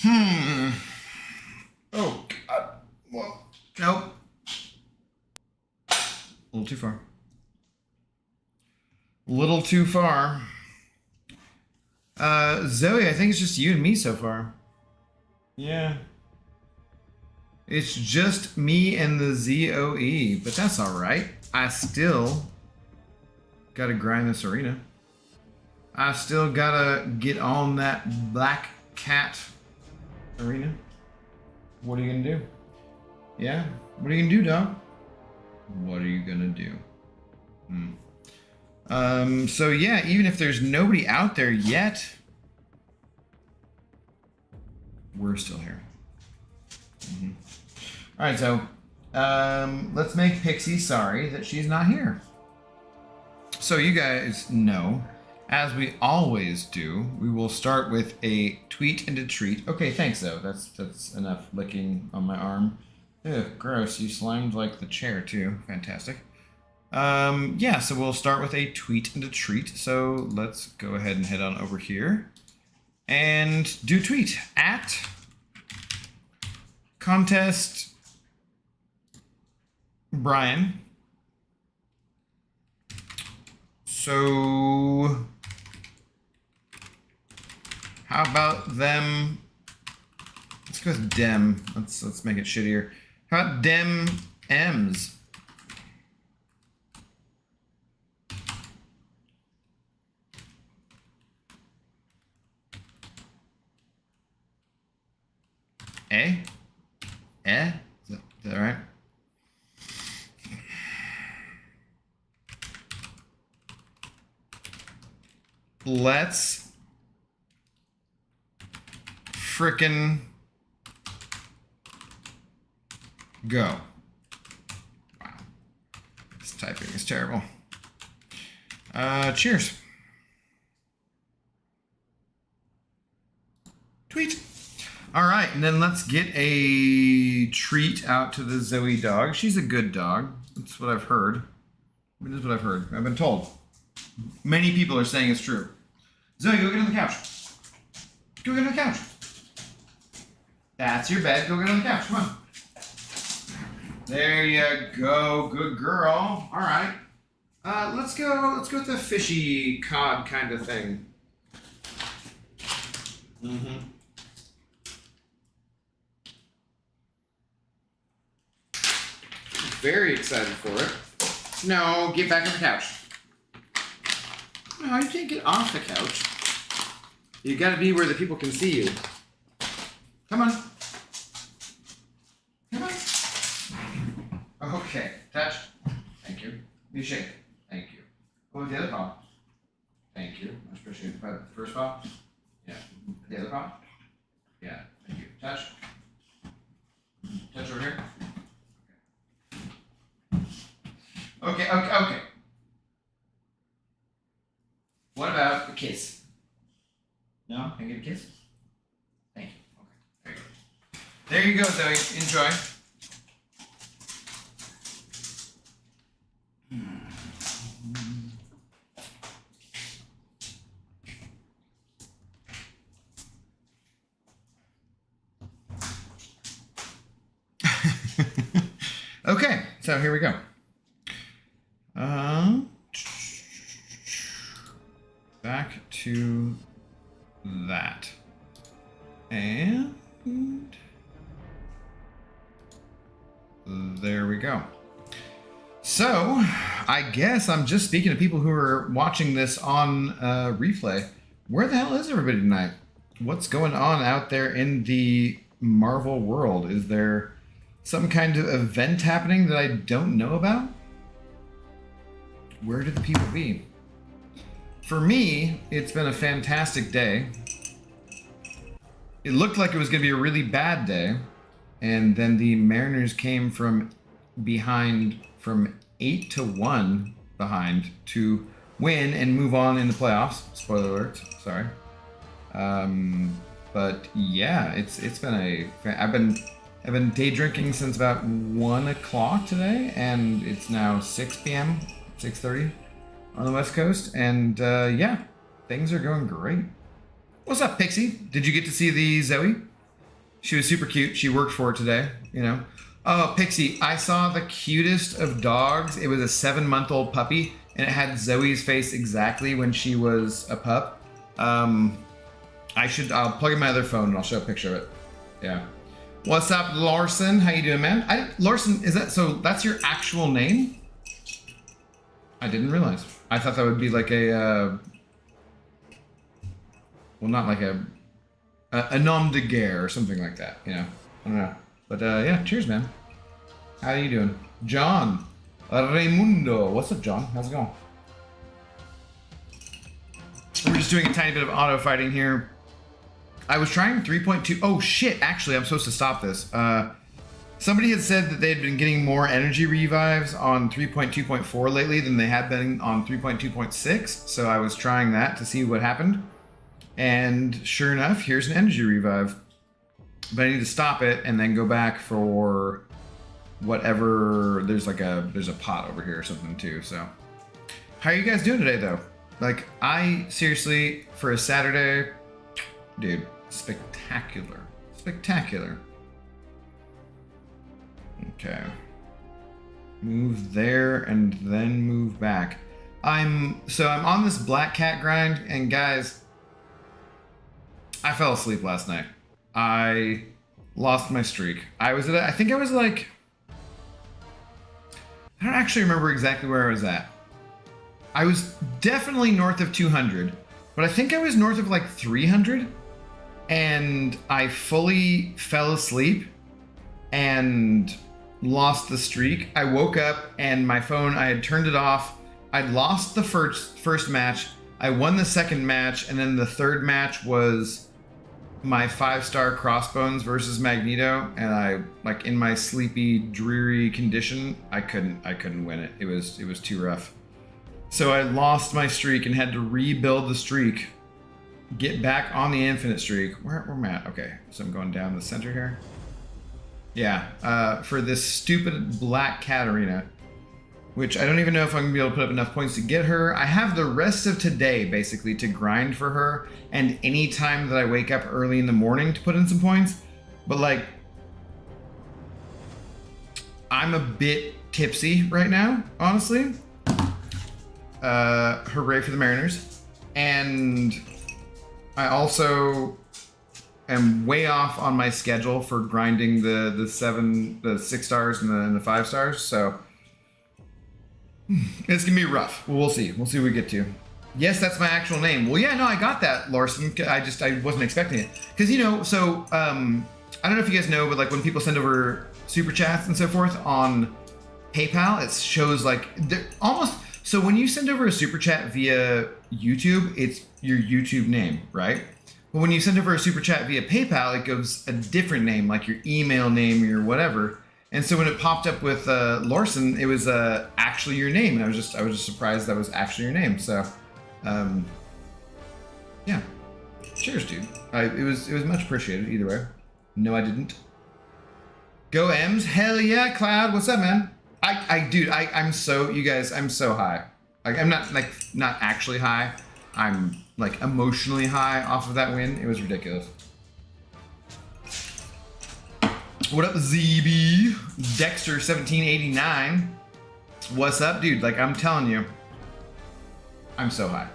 Hmm. Oh, God. Well, nope. A little too far. A little too far. Zoe, I think it's just you and me so far. Yeah. It's just me and the ZOE, but that's alright. I still gotta grind this arena. I still gotta get on that black cat arena. What are you gonna do? Yeah? What are you gonna do, dog? What are you gonna do? So yeah, even if there's nobody out there yet, we're still here. All right, so let's make Pixie sorry that she's not here. So you guys know, as we always do, we will start with a tweet and a treat. Okay, thanks though. That's enough licking on my arm. Ugh, gross. You slimed like the chair too. Fantastic. Yeah, so we'll start with a tweet and a treat. So let's go ahead and head on over here and do tweet at contest Brian. So how about them? Let's go with dem. Let's make it shittier. How about dem M's? A? Eh? Is that right? Let's frickin' go. Wow. This typing is terrible. Cheers. Tweet. All right, and then let's get a treat out to the Zoe dog. She's a good dog. That's what I've heard. It is what I've heard. I've been told. Many people are saying it's true. Zoe, go get on the couch. Go get on the couch. That's your bed. Go get on the couch. Come on. There you go. Good girl. All right. Let's go with the fishy cod kind of thing. Very excited for it. No, get back on the couch. No, you can't get off the couch. You gotta be where the people can see you. Come on. Come on. Okay, touch. Thank you. You shake. Thank you. Go with the other paw. Thank you. Much appreciated. The first paw? Yeah. The other paw? Yeah. Thank you. Touch. Touch over here. Okay. What about a kiss? No? Can I get a kiss? Thank you. Okay. There you go. There you go, Zoe. Enjoy. Okay, so here we go. Back to that. And there we go. So, I guess I'm just speaking to people who are watching this on replay. Where the hell is everybody tonight? What's going on out there in the Marvel world? Is there some kind of event happening that I don't know about? Where did the people be? For me, it's been a fantastic day. It looked like it was going to be a really bad day, and then the Mariners came from behind, from 8-1 behind to win and move on in the playoffs. Spoiler alert, sorry. But yeah, it's been a. I've been day drinking since about 1 o'clock today, and it's now 6 p.m., 6:30 on the West Coast, and yeah, things are going great. What's up, Pixie? Did you get to see the Zoe? She was super cute. She worked for it today, you know. Oh, Pixie, I saw the cutest of dogs. It was a 7-month-old puppy, and it had Zoe's face exactly when she was a pup. I'll plug in my other phone and I'll show a picture of it. Yeah. What's up, Larson? How you doing, man? Larson, that's your actual name? I didn't realize. I thought that would be like a, well, not like a nom de guerre or something like that, you know? I don't know. But yeah, cheers, man. How you doing? John. Raimundo. What's up, John? How's it going? We're just doing a tiny bit of auto fighting here. I was trying 3.2. Oh, shit. Actually, I'm supposed to stop this. Somebody had said that they had been getting more energy revives on 3.2.4 lately than they had been on 3.2.6. So I was trying that to see what happened. And sure enough, here's an energy revive. But I need to stop it and then go back for whatever. There's a pot over here or something too. So how are you guys doing today though? Like, I seriously, for a Saturday, dude, spectacular. Spectacular. Okay. Move there and then move back. I'm on this black cat grind, and guys, I fell asleep last night. I lost my streak. I think I was like, I don't actually remember exactly where I was at. I was definitely north of 200, but I think I was north of like 300, and I fully fell asleep and lost the streak. I woke up and my phone, I had turned it off. I'd lost the first match. I won the second match, and then the third match was my 5-star Crossbones versus Magneto, and I, like, in my sleepy, dreary condition, I couldn't win it. It was too rough. So I lost my streak and had to rebuild the streak, get back on the infinite streak. Where am I at? Okay, so I'm going down the center here. Yeah, for this stupid black cat arena, which I don't even know if I'm gonna be able to put up enough points to get her. I have the rest of today basically to grind for her, and any time that I wake up early in the morning to put in some points. But like, I'm a bit tipsy right now, honestly. Hooray for the Mariners. And I also am way off on my schedule for grinding the 6 stars and the 5 stars, so it's gonna be rough. We'll see. We'll see what we get to. Yes, that's my actual name. Well, yeah, no, I got that, Larson. I wasn't expecting it. Because, you know, so, I don't know if you guys know, but like when people send over super chats and so forth on PayPal, it shows like, almost, so when you send over a super chat via YouTube, it's your YouTube name, right? But when you send over a super chat via PayPal, it gives a different name, like your email name or your whatever. And so when it popped up with Larson, it was actually your name, and I was just surprised that was actually your name. So, yeah, cheers, dude. It was much appreciated either way. No, I didn't. Go M's, hell yeah, Cloud. What's up, man? I'm so high. Like, I'm not actually high. I'm like emotionally high off of that win. It was ridiculous. What up, ZB? Dexter1789. What's up, dude? Like, I'm telling you, I'm so high.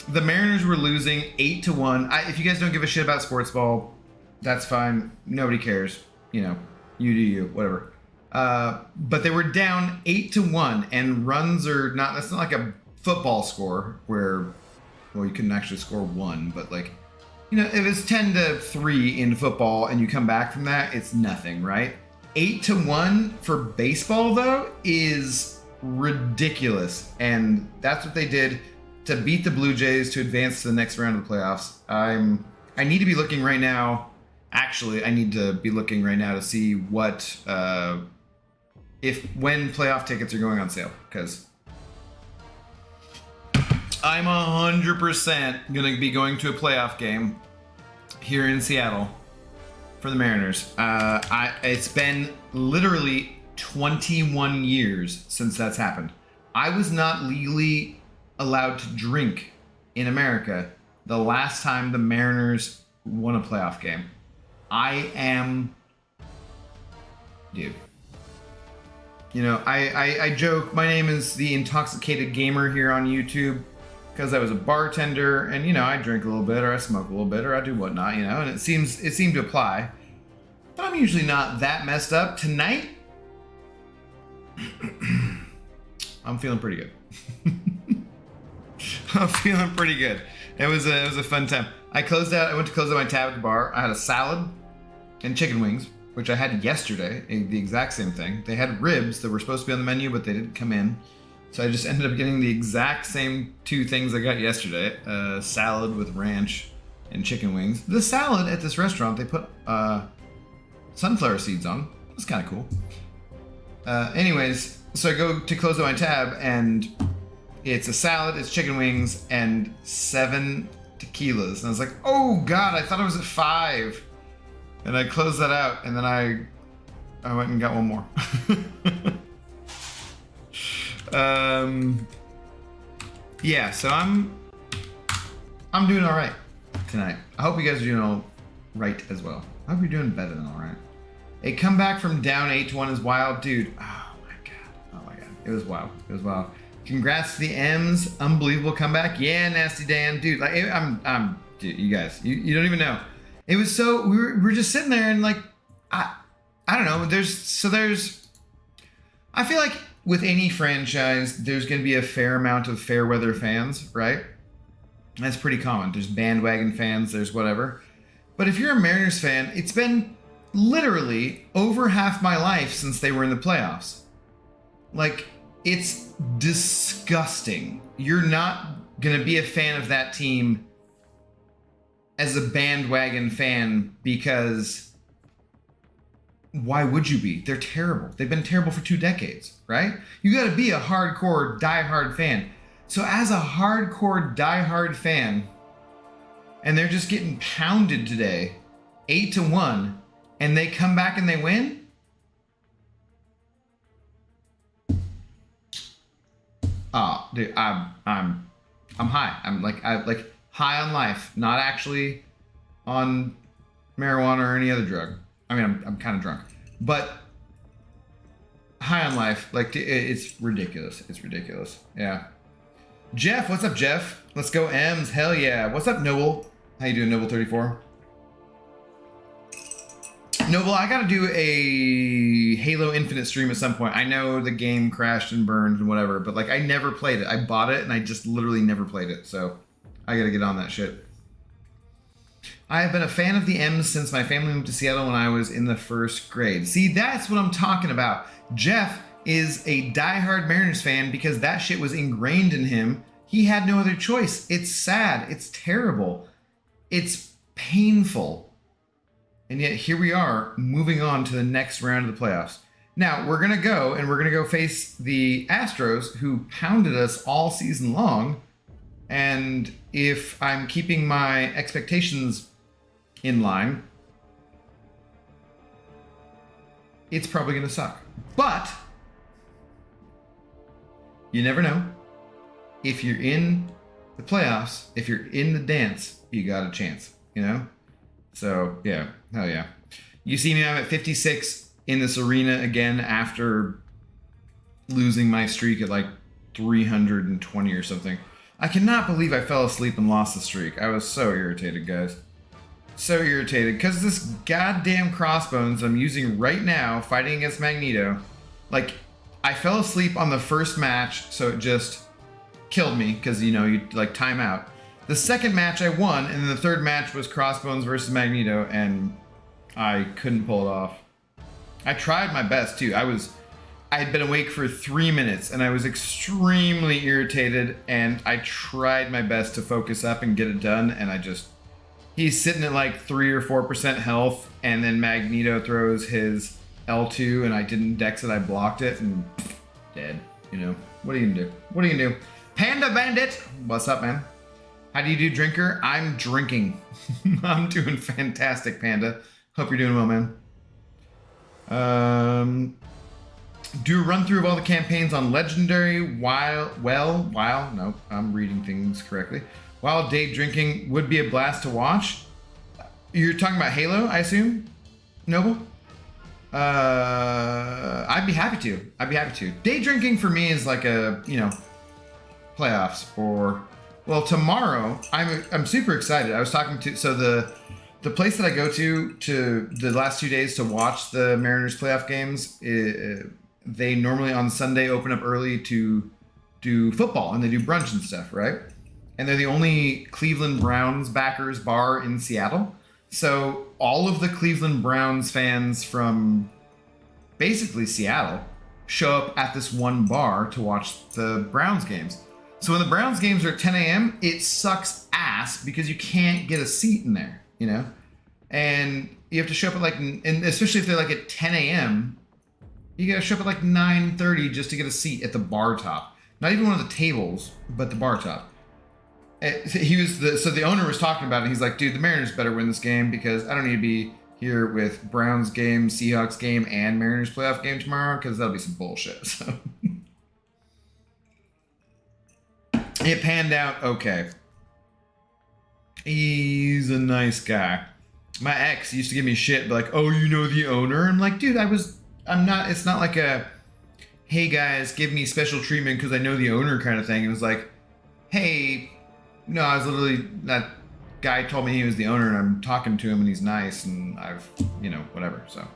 The Mariners were losing 8-1. If you guys don't give a shit about sports ball, that's fine. Nobody cares. You know, you do you, whatever. But they were down 8-1, and runs are not, that's not like a football score where, well, you couldn't actually score one, but like, you know, if it's 10-3 in football and you come back from that, it's nothing, right? 8-1 for baseball, though, is ridiculous. And that's what they did to beat the Blue Jays to advance to the next round of the playoffs. I need to be looking right now. Actually, I need to be looking right now to see what, when playoff tickets are going on sale, because I'm 100% going to be going to a playoff game here in Seattle for the Mariners. It's been literally 21 years since that's happened. I was not legally allowed to drink in America the last time the Mariners won a playoff game. I am, dude. You know, I joke, my name is the Intoxicated Gamer here on YouTube because I was a bartender and, you know, I drink a little bit or I smoke a little bit or I do whatnot, you know, and it seemed to apply. But I'm usually not that messed up. Tonight, I'm feeling pretty good. I'm feeling pretty good. It was a fun time. I went to close out my tab at the bar. I had a salad and chicken wings, which I had yesterday, the exact same thing. They had ribs that were supposed to be on the menu, but they didn't come in. So I just ended up getting the exact same two things I got yesterday. Salad with ranch and chicken wings. The salad at this restaurant, they put sunflower seeds on. That's kind of cool. Anyways, so I go to close out my tab and it's a salad, it's chicken wings, and 7 tequilas. And I was like, oh God, I thought it was at 5. And I closed that out, and then I went and got one more. Yeah, so I'm doing all right tonight. I hope you guys are doing all right as well. I hope you're doing better than all right. A comeback from down 8-1 is wild, dude. Oh my god, it was wild. Congrats to the M's, unbelievable comeback. Yeah, Nasty Dan, dude. Like, dude, you guys, you don't even know. It was so we were just sitting there and like I don't know. I feel like with any franchise, there's going to be a fair amount of fair weather fans, right? That's pretty common. There's bandwagon fans. There's whatever. But if you're a Mariners fan, it's been literally over half my life since they were in the playoffs. Like, it's disgusting. You're not going to be a fan of that team as a bandwagon fan because why would you be? They're terrible. They've been terrible for 2 decades, right? You got to be a hardcore, diehard fan. So as a hardcore, diehard fan, and they're just getting pounded today, 8-1, and they come back and they win? Oh, dude, I'm high. I'm like high on life, not actually on marijuana or any other drug. I mean, I'm kind of drunk, but high on life. Like, it's ridiculous. It's ridiculous. Yeah. Jeff, what's up, Jeff? Let's go M's. Hell yeah. What's up, Noble? How you doing, Noble34? Noble, I gotta do a Halo Infinite stream at some point. I know the game crashed and burned and whatever, but like I never played it. I bought it and I just literally never played it. So I gotta get on that shit. I have been a fan of the M's since my family moved to Seattle when I was in the 1st grade. See, that's what I'm talking about. Jeff is a diehard Mariners fan because that shit was ingrained in him. He had no other choice. It's sad. It's terrible. It's painful. And yet here we are moving on to the next round of the playoffs. Now we're going to go face the Astros, who pounded us all season long. And if I'm keeping my expectations in line, it's probably going to suck. But you never know. If you're in the playoffs, if you're in the dance, you got a chance, you know? So, yeah, hell yeah. You see me, I'm at 56 in this arena again after losing my streak at like 320 or something. I cannot believe I fell asleep and lost the streak. I was so irritated, guys. So irritated. Because this goddamn crossbones I'm using right now fighting against Magneto, like, I fell asleep on the first match, so it just killed me because, you know, you like time out. The second match I won, and then the third match was Crossbones versus Magneto, and I couldn't pull it off. I tried my best too. I had been awake for 3 minutes, and I was extremely irritated, and I tried my best to focus up and get it done, and he's sitting at like 3 or 4% health, and then Magneto throws his L2, and I didn't dex it, I blocked it, and dead. You know, what are you gonna do? What are you gonna do? Panda Bandit, what's up, man? How do you do, drinker? I'm drinking. I'm doing fantastic, Panda. Hope you're doing well, man. Do a run through of all the campaigns on Legendary no, I'm reading things correctly. While day drinking would be a blast to watch. You're talking about Halo, I assume, Noble? I'd be happy to. I'd be happy to. Day drinking for me is like a, you know, playoffs or, well, tomorrow I'm super excited. I was talking to, so the place that I go to the last 2 days to watch the Mariners playoff games, they normally on Sunday open up early to do football and they do brunch and stuff, right? And they're the only Cleveland Browns backers bar in Seattle. So all of the Cleveland Browns fans from basically Seattle show up at this one bar to watch the Browns games. So when the Browns games are at 10 a.m., it sucks ass because you can't get a seat in there, you know? And you have to show up at like, and especially if they're like at 10 a.m., you gotta show up at like 9:30 just to get a seat at the bar top. Not even one of the tables, but the bar top. So the owner was talking about it. He's like, dude, the Mariners better win this game because I don't need to be here with Browns game, Seahawks game, and Mariners playoff game tomorrow because that'll be some bullshit. So it panned out okay. He's a nice guy. My ex used to give me shit, like, oh, you know the owner? I'm like, dude, I'm not, it's not like a, hey guys, give me special treatment because I know the owner kind of thing. It was like, hey, no, I was literally, that guy told me he was the owner and I'm talking to him and he's nice and I've, you know, whatever. So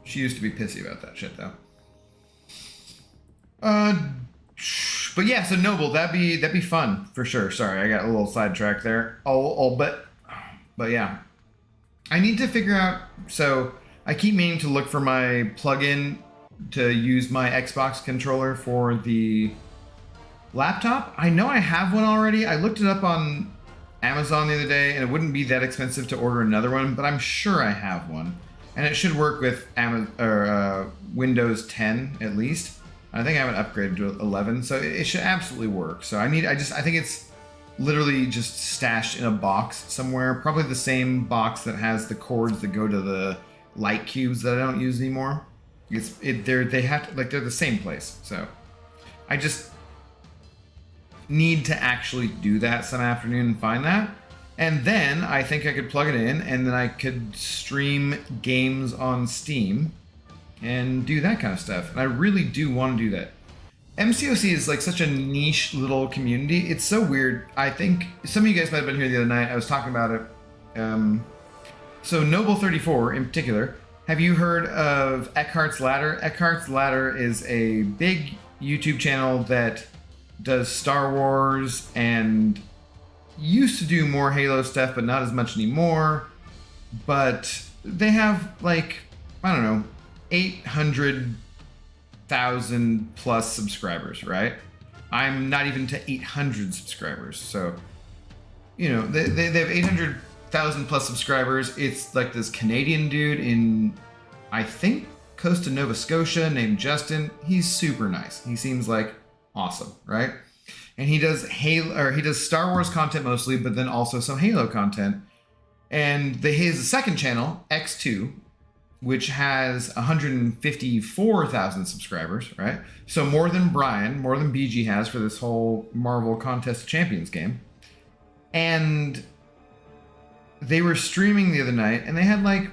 she used to be pissy about that shit though. But yeah, so Noble, that'd be fun for sure. Sorry, I got a little sidetracked there. But yeah, I need to figure out. So I keep meaning to look for my plugin to use my Xbox controller for the laptop. I know I have one already. I looked it up on Amazon the other day, and it wouldn't be that expensive to order another one. But I'm sure I have one, and it should work with Windows 10 at least. I think I haven't upgraded to 11, so it should absolutely work. So I think it's literally just stashed in a box somewhere, probably the same box that has the cords that go to the light cubes that I don't use anymore. They're the same place. So I just need to actually do that some afternoon and find that. And then I think I could plug it in and then I could stream games on Steam and do that kind of stuff. And I really do want to do that. MCOC is like such a niche little community. It's so weird. I think some of you guys might have been here the other night. I was talking about it. So Noble34 in particular, have you heard of Eckhart's Ladder? Eckhart's Ladder is a big YouTube channel that does Star Wars and used to do more Halo stuff, but not as much anymore. But they have like, I don't know, 800,000 plus subscribers, right? I'm not even to 800 subscribers. So, you know, they have 800,000 plus subscribers. It's like this Canadian dude in, I think, Coast of Nova Scotia named Justin. He's super nice. He seems like awesome, right? And he does Star Wars content mostly, but then also some Halo content. And he has a second channel, X2, which has 154,000 subscribers, right? So more than BG has for this whole Marvel Contest of Champions game. And they were streaming the other night, and they had like,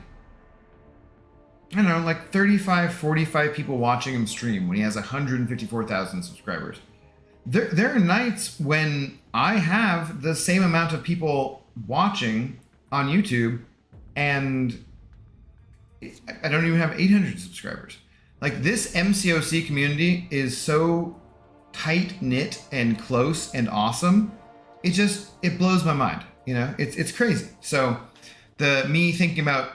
I don't know, like 35, 45 people watching him stream when he has 154,000 subscribers. There are nights when I have the same amount of people watching on YouTube, and I don't even have 800 subscribers. Like, this MCOC community is so tight knit and close and awesome. It blows my mind. You know, it's crazy. So me thinking about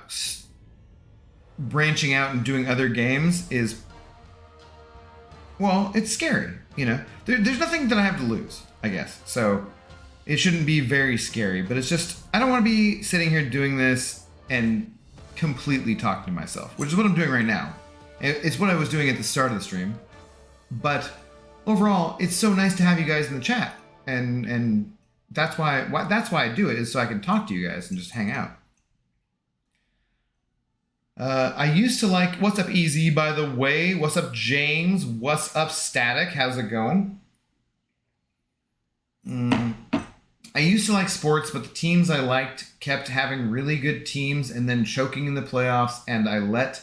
branching out and doing other games is, well, it's scary. You know, there's nothing that I have to lose, I guess. So it shouldn't be very scary, but it's just, I don't want to be sitting here doing this and completely talking to myself, which is what I'm doing right now. It's what I was doing at the start of the stream. But overall, it's so nice to have you guys in the chat. And that's why I do it, is so I can talk to you guys and just hang out. I used to like, what's up Easy, by the way? What's up James? What's up Static? How's it going? I used to like sports, but the teams I liked kept having really good teams and then choking in the playoffs, and I let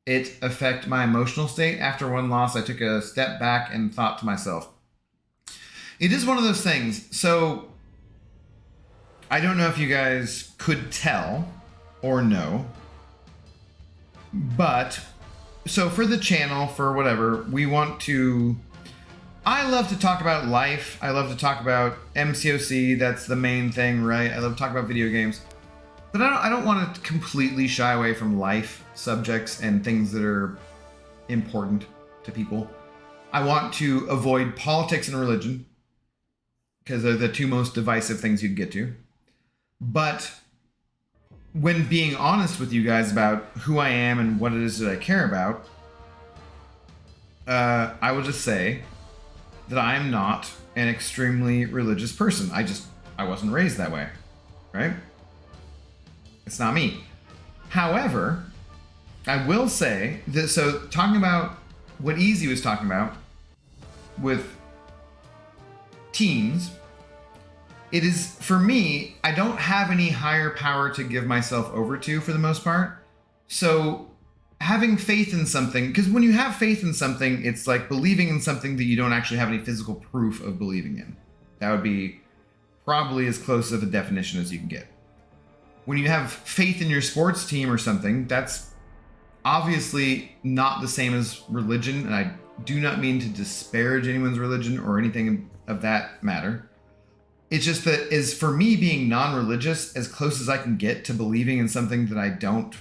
it affect my emotional state. After one loss, I took a step back and thought to myself, it is one of those things. So I don't know if you guys could tell or know, but so for the channel, for whatever, we want to, I love to talk about life. I love to talk about MCOC. That's the main thing, right? I love to talk about video games. But I don't want to completely shy away from life subjects and things that are important to people. I want to avoid politics and religion because they're the two most divisive things you'd get to. But when being honest with you guys about who I am and what it is that I care about, I will just say that I am not an extremely religious person. I wasn't raised that way, right? It's not me. However, I will say that, so talking about what Easy was talking about with teens, it is, for me, I don't have any higher power to give myself over to for the most part. So having faith in something, because when you have faith in something, it's like believing in something that you don't actually have any physical proof of believing in. That would be probably as close of a definition as you can get. When you have faith in your sports team or something, that's obviously not the same as religion, and I do not mean to disparage anyone's religion or anything of that matter. It's just that, is for me, being non-religious as close as I can get to believing in something that I don't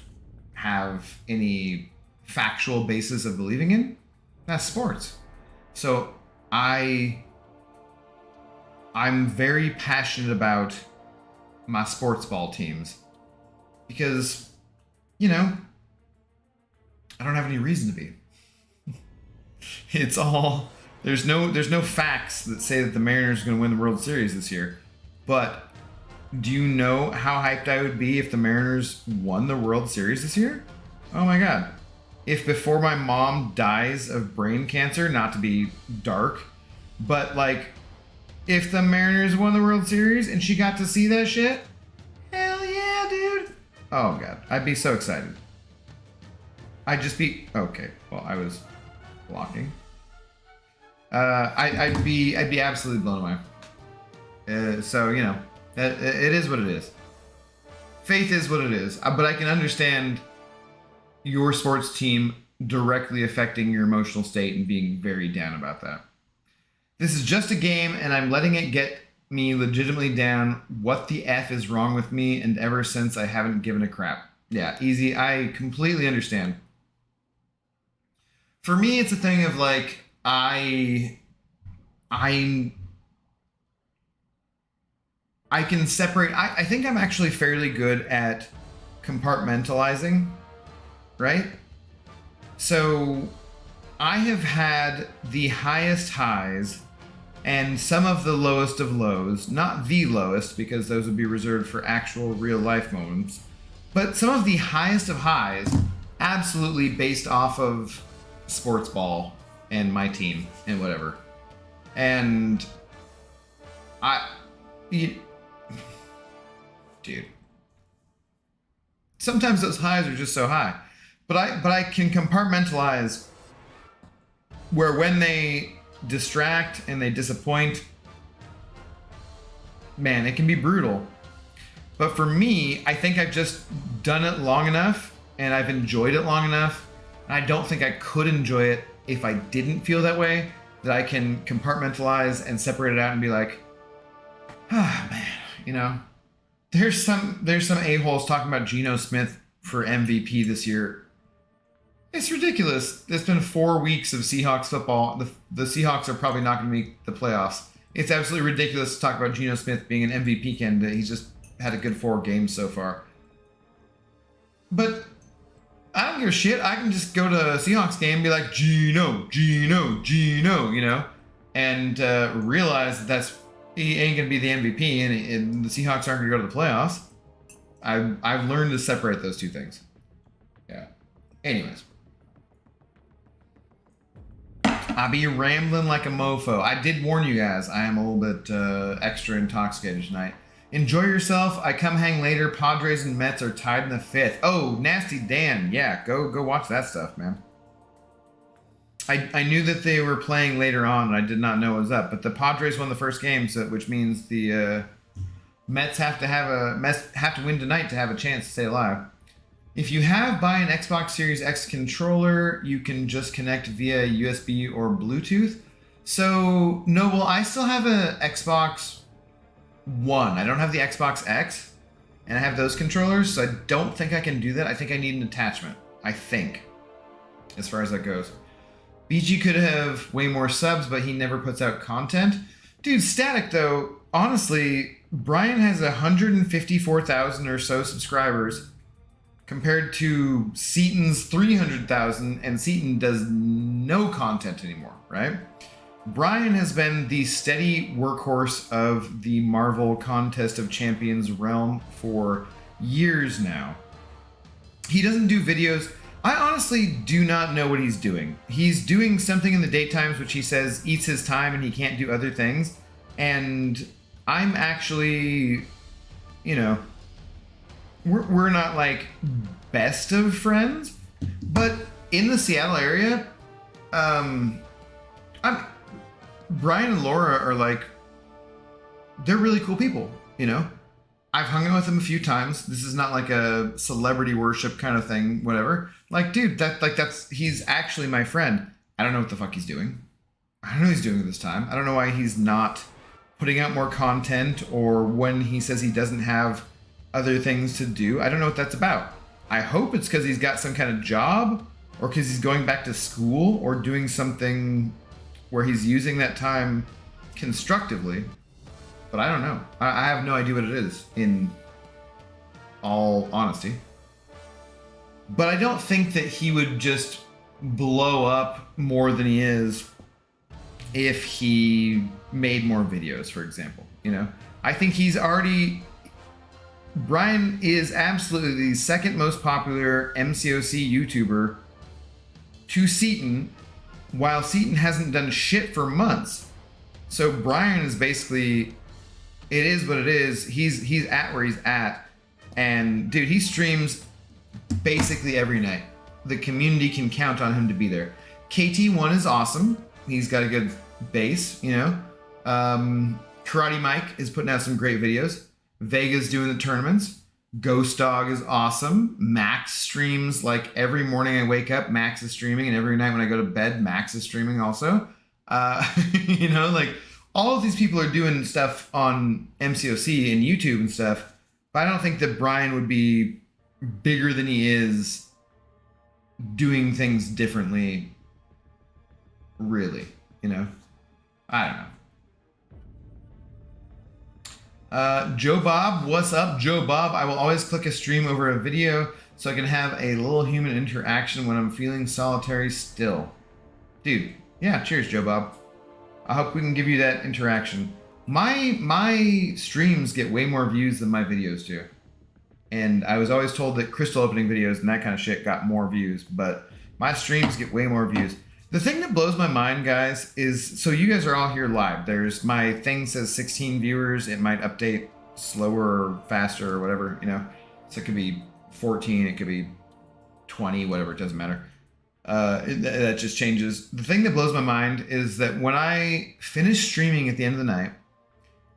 have any factual basis of believing in, that's sports. So I'm very passionate about my sports ball teams because, you know, I don't have any reason to be. It's all, there's no facts that say that the Mariners are going to win the World Series this year. But do you know how hyped I would be if the Mariners won the World Series this year? Oh my God. If before my mom dies of brain cancer, not to be dark, but like, if the Mariners won the World Series and she got to see that shit, hell yeah, dude. Oh God, I'd be so excited. I'd just be, okay, well, I was blocking. I'd be absolutely blown away. So, you know, it is what it is. Faith is what it is. But I can understand your sports team directly affecting your emotional state and being very down about that. This is just a game, and I'm letting it get me legitimately down. What the F is wrong with me? And ever since, I haven't given a crap. Yeah, Easy. I completely understand. For me, it's a thing of like, I can separate. I think I'm actually fairly good at compartmentalizing, right? So I have had the highest highs and some of the lowest of lows, not the lowest because those would be reserved for actual real life moments, but some of the highest of highs absolutely based off of sports ball and my team and whatever. And dude, sometimes those highs are just so high, but I can compartmentalize where when they distract and they disappoint, man, it can be brutal. But for me, I think I've just done it long enough and I've enjoyed it long enough, and I don't think I could enjoy it if I didn't feel that way, that I can compartmentalize and separate it out and be like, ah, man, you know, there's some a-holes talking about Geno Smith for MVP this year. It's ridiculous. It's been 4 weeks of Seahawks football. The Seahawks are probably not going to make the playoffs. It's absolutely ridiculous to talk about Geno Smith being an MVP candidate. He's just had a good 4 games so far. But I don't give a shit. I can just go to a Seahawks game and be like, Geno, you know, and realize that he ain't going to be the MVP and the Seahawks aren't going to go to the playoffs. I've learned to separate those two things. Yeah. Anyways. I be rambling like a mofo. I did warn you guys. I am a little bit extra intoxicated tonight. Enjoy yourself. I come hang later. Padres and Mets are tied in the 5th. Oh, Nasty Dan. Yeah, go watch that stuff, man. I knew that they were playing later on, and I did not know what was up. But the Padres won the first game, so which means the Mets have to win tonight to have a chance to stay alive. If you buy an Xbox Series X controller, you can just connect via USB or Bluetooth. So no, well, I still have a Xbox One. I don't have the Xbox X, and I have those controllers, so I don't think I can do that. I think I need an attachment. I think, as far as that goes. BG could have way more subs, but he never puts out content. Dude, Static, though, honestly, Brian has 154,000 or so subscribers compared to Seaton's 300,000, and Seaton does no content anymore, right? Brian has been the steady workhorse of the Marvel Contest of Champions realm for years now. He doesn't do videos. I honestly do not know what he's doing. He's doing something in the daytimes which he says eats his time and he can't do other things. And I'm actually, you know, we're not like best of friends, but in the Seattle area, Brian and Laura are like, they're really cool people, you know? I've hung out with them a few times. This is not like a celebrity worship kind of thing, whatever. Like, dude, he's actually my friend. I don't know what the fuck he's doing. I don't know what he's doing at this time. I don't know why he's not putting out more content, or when he says he doesn't have other things to do. I don't know what that's about. I hope it's because he's got some kind of job, or because he's going back to school, or doing something where he's using that time constructively. But I don't know. I have no idea what it is, in all honesty. But I don't think that he would just blow up more than he is if he made more videos, for example. You know? I think he's already... Brian is absolutely the second most popular MCOC YouTuber to Seaton, while Seaton hasn't done shit for months. So Brian is basically... It is what it is. He's at where he's at. And dude, he streams basically every night. The community can count on him to be there. KT1 is awesome. He's got a good base, you know. Karate Mike is putting out some great videos. Vega's doing the tournaments. Ghost Dog is awesome. Max streams like every morning I wake up, Max is streaming, and every night when I go to bed, Max is streaming also. You know, like, all of these people are doing stuff on MCOC and YouTube and stuff, but I don't think that Brian would be bigger than he is doing things differently, really, you know? I don't know. Joe Bob, what's up, Joe Bob? I will always click a stream over a video so I can have a little human interaction when I'm feeling solitary still. Dude, yeah, cheers, Joe Bob. I hope we can give you that interaction. My streams get way more views than my videos do. And I was always told that crystal opening videos and that kind of shit got more views, but my streams get way more views. The thing that blows my mind, guys, is, so you guys are all here live. There's, my thing says 16 viewers. It might update slower or faster or whatever, you know. So it could be 14, it could be 20, whatever, it doesn't matter. That just changes. The thing that blows my mind is that when I finish streaming at the end of the night,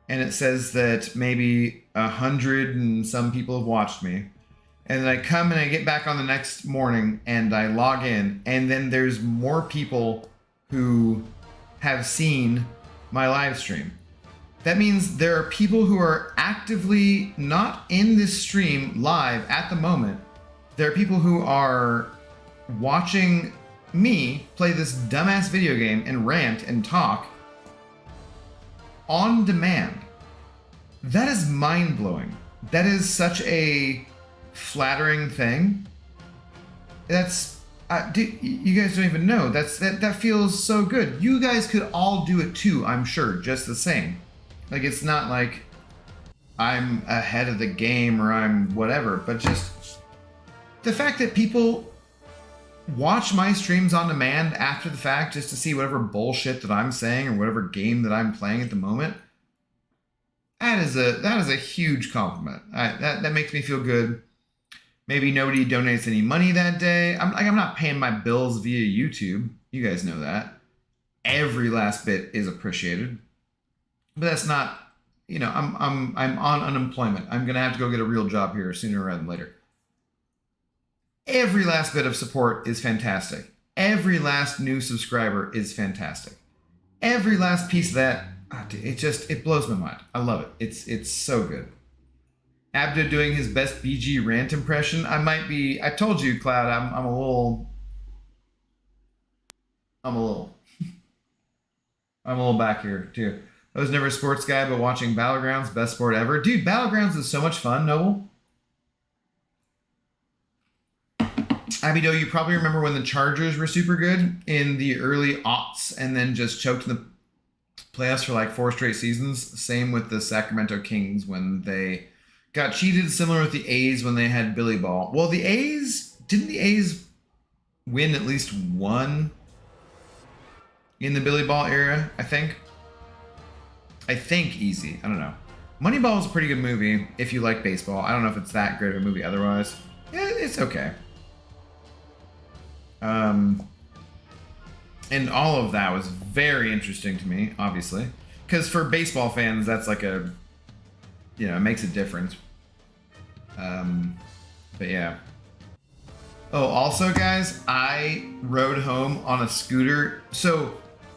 and it says that maybe 100 and some people have watched me, and then I come and I get back on the next morning and I log in, and then there's more people who have seen my live stream. That means there are people who are actively not in this stream live at the moment. There are people who are watching me play this dumbass video game and rant and talk on demand. That is mind-blowing. That is such a flattering thing. That's dude, you guys don't even know. That feels so good. You guys could all do it too, I'm sure, just the same. Like, it's not like I'm ahead of the game or I'm whatever, but just the fact that people watch my streams on demand after the fact just to see whatever bullshit that I'm saying or whatever game that I'm playing at the moment. That is a huge compliment. That makes me feel good. Maybe nobody donates any money that day. I'm not paying my bills via YouTube. You guys know that. Every last bit is appreciated. But that's not, I'm on unemployment. I'm gonna have to go get a real job here sooner rather than later. Every last bit of support is fantastic. Every last new subscriber is fantastic. Every last piece of that, it blows my mind. I love it. It's so good. Abda doing his best BG rant impression. I told you, Cloud, I'm a little back here too. I was never a sports guy, but watching Battlegrounds, best sport ever. Dude, Battlegrounds is so much fun, Noble. Abido, you probably remember when the Chargers were super good in the early aughts and then just choked in the playoffs for like 4 straight seasons. Same with the Sacramento Kings when they got cheated, similar with the A's when they had Billy Ball. Well, didn't the A's win at least one in the Billy Ball era, I think? I think easy. I don't know. Moneyball is a pretty good movie if you like baseball. I don't know if it's that great of a movie otherwise. Yeah, it's okay. And all of that was very interesting to me, obviously. Because for baseball fans, that's like it makes a difference. But yeah. Oh, also, guys, I rode home on a scooter. So,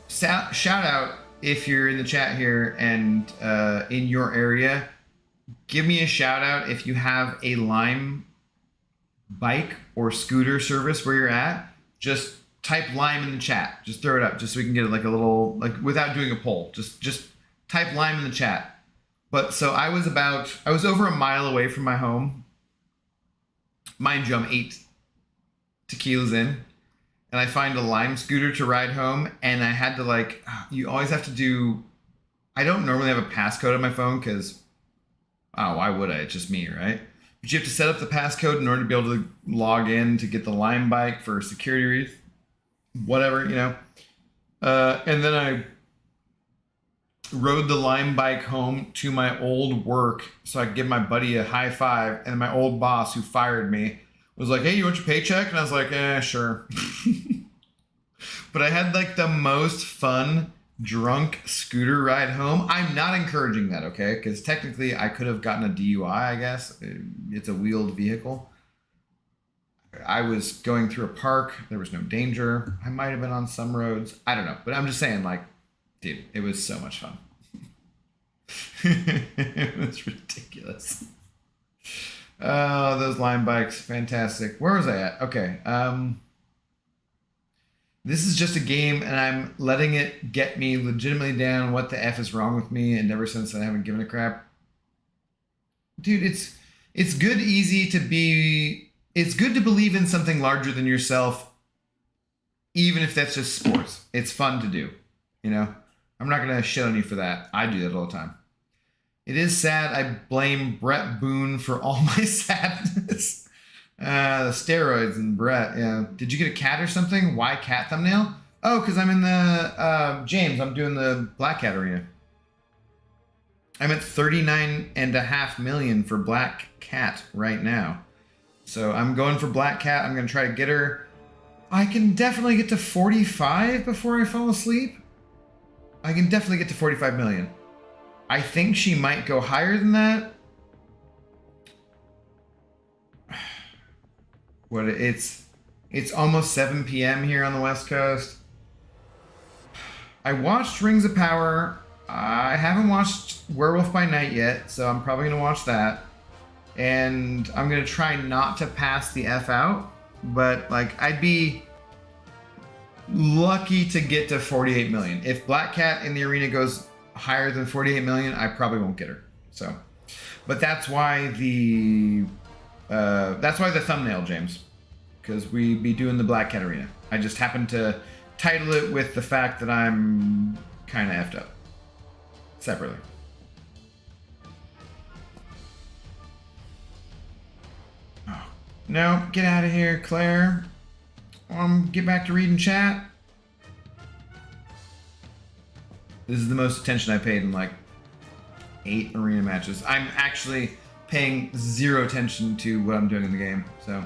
shout out if you're in the chat here and in your area. Give me a shout out if you have a Lime bike or scooter service where you're at. Just type Lime in the chat. Just throw it up, just so we can get like a little, like without doing a poll. Just type Lime in the chat. But so I was over a mile away from my home. Mind you, I'm 8 tequilas in, and I find a Lime scooter to ride home, and I had to you always have to do. I don't normally have a passcode on my phone because, why would I? It's just me, right? But you have to set up the passcode in order to be able to log in to get the Lime bike for security reasons. Whatever, and then I rode the Lime bike home to my old work so I could give my buddy a high five, and my old boss who fired me was like, hey, you want your paycheck? And I was like, sure. But I had like the most fun drunk scooter ride home. I'm not encouraging that, okay? Because technically I could have gotten a DUI, I guess. It's a wheeled vehicle. I was going through a park. There was no danger. I might have been on some roads. I don't know. But I'm just saying, dude, it was so much fun. It was ridiculous. Oh, those Lime bikes. Fantastic. Where was I at? Okay. This is just a game, and I'm letting it get me legitimately down. What the F is wrong with me? And ever since I haven't given a crap. Dude, it's good, easy to be... It's good to believe in something larger than yourself, even if that's just sports. It's fun to do, I'm not going to shit on you for that. I do that all the time. It is sad. I blame Brett Boone for all my sadness. The steroids and Brett, yeah. Did you get a cat or something? Why cat thumbnail? Oh, because I'm in the, James, I'm doing the Black Cat arena. I'm at 39.5 million for Black Cat right now. So I'm going for Black Cat. I'm going to try to get her. I can definitely get to 45 before I fall asleep. I can definitely get to 45 million. I think she might go higher than that. It's almost 7 p.m. here on the West Coast. I watched Rings of Power. I haven't watched Werewolf by Night yet, so I'm probably going to watch that. And I'm going to try not to pass the F out, but I'd be lucky to get to 48 million. If Black Cat in the arena goes higher than 48 million, I probably won't get her. So, but that's why the thumbnail, James, because we be doing the Black Cat arena. I just happened to title it with the fact that I'm kind of effed up separately. No, get out of here, Claire. Get back to reading chat. This is the most attention I paid in like 8 arena matches. I'm actually paying 0 attention to what I'm doing in the game, so.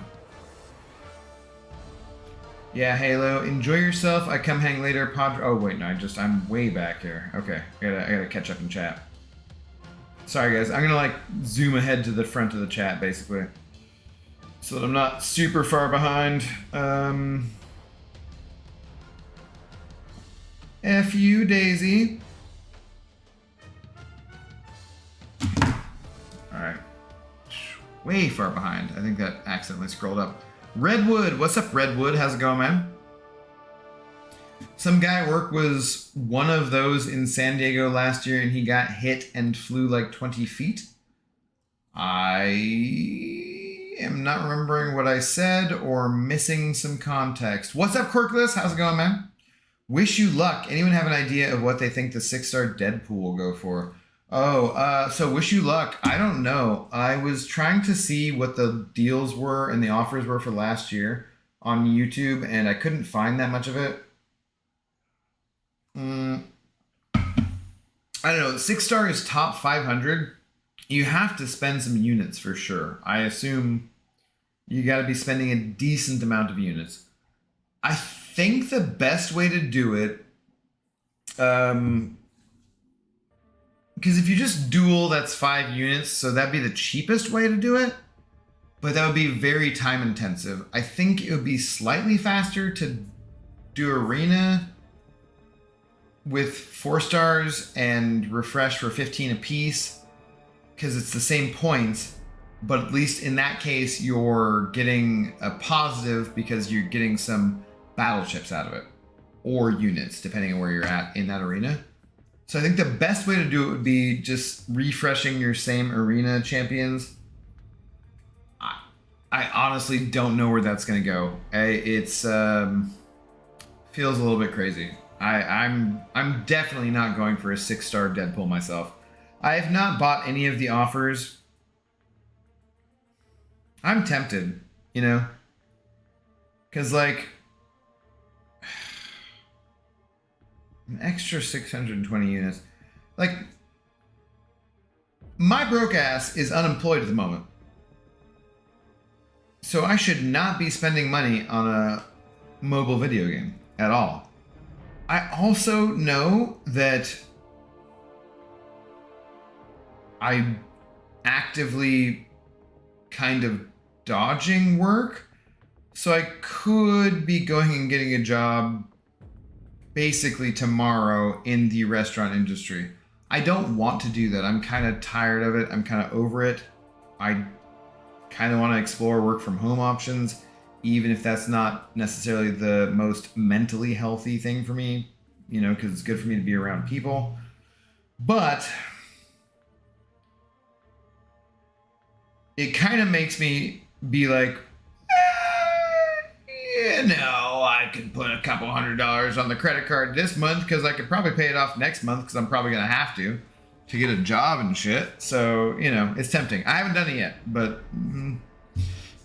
Yeah, Halo, enjoy yourself. I come hang later, Padre. Oh wait, no, I'm way back here. Okay, I gotta catch up in chat. Sorry guys, I'm gonna like zoom ahead to the front of the chat basically, so that I'm not super far behind. F you, Daisy. Alright. Way far behind. I think that accidentally scrolled up. Redwood! What's up, Redwood? How's it going, man? Some guy at work was one of those in San Diego last year and he got hit and flew like 20 feet. I am not remembering what I said or missing some context. What's up, Quirkless? How's it going, man? Wish you luck. Anyone have an idea of what they think the 6-star Deadpool will go for? Oh, so wish you luck. I don't know. I was trying to see what the deals were and the offers were for last year on YouTube, and I couldn't find that much of it. I don't know. 6-star is top 500. You have to spend some units for sure. I assume you got to be spending a decent amount of units. I think the best way to do it, because if you just duel, that's 5 units, so that'd be the cheapest way to do it, but that would be very time intensive. I think it would be slightly faster to do arena with 4 stars and refresh for 15 apiece, because it's the same points, but at least in that case, you're getting a positive because you're getting some battle chips out of it, or units, depending on where you're at in that arena. So I think the best way to do it would be just refreshing your same arena champions. I honestly don't know where that's going to go. It's feels a little bit crazy. I'm definitely not going for a 6-star Deadpool myself. I have not bought any of the offers. I'm tempted, you know? Because, like, an extra 620 units. Like, my broke ass is unemployed at the moment. So I should not be spending money on a mobile video game at all. I also know that I'm actively kind of dodging work. So I could be going and getting a job basically tomorrow in the restaurant industry. I don't want to do that. I'm kind of tired of it. I'm kind of over it. I kind of want to explore work from home options, even if that's not necessarily the most mentally healthy thing for me, you know, because it's good for me to be around people. But it kind of makes me be like, you know, I could put a couple $100 on the credit card this month because I could probably pay it off next month because I'm probably going to have to get a job and shit. So, you know, it's tempting. I haven't done it yet, but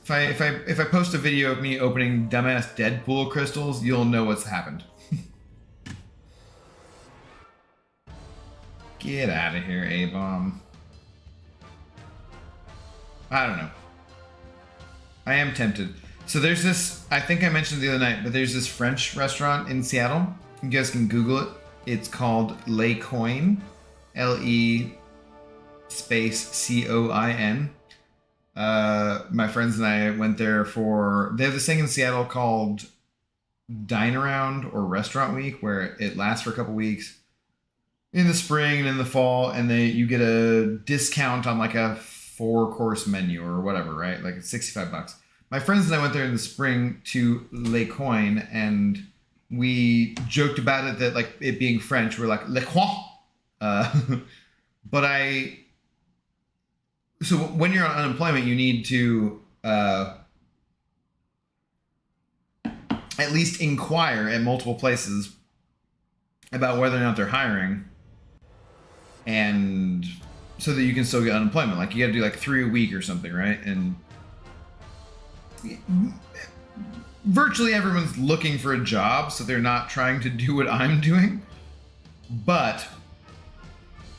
if I post a video of me opening dumbass Deadpool crystals, you'll know what's happened. Get out of here, A-bomb. I don't know. I am tempted. So there's this, I think I mentioned the other night, but there's this French restaurant in Seattle. You guys can Google it. It's called Le Coin. L-E space C-O-I-N. My friends and I went there for, they have this thing in Seattle called Dine Around or Restaurant Week, where it lasts for a couple weeks in the spring and in the fall, and you get a discount on like a 4-course menu or whatever, right? Like it's $65. My friends and I went there in the spring to Le Coin, and we joked about it that, like, it being French, we're like, Le Coin. But so when you're on unemployment, you need to at least inquire at multiple places about whether or not they're hiring, and so that you can still get unemployment. Like, you got to do like 3 a week or something, right? And virtually everyone's looking for a job, so they're not trying to do what I'm doing. But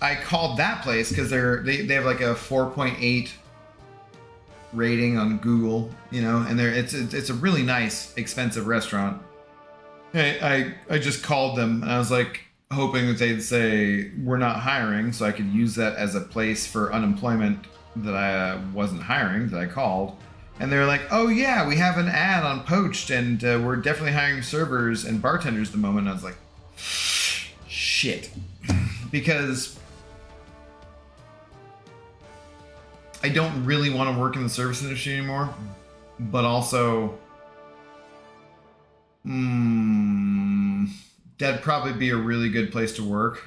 I called that place because they have like a 4.8 rating on Google, you know, and it's a really nice, expensive restaurant. I just called them and I was like hoping that they'd say we're not hiring, so I could use that as a place for unemployment that I wasn't hiring, that I called. And they're like, oh yeah, we have an ad on Poached and we're definitely hiring servers and bartenders at the moment. And I was like, shit. Because I don't really want to work in the service industry anymore, but also that'd probably be a really good place to work.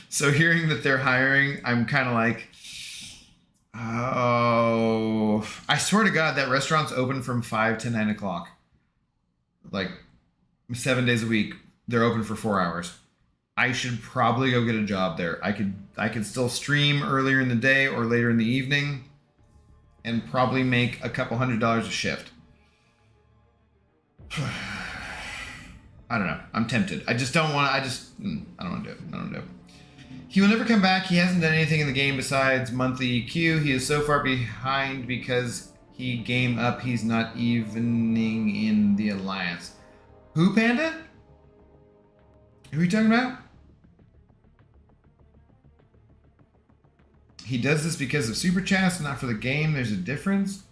So hearing that they're hiring, I'm kind of like, oh, I swear to God, that restaurant's open from 5 to 9 o'clock. Like 7 days a week. They're open for 4 hours. I should probably go get a job there. I could still stream earlier in the day or later in the evening and probably make a couple $100 a shift. I don't know. I'm tempted. I just don't want to. I don't want to do it. I don't do it. He will never come back. He hasn't done anything in the game besides monthly EQ. He is so far behind because he game up. He's not evening in the alliance. Who, Panda? Who are you talking about? He does this because of super chats, not for the game. There's a difference.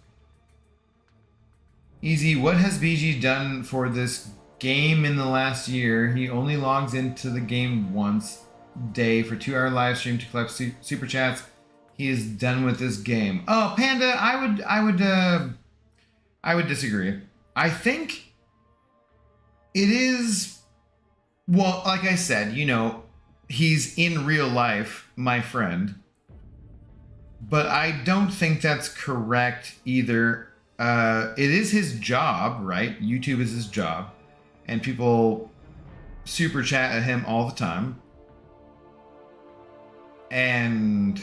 Easy. What has BG done for this game in the last year? He only logs into the game once a day for 2-hour live stream to collect super chats. He is done with this game. Oh, Panda, I would disagree. I think it is, well, like I said, you know, he's in real life my friend, but I don't think that's correct either. It is his job, right? YouTube is his job, and people super chat at him all the time. And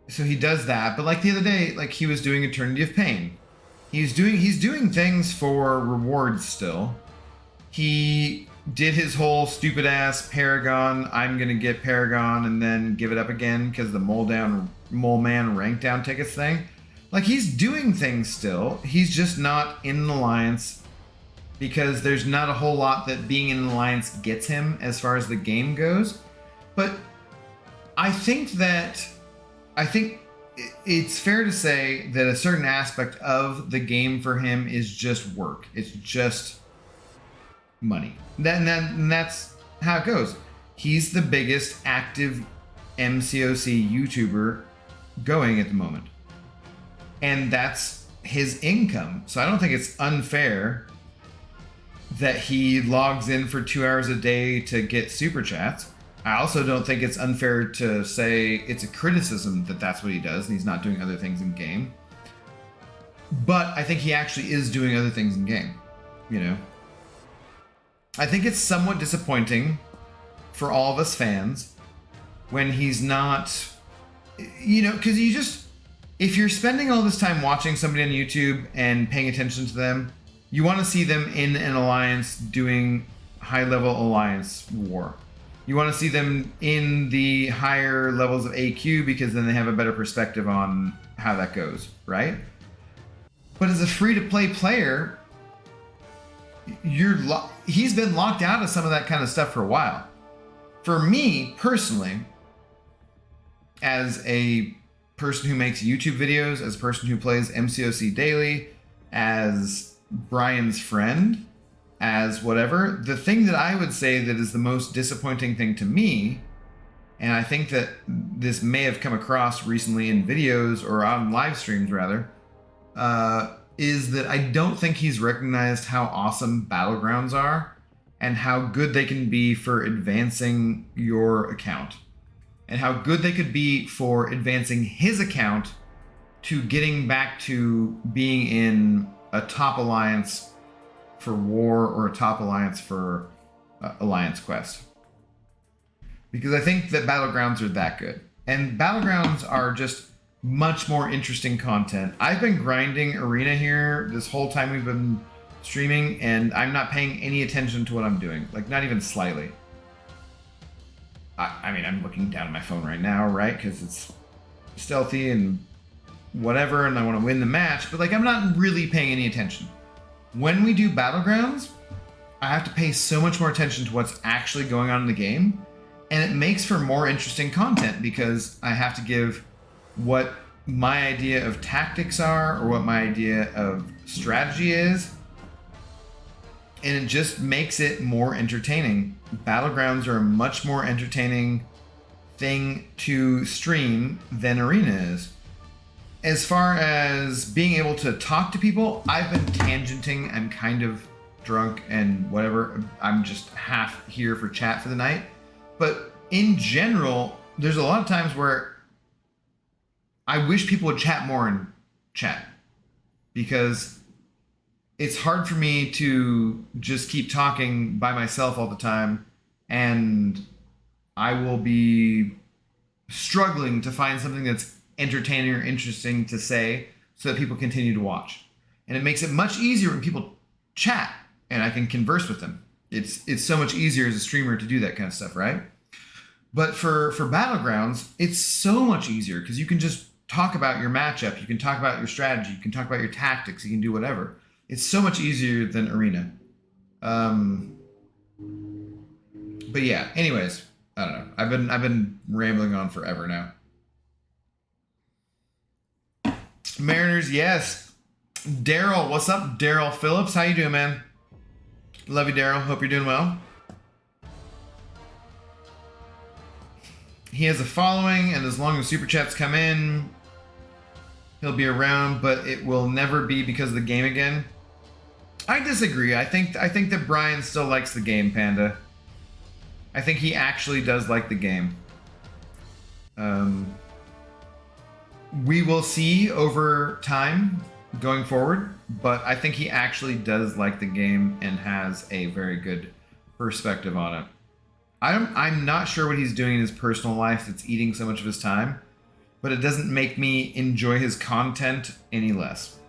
so he does that, but like the other day, like he was doing Eternity of Pain. He's doing things for rewards still. He did his whole stupid ass Paragon, I'm gonna get Paragon and then give it up again because the mole man rank down tickets thing. Like, he's doing things still. He's just not in an alliance because there's not a whole lot that being in an alliance gets him as far as the game goes. But I think it's fair to say that a certain aspect of the game for him is just work. It's just money. And that's how it goes. He's the biggest active MCOC YouTuber going at the moment. And that's his income. So I don't think it's unfair that he logs in for 2 hours a day to get super chats. I also don't think it's unfair to say it's a criticism that that's what he does and he's not doing other things in game. But I think he actually is doing other things in game, you know? I think it's somewhat disappointing for all of us fans when he's not, you know, because if you're spending all this time watching somebody on YouTube and paying attention to them, you want to see them in an alliance doing high-level alliance war. You want to see them in the higher levels of AQ because then they have a better perspective on how that goes, right? But as a free-to-play player, he's been locked out of some of that kind of stuff for a while. For me, personally, as a person who makes YouTube videos, as a person who plays MCOC daily, as Brian's friend, as whatever, the thing that I would say that is the most disappointing thing to me, and I think that this may have come across recently in videos or on live streams rather, is that I don't think he's recognized how awesome battlegrounds are and how good they can be for advancing your account and how good they could be for advancing his account to getting back to being in a top alliance for war or a top alliance for Alliance Quest. Because I think that battlegrounds are that good. And battlegrounds are just much more interesting content. I've been grinding Arena here this whole time we've been streaming, and I'm not paying any attention to what I'm doing. Like, not even slightly. I mean, I'm looking down at my phone right now, right? Because it's stealthy and whatever, and I want to win the match, but like, I'm not really paying any attention. When we do Battlegrounds, I have to pay so much more attention to what's actually going on in the game, and it makes for more interesting content because I have to give what my idea of tactics are or what my idea of strategy is, and it just makes it more entertaining. Battlegrounds are a much more entertaining thing to stream than Arena is. As far as being able to talk to people, I've been tangenting. I'm kind of drunk and whatever. I'm just half here for chat for the night. But in general, there's a lot of times where I wish people would chat more in chat, because it's hard for me to just keep talking by myself all the time, and I will be struggling to find something that's entertaining or interesting to say so that people continue to watch. And it makes it much easier when people chat and I can converse with them. It's so much easier as a streamer to do that kind of stuff, right? But for Battlegrounds, it's so much easier because you can just talk about your matchup, you can talk about your strategy, you can talk about your tactics, you can do whatever. It's so much easier than Arena. But yeah, anyways, I don't know. I've been rambling on forever now. Mariners, yes. Daryl, what's up, Daryl Phillips? How you doing, man? Love you, Daryl. Hope you're doing well. He has a following, and as long as super chats come in, he'll be around, but it will never be because of the game again. I disagree. I think that Brian still likes the game, Panda. I think he actually does like the game. We will see over time going forward, but I think he actually does like the game and has a very good perspective on it. I'm not sure what he's doing in his personal life that's eating so much of his time, but it doesn't make me enjoy his content any less.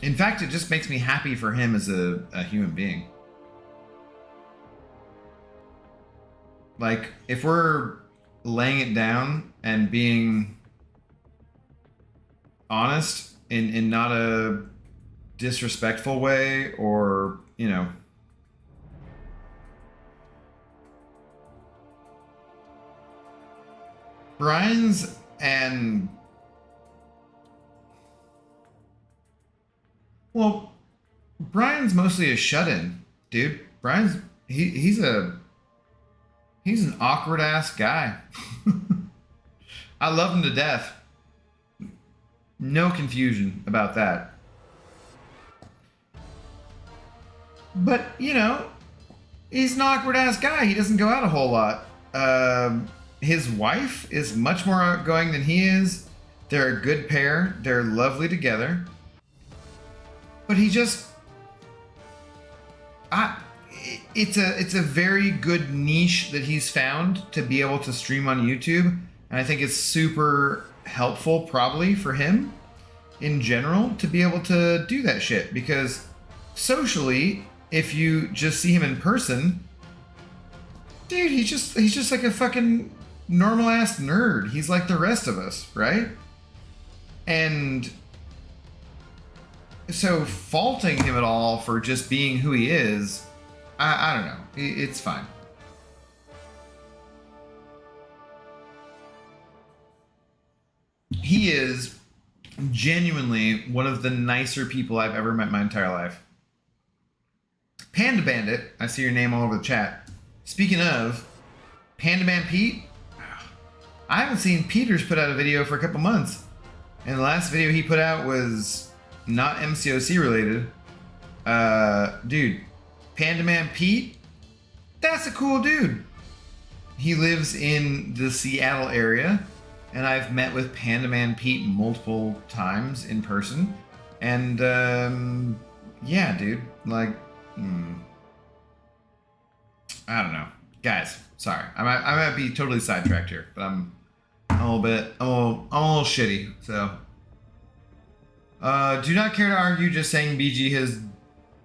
In fact, it just makes me happy for him as a human being. Like, if we're laying it down and being honest in not a disrespectful way, or, you know, Brian's and well, Brian's mostly a shut-in, dude. Brian's he's an awkward ass guy. I love him to death. No confusion about that. But, you know, he's an awkward ass guy. He doesn't go out a whole lot. His wife is much more outgoing than he is. They're a good pair. They're lovely together. But he just... It's a very good niche that he's found to be able to stream on YouTube. And I think it's super helpful probably for him in general to be able to do that shit. Because socially, if you just see him in person, dude, he's just like a fucking normal ass nerd. He's like the rest of us, right? And so faulting him at all for just being who he is, I don't know. It's fine. He is genuinely one of the nicer people I've ever met in my entire life. Panda Bandit, I see your name all over the chat. Speaking of, Panda Man Pete, I haven't seen Peters put out a video for a couple months. And the last video he put out was not MCOC related. Dude, Panda Man Pete, that's a cool dude. He lives in the Seattle area, and I've met with Panda Man Pete multiple times in person. And, yeah, dude, like, I don't know. Guys, sorry. I might be totally sidetracked here, but I'm a little bit. I'm a little shitty. So, do not care to argue. Just saying, BG has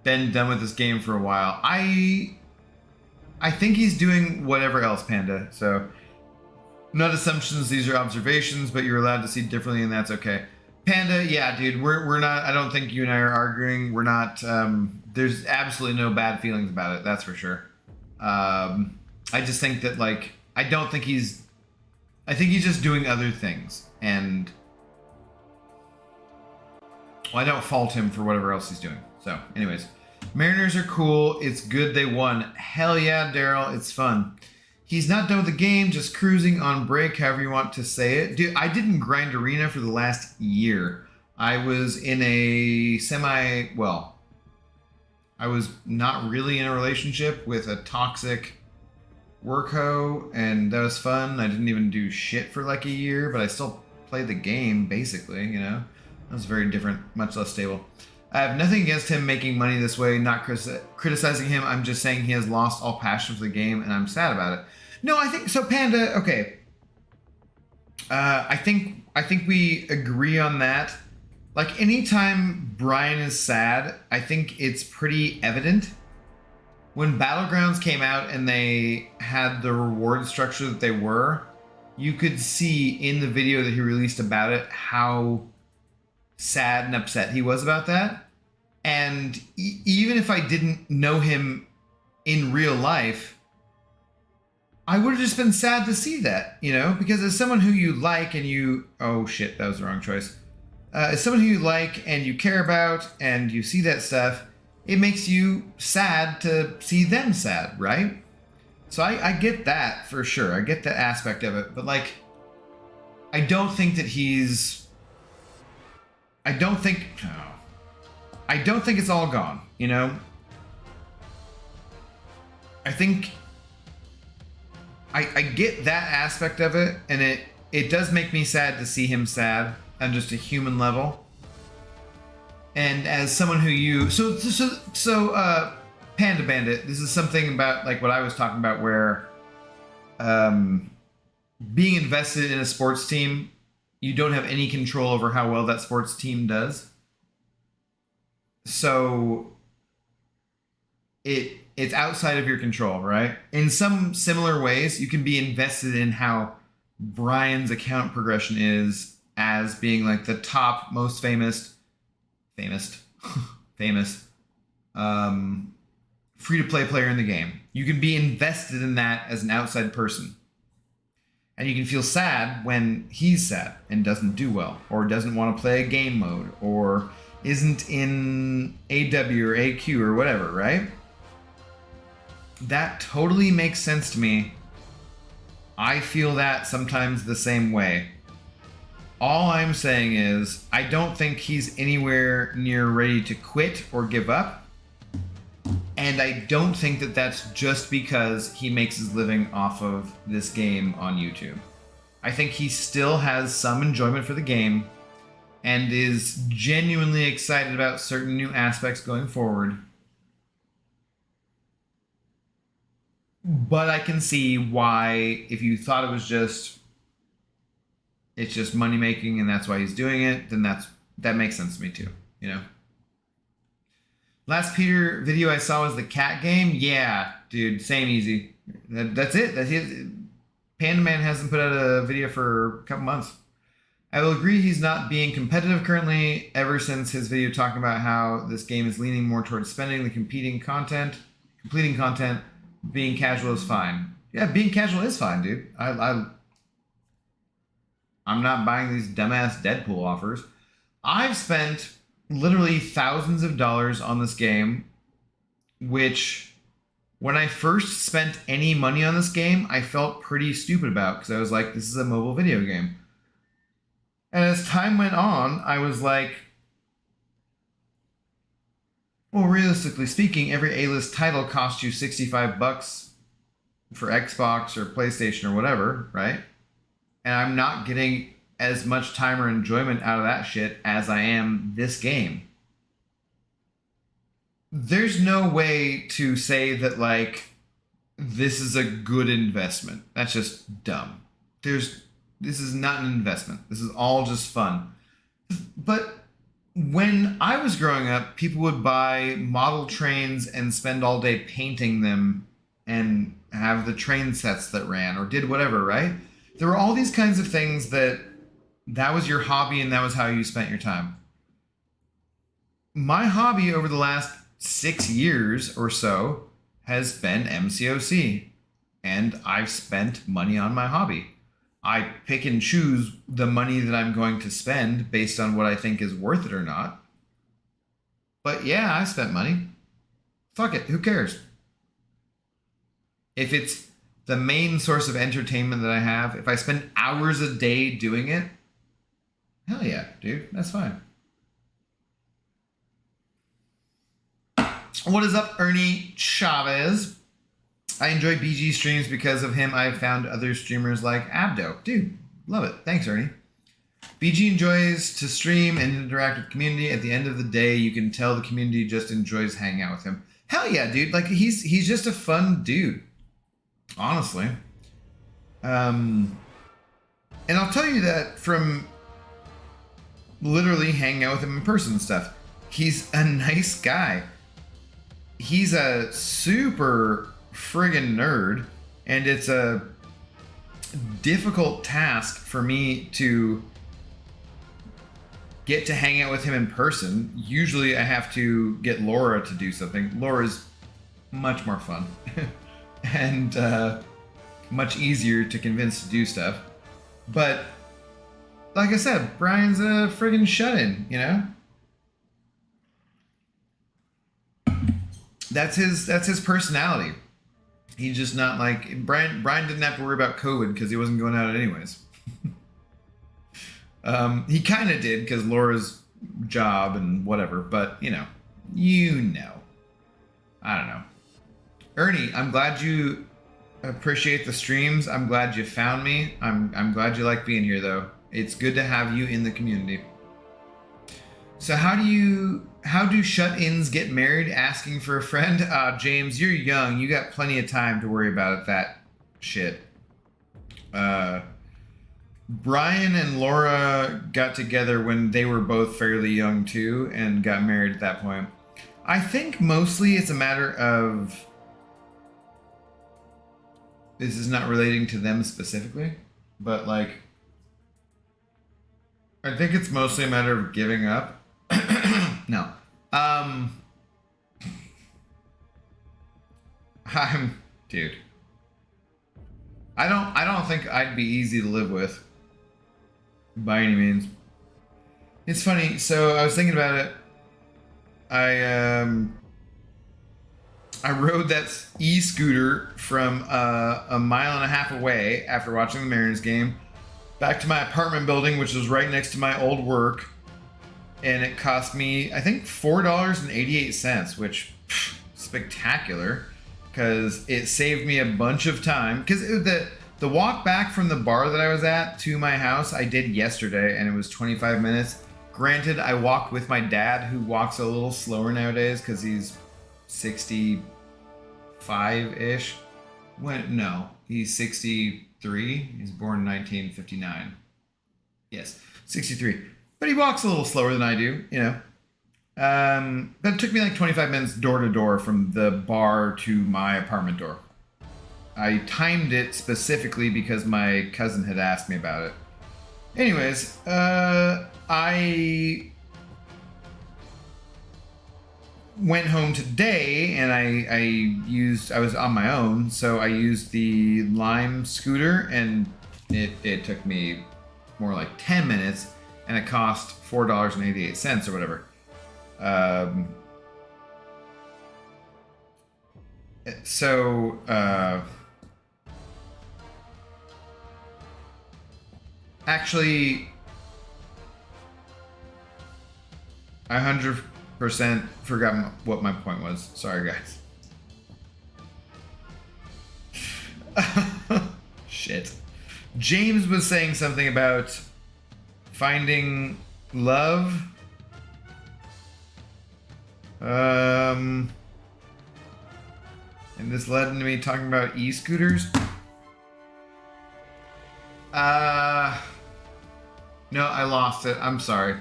been done with this game for a while. I think he's doing whatever else, Panda. So, not assumptions. These are observations, but you're allowed to see differently, and that's okay. Panda, yeah, dude, we're not. I don't think you and I are arguing. We're not. There's absolutely no bad feelings about it. That's for sure. I just think that, like, I don't think he's. I think he's just doing other things, and well, I don't fault him for whatever else he's doing. So, anyways, Mariners are cool. It's good they won. Hell yeah, Daryl. It's fun. He's not done with the game, just cruising on break, however you want to say it. Dude, I didn't grind arena for the last year. I was in a I was not really in a relationship with a toxic work hoe, and that was fun. I didn't even do shit for like a year, but I still played the game, basically, you know? That was very different, much less stable. I have nothing against him making money this way, not criticizing him. I'm just saying he has lost all passion for the game, and I'm sad about it. No, I think so, Panda. Okay, I think we agree on that. Like, anytime Brian is sad, I think it's pretty evident. When Battlegrounds came out and they had the reward structure that they were, you could see in the video that he released about it how sad and upset he was about that. And even if I didn't know him in real life, I would have just been sad to see that, you know, because as someone who you like and you, oh shit, that was the wrong choice. As someone who you like and you care about and you see that stuff, it makes you sad to see them sad, right? So I get that for sure. I get that aspect of it, but like, I don't think it's all gone, you know? I think I get that aspect of it, and it does make me sad to see him sad on just a human level. And as someone who Panda Bandit, this is something about like what I was talking about, where being invested in a sports team, you don't have any control over how well that sports team does. So it's outside of your control, right? In some similar ways, you can be invested in how Brian's account progression is as being like the top most famous free-to-play player in the game. You can be invested in that as an outside person. And you can feel sad when he's sad and doesn't do well, or doesn't want to play a game mode, or isn't in AW or AQ or whatever, right? That totally makes sense to me. I feel that sometimes the same way. All I'm saying is, I don't think he's anywhere near ready to quit or give up. And I don't think that that's just because he makes his living off of this game on YouTube. I think he still has some enjoyment for the game and is genuinely excited about certain new aspects going forward. But I can see why, if you thought it was just, it's just money making and that's why he's doing it, then that makes sense to me too, you know? Last Peter video I saw was the cat game. Yeah, dude, same easy. That's it. That's it. Panda Man hasn't put out a video for a couple months. I will agree he's not being competitive currently, ever since his video talking about how this game is leaning more towards spending than completing content. Being casual is fine. Yeah, being casual is fine, dude. I'm not buying these dumbass Deadpool offers. I've spent literally thousands of dollars on this game, which when I first spent any money on this game, I felt pretty stupid about, because I was like, this is a mobile video game. And as time went on, I was like, well, realistically speaking, every A-list title costs you $65 for Xbox or PlayStation or whatever, right? And I'm not getting as much time or enjoyment out of that shit as I am this game. There's no way to say that, like, this is a good investment. That's just dumb. There's This is not an investment. This is all just fun. But when I was growing up, people would buy model trains and spend all day painting them and have the train sets that ran or did whatever, right? There were all these kinds of things that was your hobby and that was how you spent your time. My hobby over the last 6 years or so has been MCOC, and I've spent money on my hobby. I pick and choose the money that I'm going to spend based on what I think is worth it or not. But yeah, I spent money. Fuck it, who cares? If it's the main source of entertainment that I have, if I spend hours a day doing it, hell yeah, dude, that's fine. What is up, Ernie Chavez? I enjoy BG streams because of him. I've found other streamers like Abdo. Dude, love it. Thanks, Ernie. BG enjoys to stream and interact with community. At the end of the day, you can tell the community just enjoys hanging out with him. Hell yeah, dude. Like, he's just a fun dude. Honestly. And I'll tell you that from literally hanging out with him in person and stuff. He's a nice guy. He's a super friggin' nerd, and it's a difficult task for me to get to hang out with him in person. Usually I have to get Laura to do something. Laura's much more fun and much easier to convince to do stuff. But like I said, Brian's a friggin' shut-in, you know? That's his personality. He's just not like Brian didn't have to worry about COVID because he wasn't going out anyways. He kind of did because Laura's job and whatever, but you know. I don't know. Ernie, I'm glad you appreciate the streams. I'm glad you found me. I'm glad you like being here though. It's good to have you in the community. So how do shut-ins get married? Asking for a friend? James, you're young. You got plenty of time to worry about that shit. Brian and Laura got together when they were both fairly young too and got married at that point. I think mostly it's a matter of... This is not relating to them specifically, but like... I think it's mostly a matter of giving up. No. Dude. I don't think I'd be easy to live with. By any means. It's funny, so I was thinking about it. I rode that e-scooter from a mile and a half away after watching the Mariners game back to my apartment building, which was right next to my old work. And it cost me, I think, $4.88, which spectacular, because it saved me a bunch of time. Because the walk back from the bar that I was at to my house, I did yesterday, and it was 25 minutes. Granted, I walked with my dad, who walks a little slower nowadays because he's 65-ish. No, he's 63. He's born in 1959. Yes, 63. But he walks a little slower than I do, you know. But it took me like 25 minutes door to door from the bar to my apartment door. I timed it specifically because my cousin had asked me about it. Anyways, I went home today and I was on my own, so I used the Lime scooter, and it took me more like 10 minutes. And it cost $4.88 or whatever. Actually, I 100% forgot what my point was. Sorry, guys. Shit. James was saying something about finding love. And this led into me talking about e-scooters. No, I lost it. I'm sorry.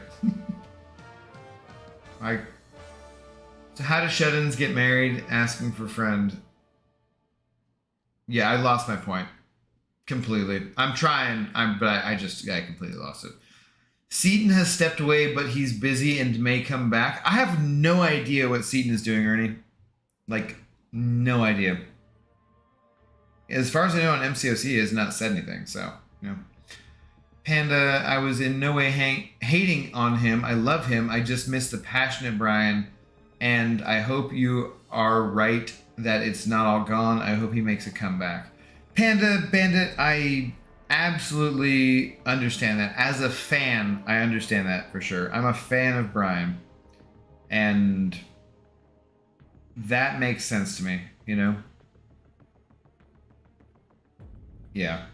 So how do shut-ins get married? Asking for friend. Yeah, I lost my point completely. I'm trying. But I completely lost it. Seaton has stepped away, but he's busy and may come back. I have no idea what Seaton is doing, Ernie. Like, no idea. As far as I know, on MCOC, he has not said anything. So, you know. Panda, I was in no way hating on him. I love him. I just miss the passionate Brian. And I hope you are right that it's not all gone. I hope he makes a comeback. Panda Bandit, I absolutely understand that. As a fan, I understand that for sure. I'm a fan of Brian. And that makes sense to me, you know? Yeah.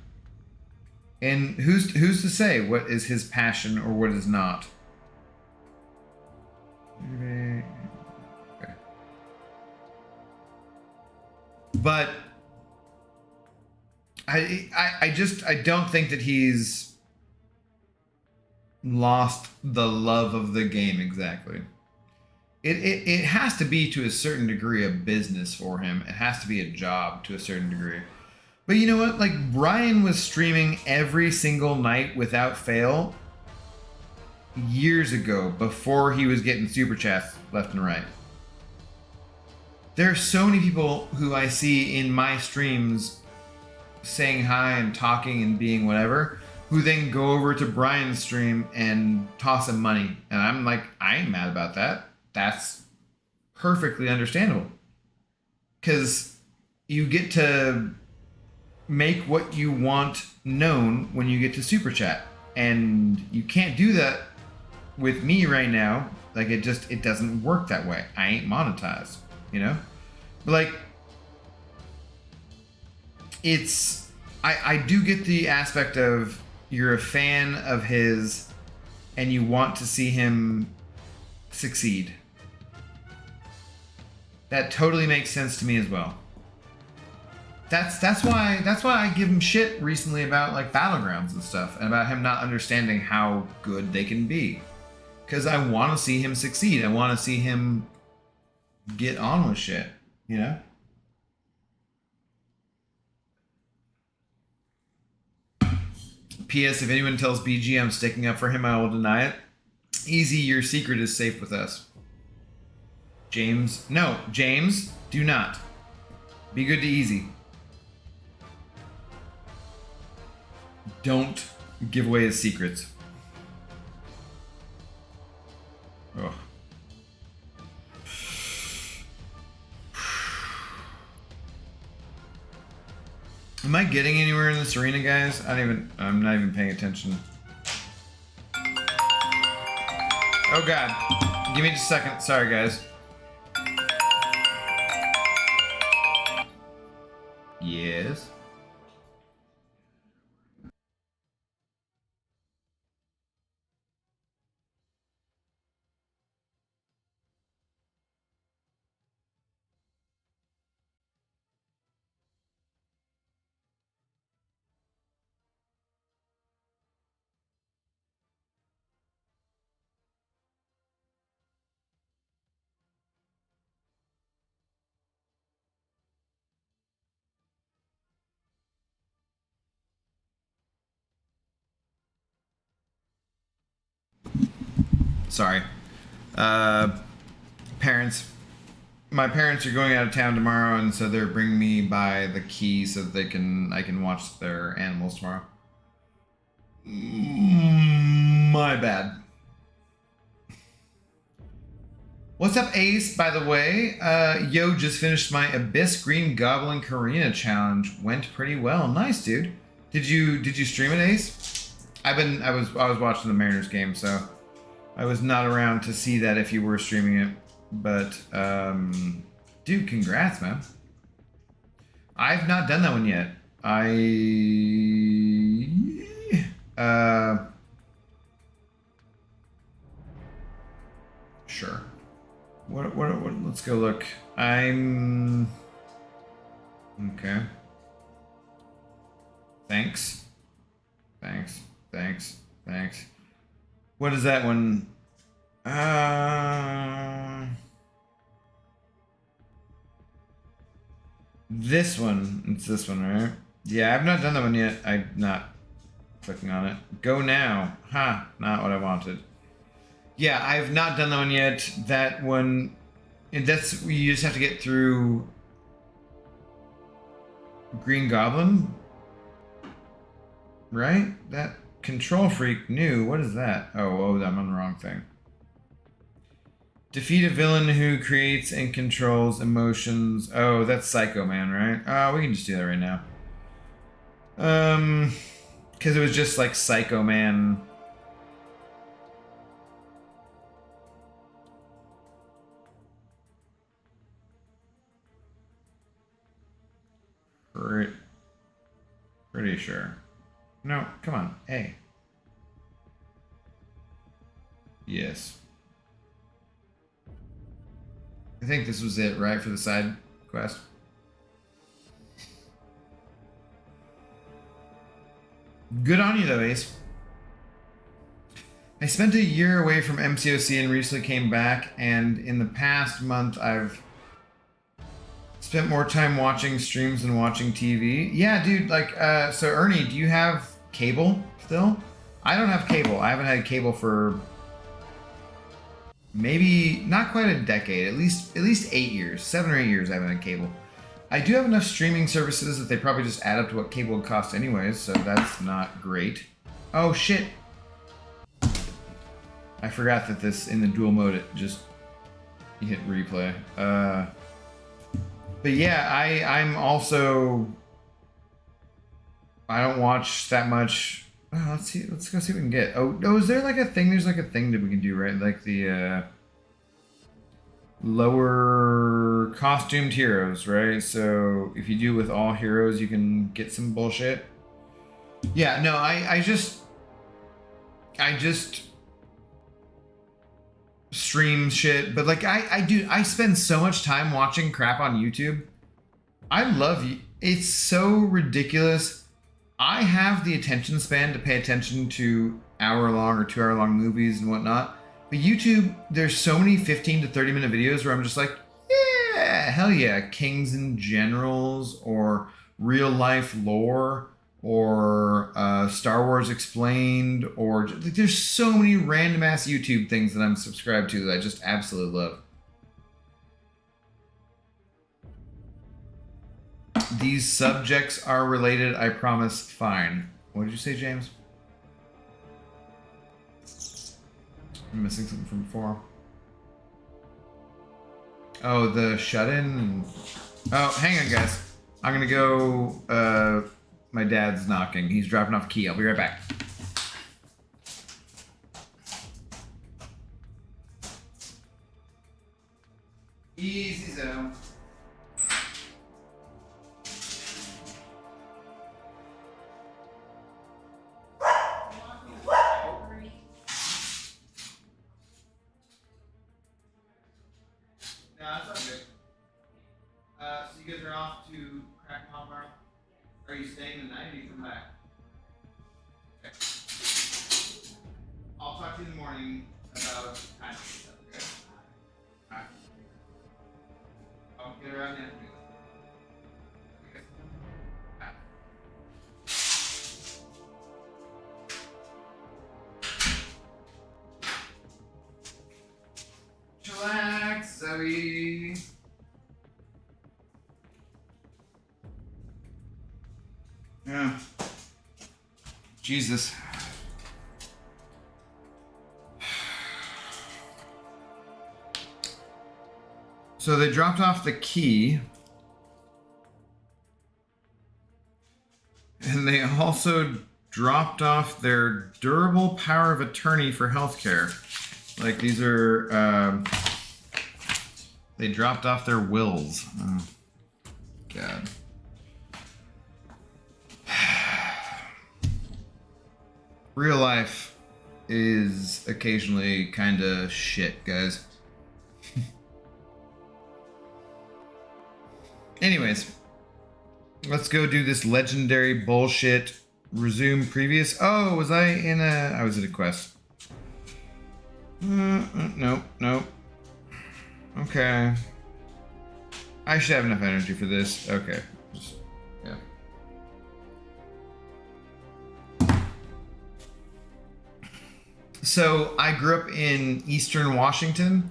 And who's to say what is his passion or what is not? Okay. But I don't think that he's lost the love of the game exactly. It has to be to a certain degree a business for him. It has to be a job to a certain degree. But you know what? Like, Brian was streaming every single night without fail years ago before he was getting super chats left and right. There are so many people who I see in my streams saying hi and talking and being whatever, who then go over to Brian's stream and toss him money. And I'm like, I ain't mad about that. That's perfectly understandable. Because you get to make what you want known when you get to super chat. And you can't do that with me right now. Like, it doesn't work that way. I ain't monetized, you know? But like, I do get the aspect of you're a fan of his and you want to see him succeed. That totally makes sense to me as well. That's why I give him shit recently about like Battlegrounds and stuff, and about him not understanding how good they can be. Because I want to see him succeed. I want to see him get on with shit, you know? P.S. If anyone tells BG I'm sticking up for him, I will deny it. Easy, your secret is safe with us. James, no, James, do not. Be good to Easy. Don't give away his secrets. Ugh. Am I getting anywhere in this arena, guys? I'm not even paying attention. Oh god. Give me just a second. Sorry, guys. Yes. Sorry. Parents. My parents are going out of town tomorrow, and so they're bringing me by the key so that I can watch their animals tomorrow. My bad. What's up, Ace? By the way, yo, just finished my Abyss Green Goblin Karina challenge. Went pretty well. Nice, dude. Did you stream it, Ace? I was watching the Mariners game, so I was not around to see that if you were streaming it. But dude, congrats, man. I've not done that one yet. Sure. What let's go look. I'm okay. Thanks. Thanks. Thanks. What is that one? This one. It's this one, right? Yeah, I've not done that one yet. I'm not clicking on it. Go now. Ha, not what I wanted. Yeah, I've not done that one yet. That one, that's, you just have to get through Green Goblin, right? That Control Freak new. What is that? Oh, I'm on the wrong thing. Defeat a villain who creates and controls emotions. Oh, that's Psycho Man, right? We can just do that right now. Because it was just like Psycho Man. Pretty sure. No, come on. Hey. Yes. I think this was it, right, for the side quest? Good on you, though, Ace. I spent a year away from MCOC and recently came back, and in the past month, I've spent more time watching streams than watching TV. Yeah, dude, like, so Ernie, do you have cable still? I don't have cable. I haven't had cable for maybe not quite a decade, at least 8 years, 7 or 8 years I haven't had cable. I do have enough streaming services that they probably just add up to what cable would cost anyways, so that's not great. Oh shit. I forgot that this, in the dual mode, it just, you hit replay. But yeah, I'm also, I don't watch that much. Oh, let's go see what we can get. Oh, is there like a thing? There's like a thing that we can do, right? Like the lower costumed heroes, right? So if you do with all heroes, you can get some bullshit. Yeah, no, I just stream shit, but like I spend so much time watching crap on YouTube. I love you. It's so ridiculous. I have the attention span to pay attention to hour-long or 2-hour-long movies and whatnot. But YouTube, there's so many 15 to 30-minute videos where I'm just like, yeah, hell yeah, Kings and Generals, or real-life lore, or Star Wars Explained, or there's so many random-ass YouTube things that I'm subscribed to that I just absolutely love. These subjects are related, I promise. Fine. What did you say, James? I'm missing something from before. Oh, the shut-in? Oh, hang on, guys. I'm gonna go, my dad's knocking. He's dropping off a key. I'll be right back. Easy zone. So you guys are off to crack tomorrow? Are you staying the night or you come back? Okay. I'll talk to you in the morning about time and stuff, okay? Alright. I'll get around the afternoon. Okay. Alright. Chillax, Zoe. Yeah. Jesus. So they dropped off the key. And they also dropped off their durable power of attorney for healthcare. Like these are, they dropped off their wills. Oh, God. Real life is occasionally kind of shit, guys. Anyways, let's go do this legendary bullshit resume previous. Oh, was I in a? I was at a quest. Nope, nope. Okay. I should have enough energy for this. Okay. Just, yeah. So I grew up in Eastern Washington,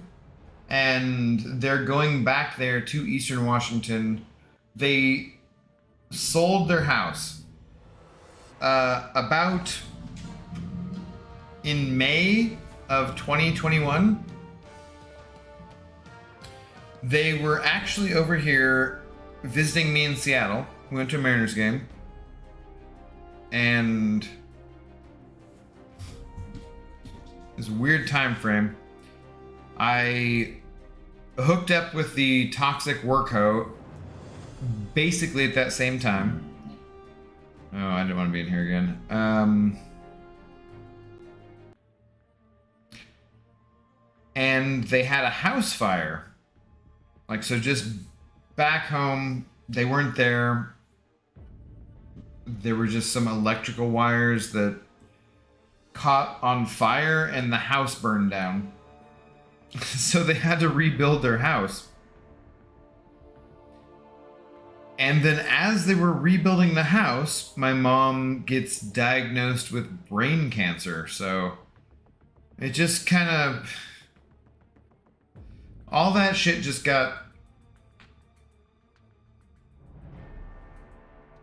and they're going back there to Eastern Washington. They sold their house about in May of 2021. They were actually over here visiting me in Seattle. We went to a Mariners game. And this weird time frame. I hooked up with the toxic work hoe basically at that same time. Oh, I didn't want to be in here again. And they had a house fire. Like, so just back home, they weren't there. There were just some electrical wires that caught on fire and the house burned down. So they had to rebuild their house. And then as they were rebuilding the house, my mom gets diagnosed with brain cancer. So it just kind of... all that shit just got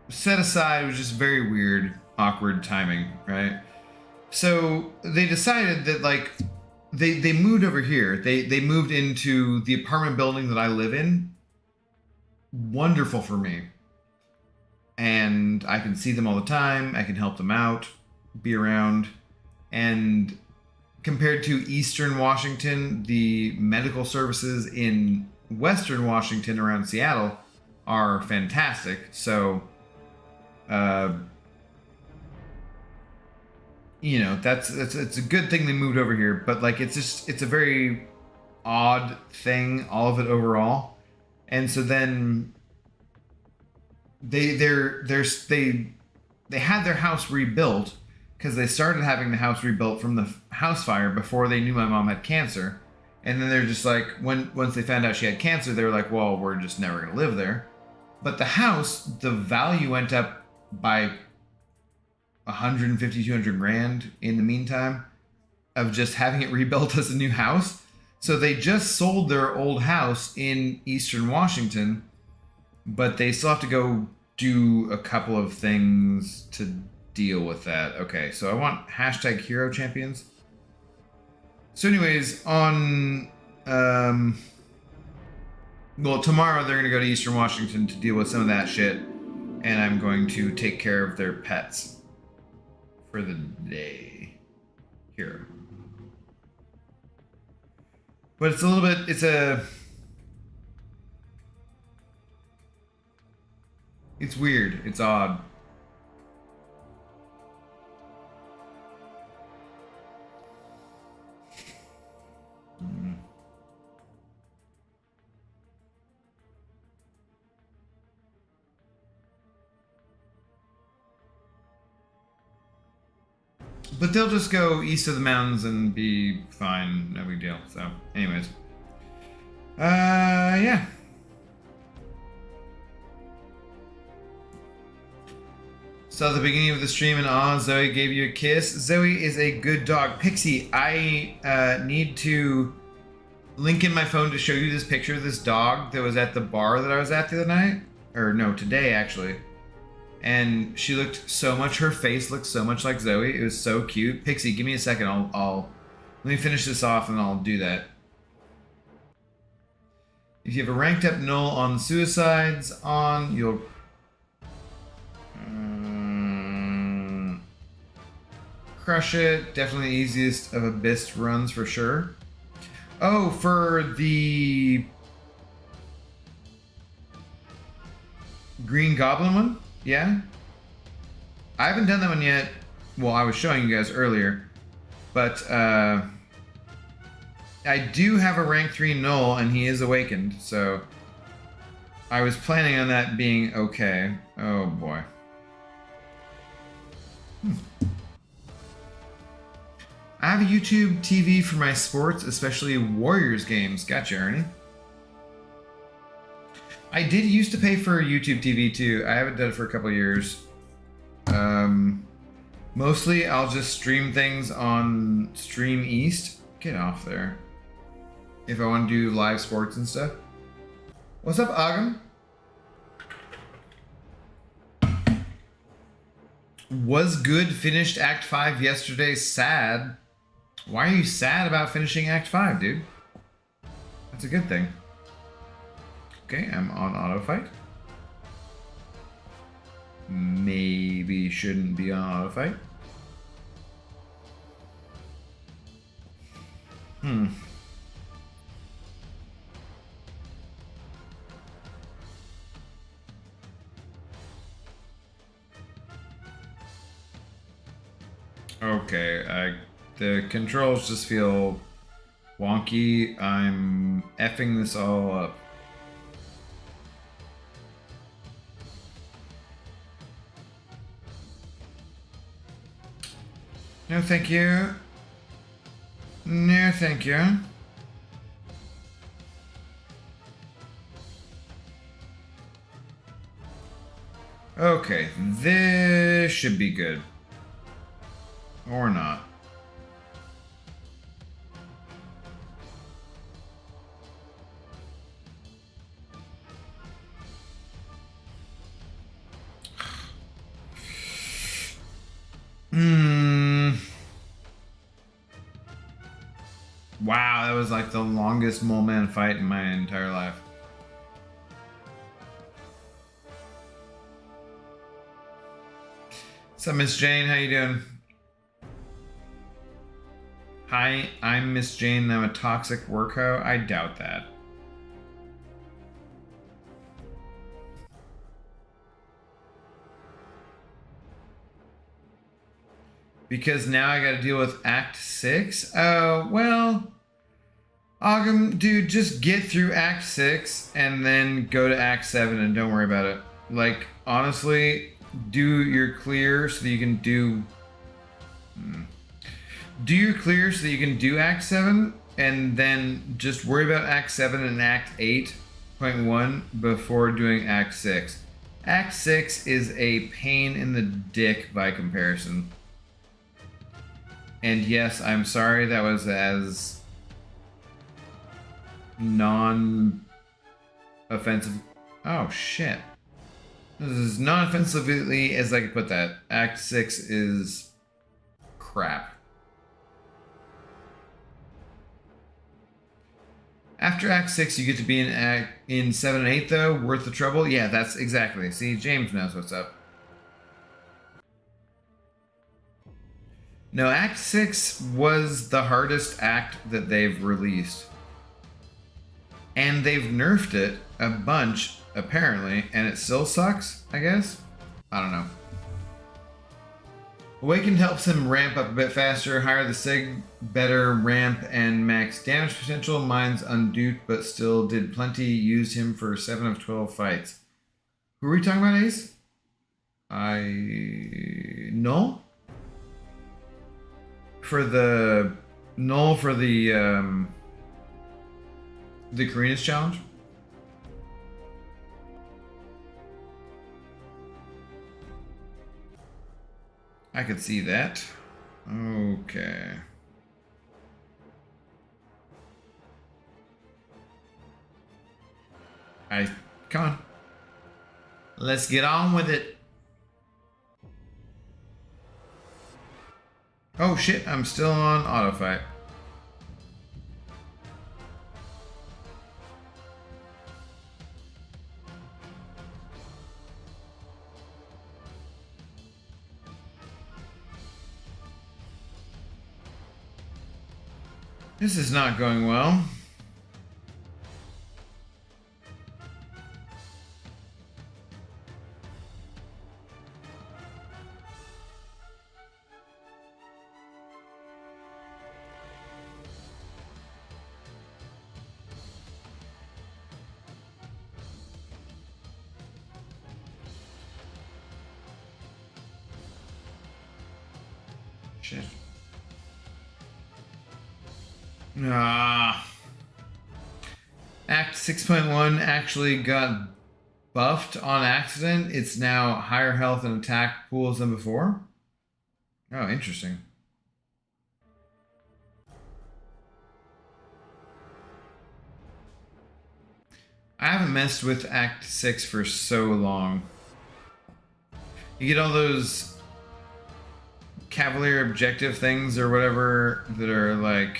set aside. It was just very weird, awkward timing, right? So they decided that, like, they moved over here. They moved into the apartment building that I live in. Wonderful for me. And I can see them all the time. I can help them out, be around. And compared to Eastern Washington, the medical services in Western Washington around Seattle are fantastic. So, you know, it's a good thing they moved over here. But like, it's a very odd thing, all of it overall. And so then they had their house rebuilt, because they started having the house rebuilt from the house fire before they knew my mom had cancer. And then they're just like, once they found out she had cancer, they were like, well, we're just never going to live there. But the house, the value went up by 150, 200 grand in the meantime of just having it rebuilt as a new house. So they just sold their old house in Eastern Washington, but they still have to go do a couple of things to deal with that. Okay, so I want hashtag hero champions. So anyways, on well, tomorrow they're gonna go to Eastern Washington to deal with some of that shit, and I'm going to take care of their pets for the day. Hero. But it's a little bit, it's weird, it's odd. But they'll just go east of the mountains and be fine, no big deal. So, anyways. Yeah. So at the beginning of the stream, and Zoe gave you a kiss. Zoe is a good dog. Pixie, I need to link in my phone to show you this picture of this dog that was at the bar that I was at the other night. Or no, today actually. And she looked so much, her face looked so much like Zoe. It was so cute. Pixie, give me a second. I'll let me finish this off and I'll do that. If you have a ranked up null on suicides on, you'll crush it. Definitely the easiest of Abyss runs for sure. Oh, for the Green Goblin one? Yeah? I haven't done that one yet. Well, I was showing you guys earlier. But, I do have a rank 3 null, and he is awakened, so I was planning on that being okay. Oh, boy. I have a YouTube TV for my sports, especially Warriors games. Gotcha, Ernie. I did used to pay for YouTube TV too. I haven't done it for a couple years. Mostly I'll just stream things on Stream East. Get off there. If I want to do live sports and stuff. What's up, Agam? Was good, finished Act 5 yesterday. Sad. Why are you sad about finishing Act 5, dude? That's a good thing. Okay, I'm on auto fight. Maybe shouldn't be on auto fight. Okay, the controls just feel wonky. I'm effing this all up. No, thank you. No, thank you. Okay, this should be good. Or not. Wow, that was like the longest mole man fight in my entire life. What's up, Miss Jane? How you doing? Hi, I'm Miss Jane. I'm a toxic work hoe. I doubt that. Because now I gotta deal with Act 6? Oh, well... Ogum, dude, just get through Act 6 and then go to Act 7 and don't worry about it. Like, honestly, do your clear so that you can do... Do your clear so that you can do Act 7 and then just worry about Act 7 and Act 8.1 before doing Act 6. Act 6 is a pain in the dick by comparison. And yes, I'm sorry that was as non-offensive. Oh, shit. This is as non-offensively as I could put that. Act 6 is crap. After Act 6, you get to be in 7 and 8, though. Worth the trouble? Yeah, that's exactly. See, James knows what's up. No, Act 6 was the hardest act that they've released. And they've nerfed it a bunch, apparently, and it still sucks, I guess? I don't know. Awakened helps him ramp up a bit faster, higher the sig, better ramp and max damage potential. Mine's unduped, but still did plenty. Used him for 7 of 12 fights. Who are we talking about, Ace? Null? For the... Null for the Karina's challenge? I could see that. Okay. Come on. Let's get on with it. Oh shit, I'm still on auto fight. This is not going well. Shit. Ah. Act 6.1 actually got buffed on accident. It's now higher health and attack pools than before. Oh, interesting. I haven't messed with Act 6 for so long. You get all those Cavalier objective things or whatever that are like,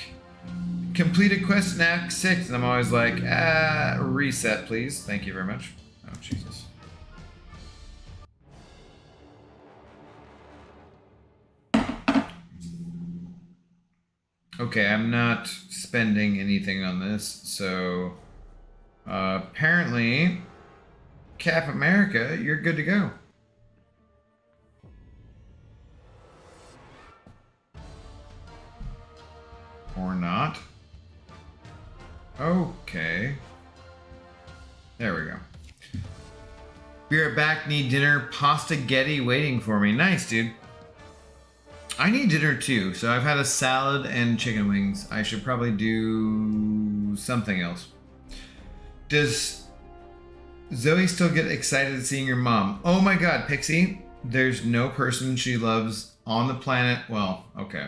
complete a quest in Act 6, and I'm always like, reset, please. Thank you very much. Oh, Jesus. Okay, I'm not spending anything on this, so apparently, Cap America, you're good to go. Or not. Okay. There we go. Be right back. Need dinner. Pasta Getty waiting for me. Nice, dude. I need dinner too. So I've had a salad and chicken wings. I should probably do something else. Does Zoe still get excited at seeing your mom? Oh my god, Pixie. There's no person she loves on the planet. Well, okay.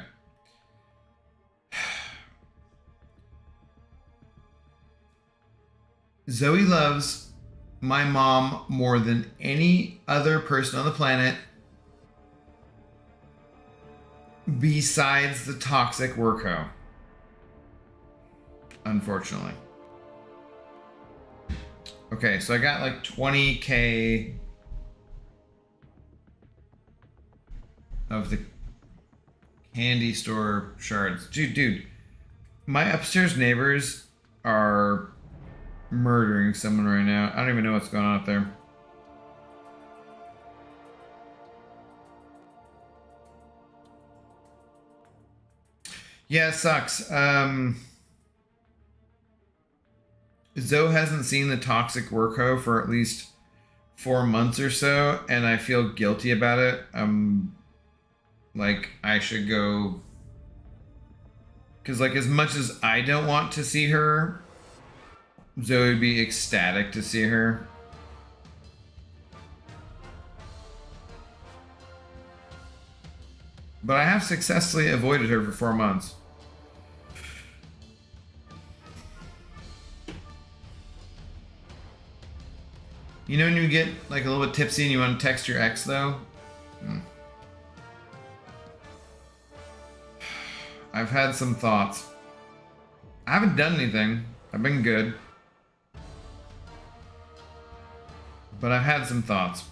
Zoe loves my mom more than any other person on the planet besides the toxic worko. Unfortunately. Okay, so I got like 20k of the candy store shards. Dude, my upstairs neighbors are murdering someone right now. I don't even know what's going on up there. Yeah, it sucks. Zoe hasn't seen the toxic worko for at least 4 months or so, and I feel guilty about it. Like, I should go... Because, like, as much as I don't want to see her, Zoe would be ecstatic to see her. But I have successfully avoided her for 4 months. You know when you get like a little bit tipsy and you want to text your ex though? I've had some thoughts. I haven't done anything. I've been good. But I've had some thoughts.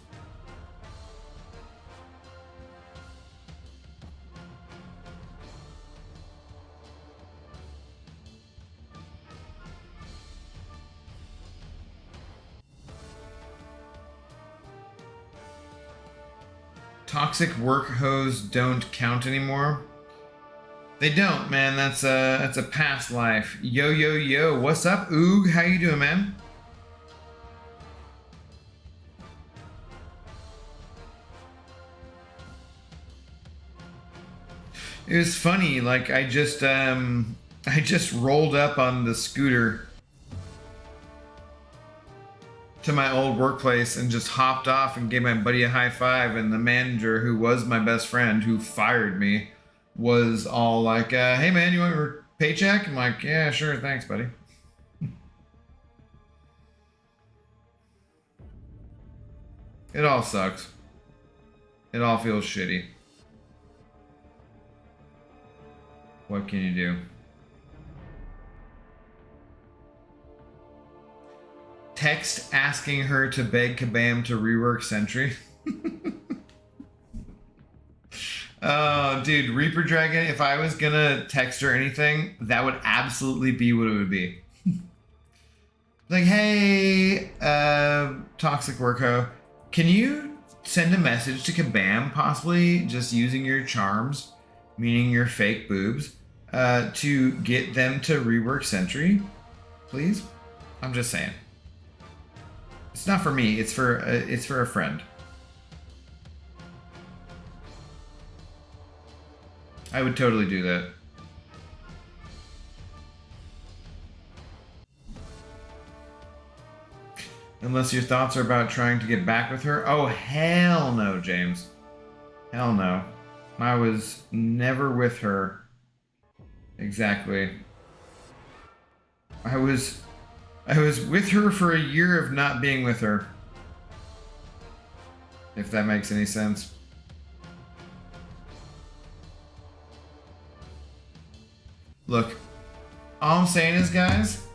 Toxic work hoes don't count anymore. They don't, man. That's a past life. Yo, yo, yo. What's up, Oog? How you doing, man? It was funny. Like I just rolled up on the scooter to my old workplace and just hopped off and gave my buddy a high five, and the manager, who was my best friend, who fired me, was all like, hey man, you want your paycheck? I'm like, yeah, sure, thanks, buddy. It all sucks. It all feels shitty. What can you do? Text asking her to beg Kabam to rework Sentry. Oh, dude, Reaper Dragon, if I was gonna text her anything, that would absolutely be what it would be. Like, hey, Toxic Worko, can you send a message to Kabam, possibly just using your charms, meaning your fake boobs, to get them to rework Sentry, please? I'm just saying. It's not for me. It's for a friend. I would totally do that. Unless your thoughts are about trying to get back with her. Oh, hell no, James. Hell no. I was never with her. Exactly. I was with her for a year of not being with her. If that makes any sense. Look, all I'm saying is, guys,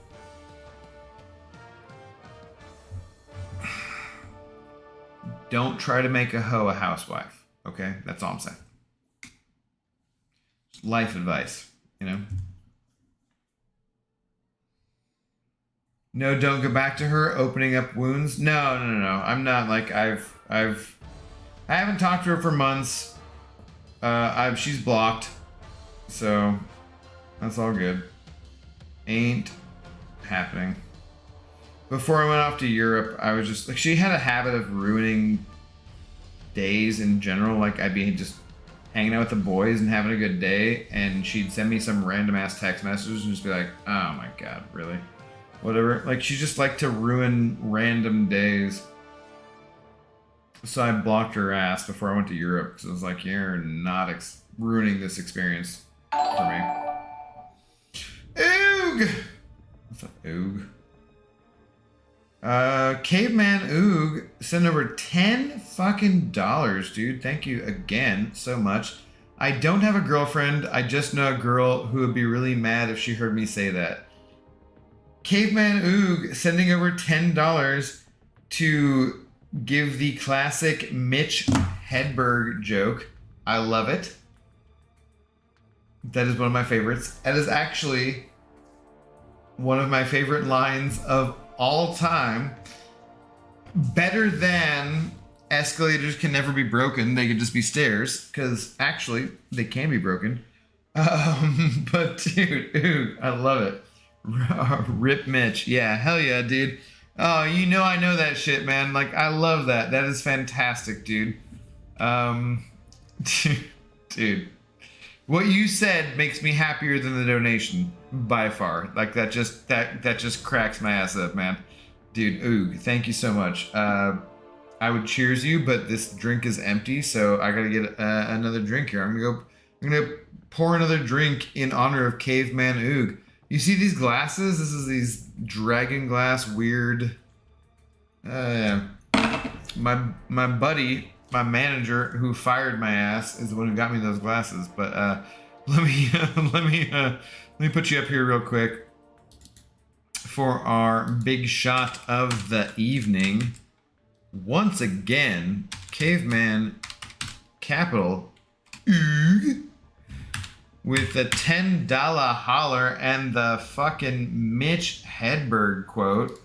don't try to make a hoe a housewife, okay? That's all I'm saying. Life advice, you know? No, don't go back to her, opening up wounds. No. I'm not like I haven't talked to her for months. She's blocked. So that's all good. Ain't happening. Before I went off to Europe, I was just like, she had a habit of ruining days in general. Like, I'd be just hanging out with the boys and having a good day, and she'd send me some random ass text messages and just be like, oh my god, really? Whatever. Like, she just liked to ruin random days. So I blocked her ass before I went to Europe because I was like, you're not ruining this experience for me. Oog! What's up, Oog? Caveman Oog sent over $10 fucking dollars, dude. Thank you again so much. I don't have a girlfriend. I just know a girl who would be really mad if she heard me say that. Caveman Oog sending over $10 to give the classic Mitch Hedberg joke. I love it. That is one of my favorites. That is actually one of my favorite lines of all time. Better than escalators can never be broken. They could just be stairs, because actually they can be broken. But dude, ooh, I love it. Rip Mitch. Yeah, hell yeah, dude. Oh, you know I know that shit, man. Like, I love that. That is fantastic, dude. Dude. What you said makes me happier than the donation by far. Like, that just cracks my ass up, man. Dude, ooh, thank you so much. I would cheers you, but this drink is empty, so I gotta get another drink here. I'm gonna pour another drink in honor of Caveman Oog. You see these glasses? This is these dragon glass weird. My buddy, my manager who fired my ass is the one who got me those glasses. But let me put you up here real quick for our big shot of the evening. Once again, Caveman Capital Oog, with the $10 holler and the fucking Mitch Hedberg quote.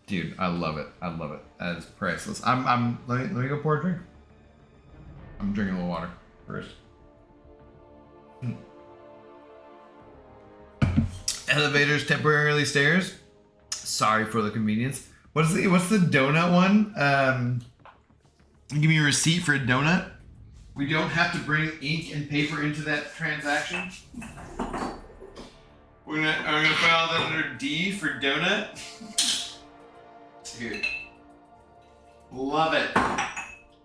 Dude, I love it. I love it. That is priceless. Let me go pour a drink. I'm drinking a little water first. Elevators temporarily stairs. Sorry for the convenience. What's the donut one? Give me a receipt for a donut. We don't have to bring ink and paper into that transaction. I'm gonna file that under D for donut. Dude. Love it.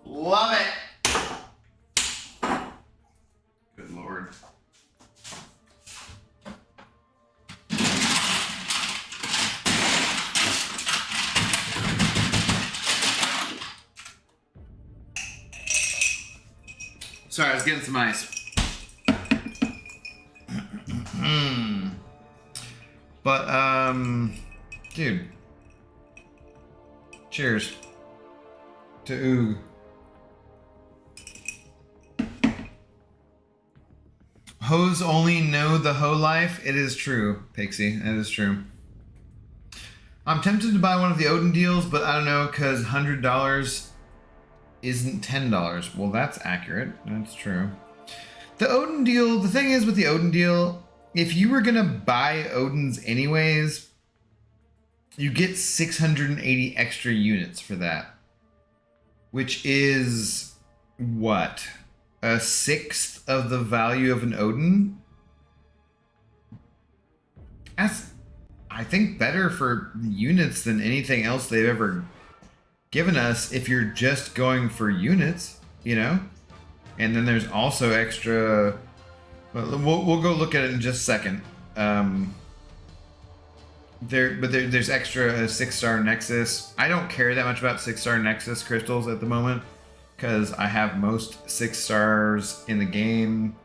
Love it. Good Lord. Sorry, I was getting some ice. But, dude. Cheers to Oog. Hoes only know the hoe life. It is true, Pixie. It is true. I'm tempted to buy one of the Odin deals, but I don't know, because $100 isn't $10. Well, that's accurate. That's true. The Odin deal, the thing is with the Odin deal, if you were going to buy Odins anyways, you get 680 extra units for that, which is what? a sixth of the value of an Odin. That's, I think, better for units than anything else they've ever given us if you're just going for units, you know? And then there's also extra... We'll go look at it in just a second. There's extra 6-star Nexus. I don't care that much about 6-star Nexus crystals at the moment because I have most 6 stars in the game.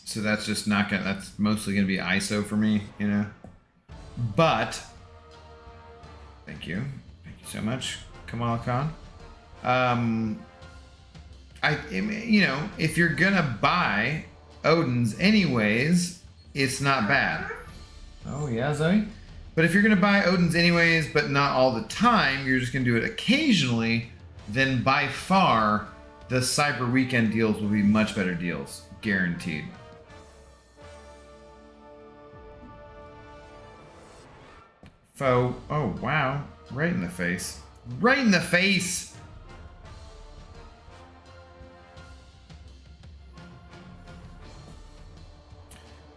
So that's just not gonna, that's mostly gonna be ISO for me, you know? But, thank you so much, Kamal Khan. You know, if you're gonna buy Odins anyways, it's not bad. Oh yeah, Zoe? But if you're gonna buy Odins anyways, but not all the time, you're just gonna do it occasionally, then by far, the Cyber Weekend deals will be much better deals. Guaranteed. Oh, wow. Right in the face. Right in the face!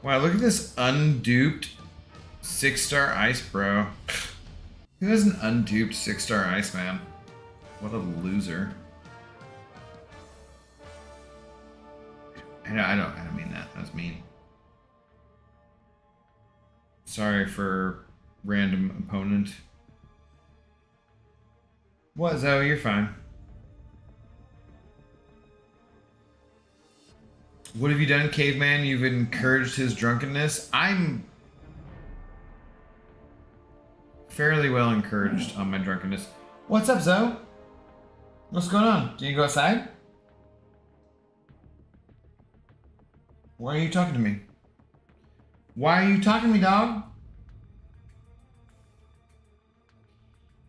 Wow, look at this unduped 6-star ice, bro. Who has an unduped 6-star ice, man? What a loser. I don't mean that. That was mean. Sorry for random opponent. What, Zoe? You're fine. What have you done, caveman? You've encouraged his drunkenness. I'm fairly well encouraged on my drunkenness. What's up, Zoe? What's going on? Do you go outside? Why are you talking to me? Why are you talking to me, dog?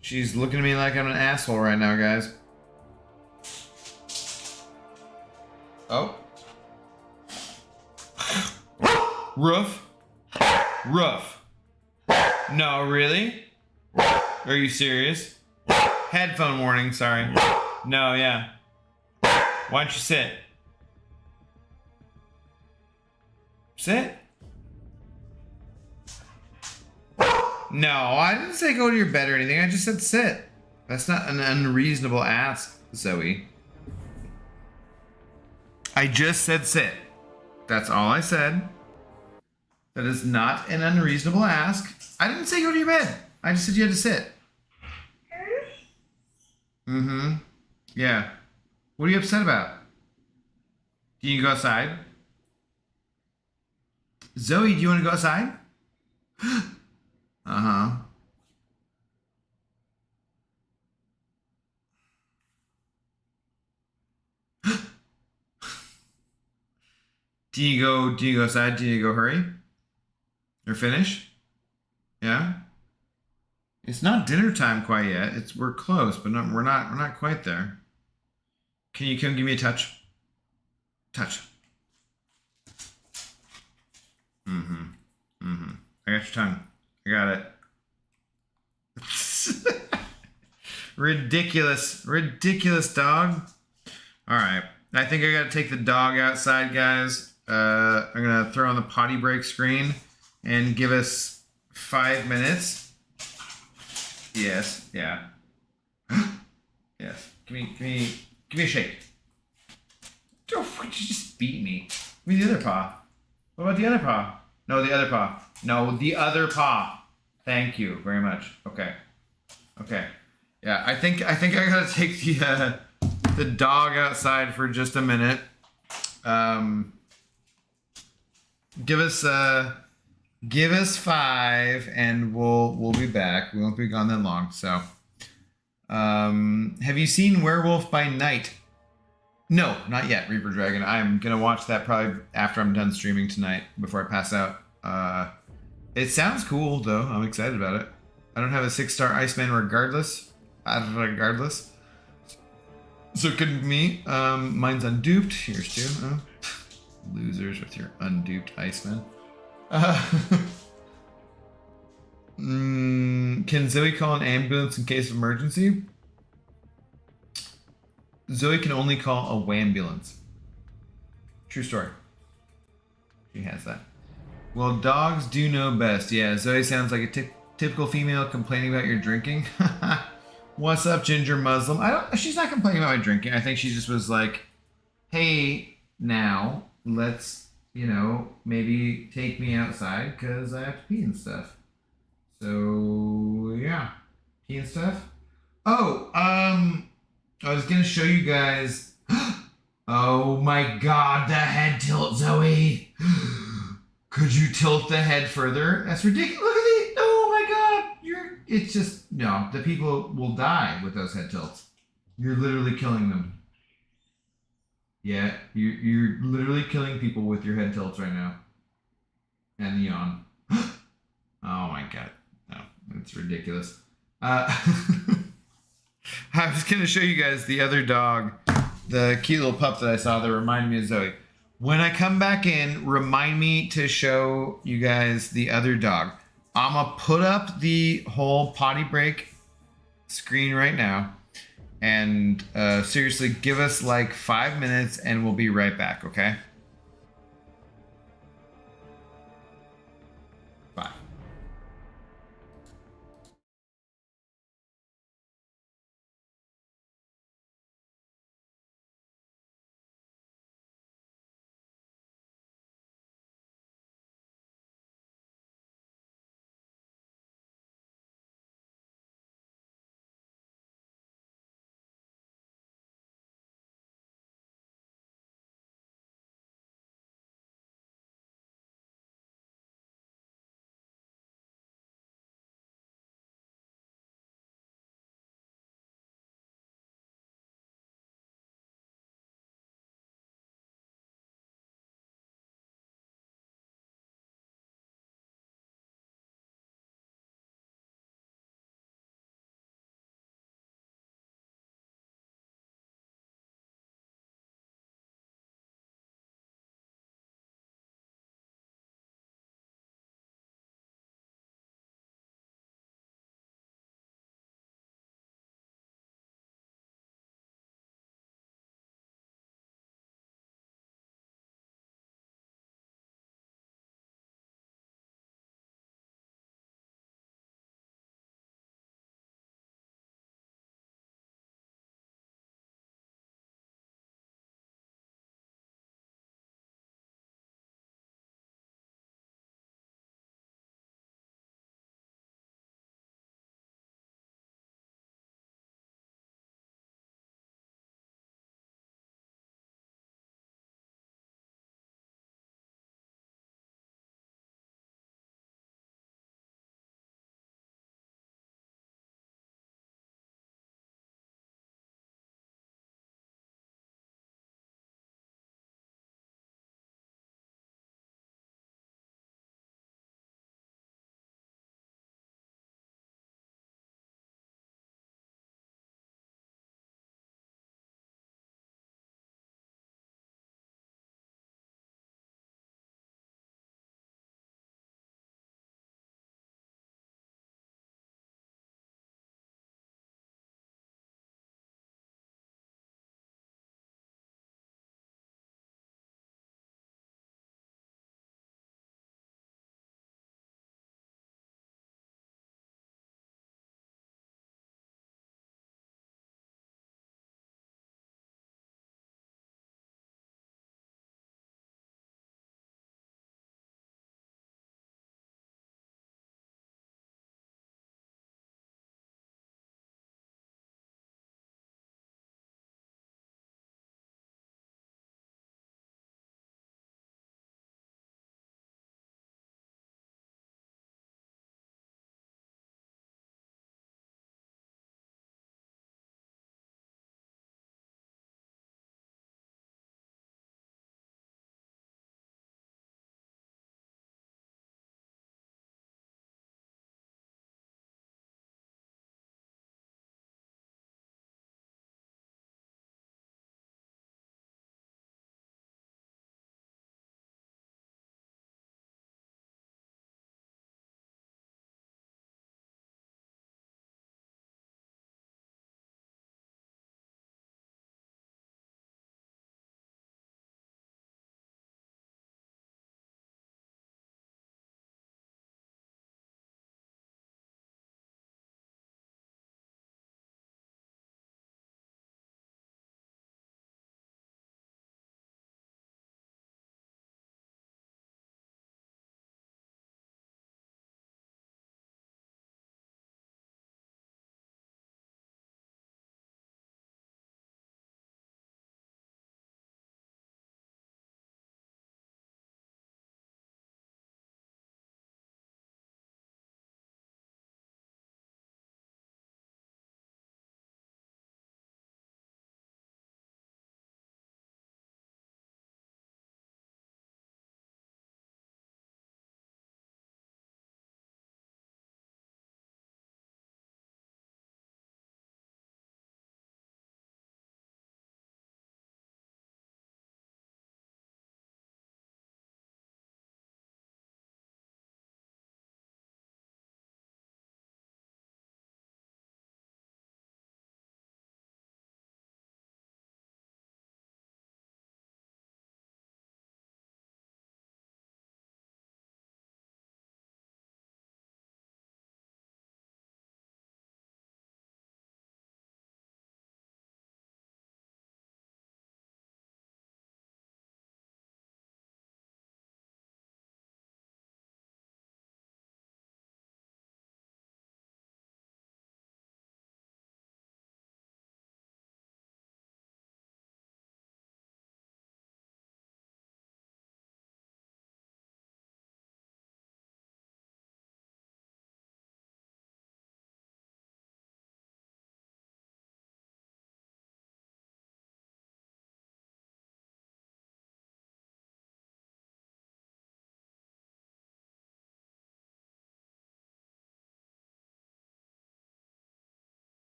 She's looking at me like I'm an asshole right now, guys. Oh. Roof. Roof. No, really? Are you serious? Headphone warning, sorry. No, yeah. Why don't you sit? Sit? No, I didn't say go to your bed or anything. I just said sit. That's not an unreasonable ask, Zoe. I just said sit. That's all I said. That is not an unreasonable ask. I didn't say go to your bed. I just said you had to sit. Mm-hmm. Yeah. What are you upset about? Do you go outside? Zoe, do you want to go outside? Uh-huh. Do you go outside? Do you go hurry? Or finish? Yeah? It's not dinner time quite yet. We're close, but we're not quite there. Can you come give me a touch? Touch. Mm-hmm. Mm-hmm. I got your tongue. I got it. Ridiculous. Ridiculous, dog. Alright. I think I gotta take the dog outside, guys. I'm gonna throw on the potty break screen and give us 5 minutes. Yes, yeah. Yes. Give me a shake. Don't you just beat me. Give me the other paw. What about the other paw? No, the other paw. No, the other paw. Thank you very much. Okay. Okay. Yeah, I think I gotta take the dog outside for just a minute. Give us 5 and we'll be back. We won't be gone that long. So, have you seen Werewolf by Night? No, not yet, Reaper Dragon. I'm gonna watch that probably after I'm done streaming tonight before I pass out. It sounds cool though. I'm excited about it. I don't have a 6-star Iceman regardless. So it couldn't be me. Mine's unduped. Here's 2. Losers with your unduped Iceman. Can Zoe call an ambulance in case of emergency? Zoe can only call a wambulance. True story. She has that. Well, dogs do know best. Yeah, Zoe sounds like a typical female complaining about your drinking. What's up, Ginger Muslim? I don't. She's not complaining about my drinking. I think she just was like, "Hey, now let's, maybe take me outside because I have to pee and stuff." So yeah, pee and stuff. Oh, I was gonna show you guys. Oh my God, the head tilt, Zoe. Could you tilt the head further? That's ridiculous. Look at the. Oh my God, It's just no. The people will die with those head tilts. You're literally killing them. Yeah, you're literally killing people with your head tilts right now. And the yawn. Oh my God, no, it's ridiculous. I was gonna show you guys the other dog, the cute little pup that I saw that reminded me of Zoe. When I come back in, remind me to show you guys the other dog. I'm gonna put up the whole potty break screen right now. And seriously, give us like 5 minutes and we'll be right back, okay? Bye.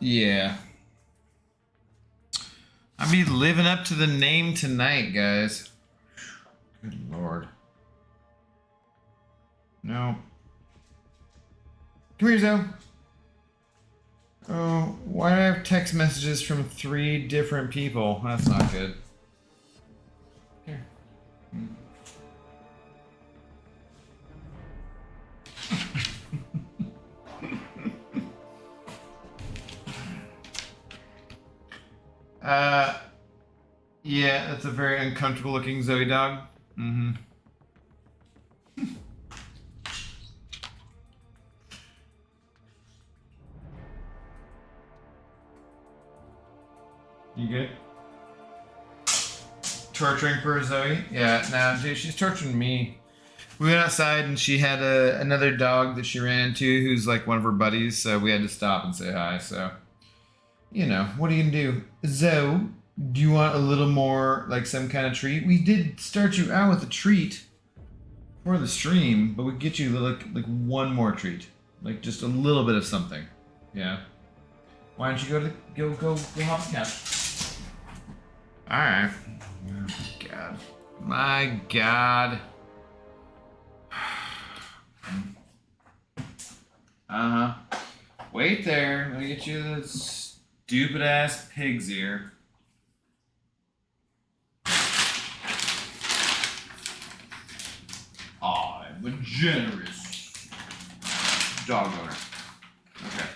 Yeah. I be living up to the name tonight, guys. Good lord. No. Come here, Zoe. Oh, why do I have text messages from 3 different people? That's not good. Here. Yeah, that's a very uncomfortable looking Zoe dog. Mm-hmm. You good? Torturing poor Zoe? Yeah, no, dude, she's torturing me. We went outside and she had another dog that she ran into who's like one of her buddies, so we had to stop and say hi, so. You know, what are you gonna do? Zoe, do you want a little more, like some kind of treat? We did start you out with a treat for the stream, but we get you like one more treat. Like just a little bit of something. Yeah. Why don't you go hop the couch? Alright. Oh, God. My God. Uh-huh. Wait there. Let me get you this stupid ass pig's ear. I'm a generous dog owner. Okay.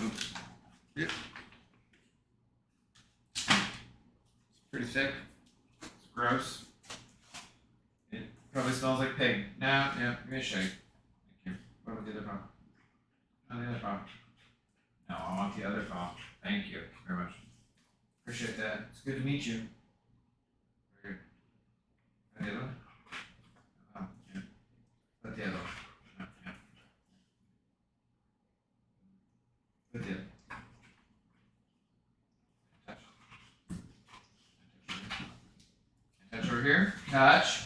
Oops. Yep. It's pretty thick. It's gross. It probably smells like pig. No, yeah, give me a shake. Thank you. What about the other paw? Oh, the other paw. No, I want the other paw. Thank you very much. Appreciate that. It's good to meet you. Very good. The other one? Oh, yeah. Put the other one. Yeah, yeah. Put the other. Touch over here. Touch.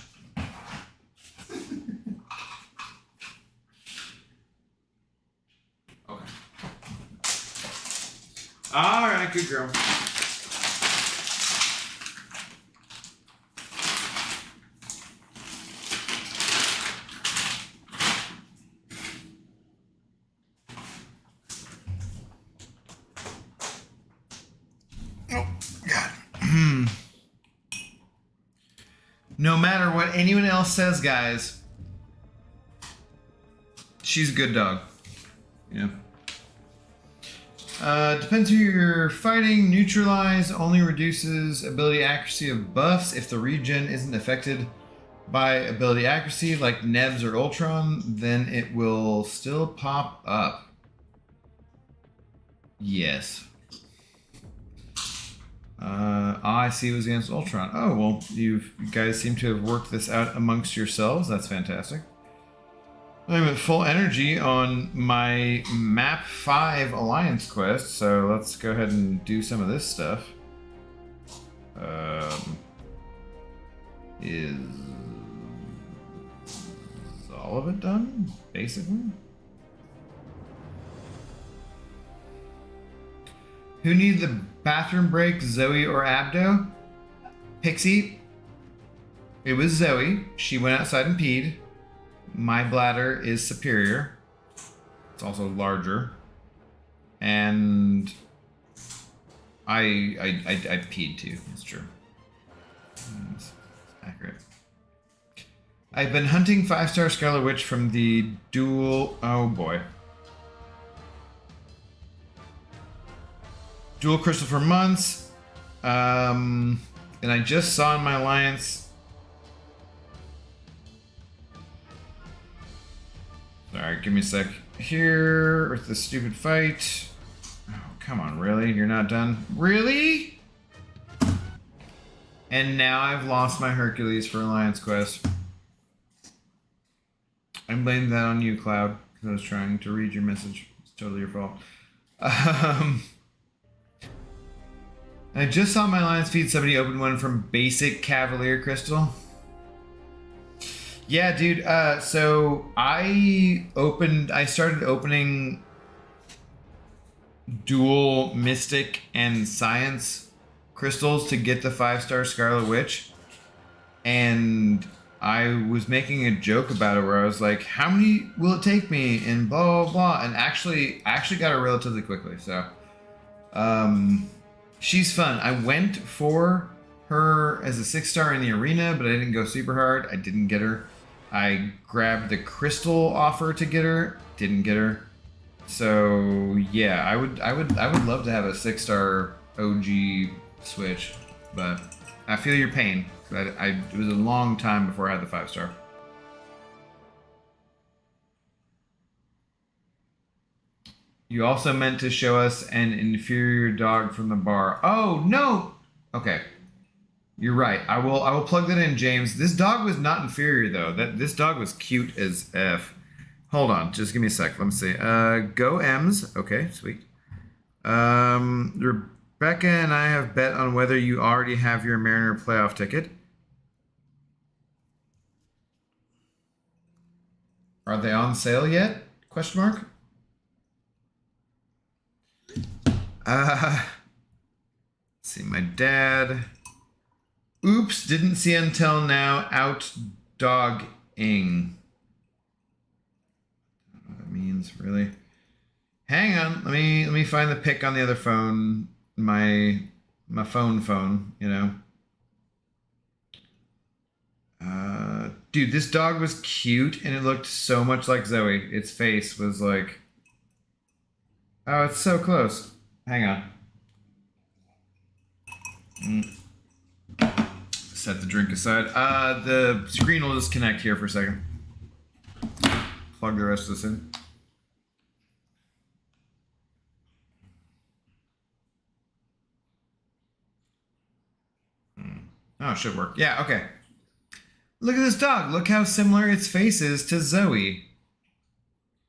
Okay. All right, good girl. Oh, God. No matter what anyone else says, guys, she's a good dog. Yeah. Depends who you're fighting. Neutralize only reduces ability accuracy of buffs if the regen isn't affected by ability accuracy, like Nebs or Ultron, then it will still pop up. Yes. I see it was against Ultron. Oh, well, you guys seem to have worked this out amongst yourselves. That's fantastic. I'm at full energy on my map 5 alliance quest, so let's go ahead and do some of this stuff. Is all of it done, basically? Who needed the bathroom break, Zoe or Abdo? Pixie. It was Zoe. She went outside and peed. My bladder is superior. It's also larger. And I peed too. It's true. It's accurate. I've been hunting 5-star Scarlet Witch from the dual... Oh boy. Dual crystal for months. And I just saw in my alliance... Sorry, give me a sec. Here, with the stupid fight. Oh, come on, really? You're not done? Really? And now I've lost my Hercules for Alliance Quest. I'm blaming that on you, Cloud, because I was trying to read your message. It's totally your fault. I just saw my Alliance feed somebody open one from Basic Cavalier Crystal. Yeah, dude. So I started opening dual Mystic and Science crystals to get the 5-star Scarlet Witch. And I was making a joke about it where I was like, how many will it take me? And blah, blah, blah. And I actually got her relatively quickly. So, she's fun. I went for her as a 6-star in the arena, but I didn't go super hard. I didn't get her. I grabbed the crystal offer to get her. Didn't get her. So yeah, I would love to have a 6-star OG Switch, but I feel your pain. It was a long time before I had the 5-star. You also meant to show us an inferior dog from the bar. Oh no! Okay. You're right. I will plug that in, James. This dog was not inferior though. This dog was cute as F. Hold on, just give me a sec. Let me see. Go M's. Okay, sweet. Rebecca and I have bet on whether you already have your Mariner playoff ticket. Are they on sale yet? Question mark. Let's see, my dad. Oops, didn't see until now. Out dogging. I don't know what that means, really. Hang on, let me find the pic on the other phone. My phone, you know. Dude, this dog was cute and it looked so much like Zoe. Its face was like, oh, it's so close. Hang on. Set the drink aside. The screen will disconnect here for a second. Plug the rest of this in. Oh, it should work. Yeah, okay. Look at this dog. Look how similar its face is to Zoe.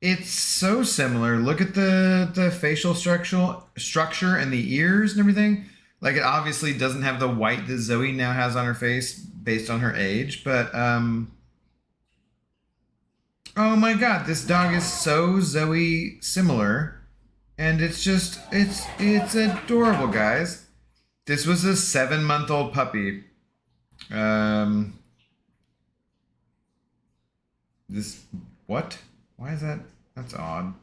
It's so similar. Look at the facial structure and the ears and everything. Like, it obviously doesn't have the white that Zoe now has on her face based on her age, but oh my god, this dog is so Zoe similar, and it's just it's adorable, guys. This was a 7-month-old puppy. This what? Why is that? That's odd.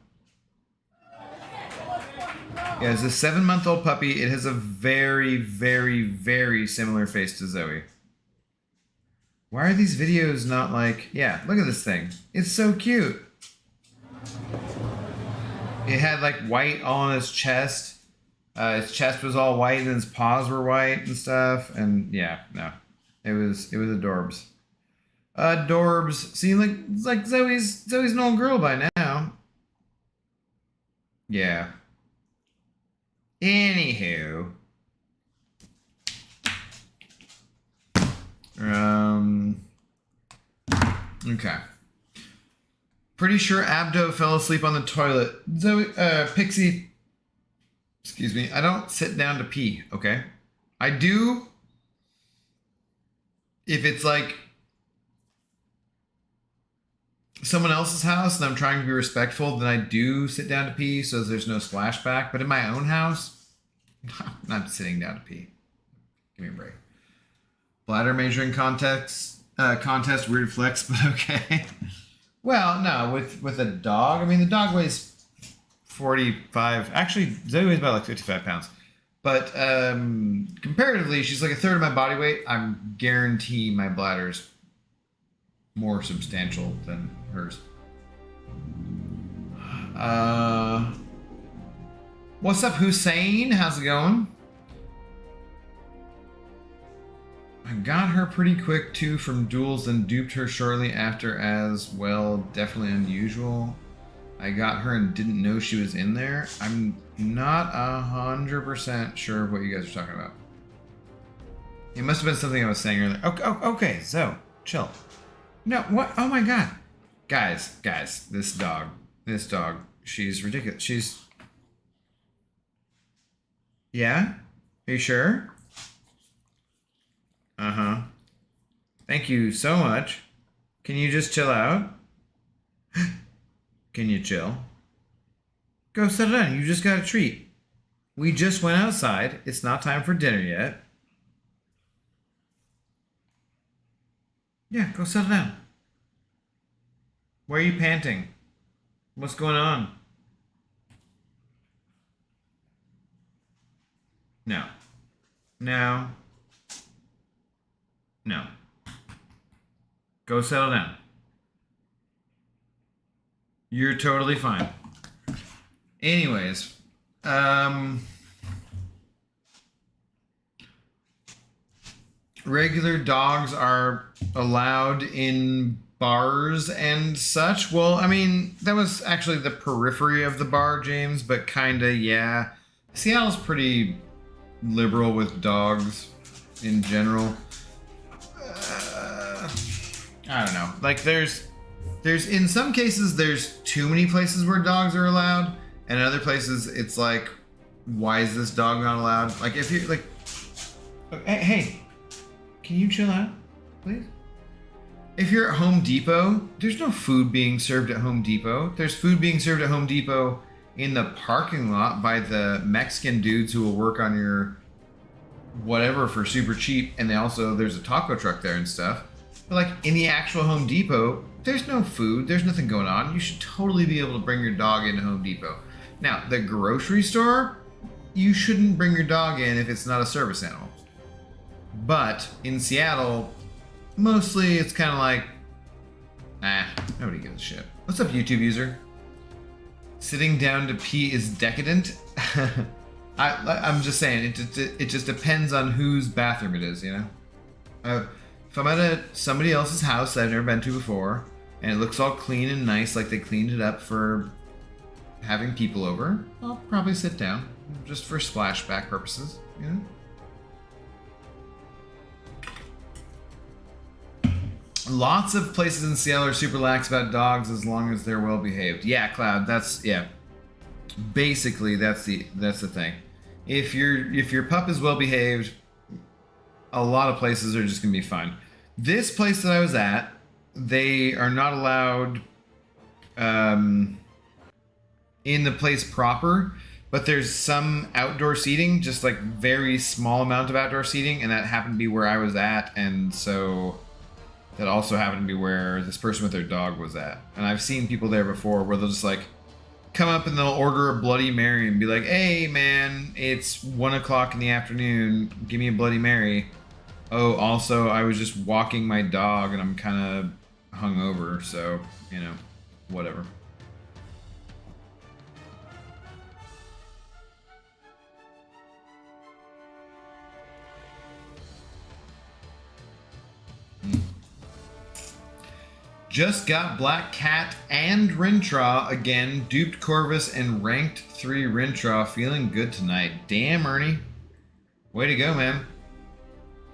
Yeah, it's a 7-month-old puppy. It has a very, very, very similar face to Zoe. Why are these videos not like... Yeah, look at this thing. It's so cute. It had like white all on its chest. Its chest was all white and its paws were white and stuff. And yeah, no. It was adorbs. Adorbs. See, it's like Zoe's an old girl by now. Yeah. Anywho. Okay. Pretty sure Abdo fell asleep on the toilet. Zoe, Pixie, excuse me, I don't sit down to pee, okay? I do if it's like someone else's house and I'm trying to be respectful, then I do sit down to pee so there's no splashback. But in my own house, I'm not sitting down to pee. Give me a break. Bladder measuring contest, weird flex, but okay. Well, no, with a dog, I mean, the dog weighs 45. Actually, Zoe weighs about like 55 pounds. But comparatively, she's like a third of my body weight. I'm guarantee my bladder's more substantial than hers. What's up, Hussein? How's it going? I got her pretty quick too from duels, then duped her shortly after as well. Definitely unusual. I got her and didn't know she was in there. I'm not 100% sure what you guys are talking about. It must have been something I was saying earlier. Okay, so chill. No, what? Oh my god. Guys, this dog, she's ridiculous. She's... Yeah? Are you sure? Uh-huh. Thank you so much. Can you just chill out? Can you chill? Go settle down. You just got a treat. We just went outside. It's not time for dinner yet. Yeah, go settle down. Why are you panting? What's going on? No. No. No. Go settle down. You're totally fine. Anyways, regular dogs are allowed in bars and such. Well, I mean, that was actually the periphery of the bar, James, but kinda, yeah. Seattle's pretty liberal with dogs in general. I don't know. Like, there's in some cases, there's too many places where dogs are allowed, and in other places, it's like, why is this dog not allowed? Like, if you're like, hey, can you chill out, please? If you're at Home Depot, there's no food being served at Home Depot. There's food being served at Home Depot in the parking lot by the Mexican dudes who will work on your whatever for super cheap, and there's a taco truck there and stuff. But like in the actual Home Depot, there's no food, there's nothing going on. You should totally be able to bring your dog into Home Depot. Now, the grocery store, you shouldn't bring your dog in if it's not a service animal. But in Seattle, mostly it's kind of like, nobody gives a shit. What's up, YouTube user? Sitting down to pee is decadent? I'm just saying, it just depends on whose bathroom it is, you know? If I'm at somebody else's house that I've never been to before, and it looks all clean and nice, like they cleaned it up for having people over, I'll probably sit down, just for splashback purposes, you know? Lots of places in Seattle are super lax about dogs as long as they're well behaved. Yeah, Cloud, basically that's the thing. If your pup is well behaved, a lot of places are just gonna be fine. This place that I was at, they are not allowed in the place proper, but there's some outdoor seating, just like very small amount of outdoor seating, and that happened to be where I was at, and so that also happened to be where this person with their dog was at. And I've seen people there before where they'll just like come up and they'll order a Bloody Mary and be like, hey man, it's 1 o'clock in the afternoon, give me a Bloody Mary. Oh, also, I was just walking my dog and I'm kind of hungover, so, you know, whatever. Just got Black Cat and Rintraw again, duped Corvus and ranked 3 Rintraw, feeling good tonight. Damn, Ernie. Way to go, man.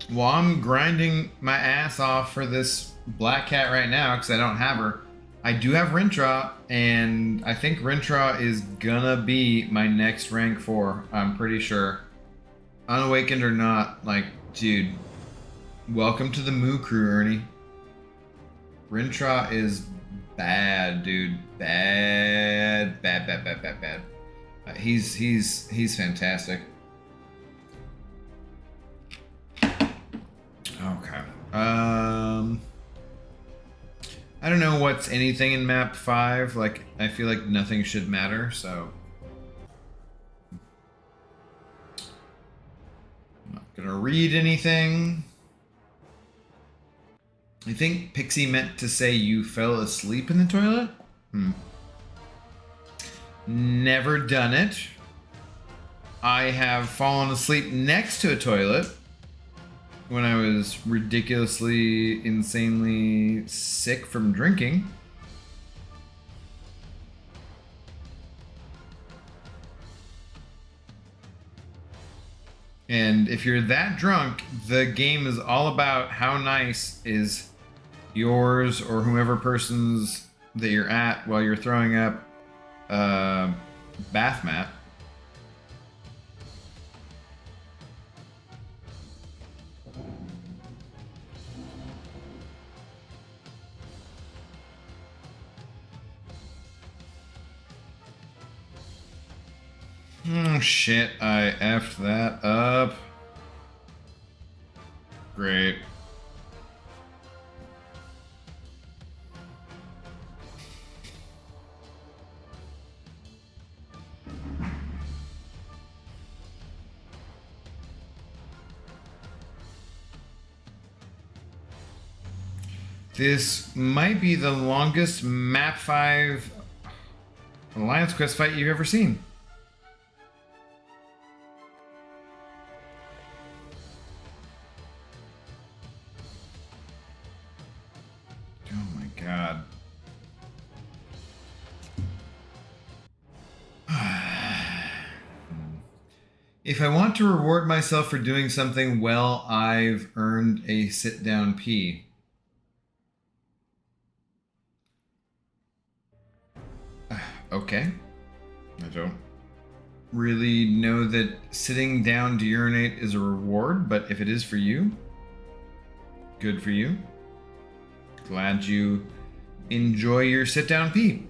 Well, I'm grinding my ass off for this Black Cat right now because I don't have her. I do have Rintraw, and I think Rintraw is gonna be my next rank 4. I'm pretty sure. Unawakened or not, like, dude, welcome to the Moo Crew, Ernie. Rintraw is bad, dude. Bad. He's fantastic. Okay. I don't know what's anything in map 5. Like, I feel like nothing should matter, so I'm not gonna read anything. I think Pixie meant to say you fell asleep in the toilet? Never done it. I have fallen asleep next to a toilet when I was ridiculously, insanely sick from drinking. And if you're that drunk, the game is all about how nice is yours or whomever person's that you're at while you're throwing up bath mat. Oh shit, I effed that up. Great. This might be the longest Map 5 Alliance Quest fight you've ever seen. Oh my god. If I want to reward myself for doing something well, I've earned a sit-down pee. Okay. I don't really know that sitting down to urinate is a reward, but if it is for you, good for you. Glad you enjoy your sit-down pee.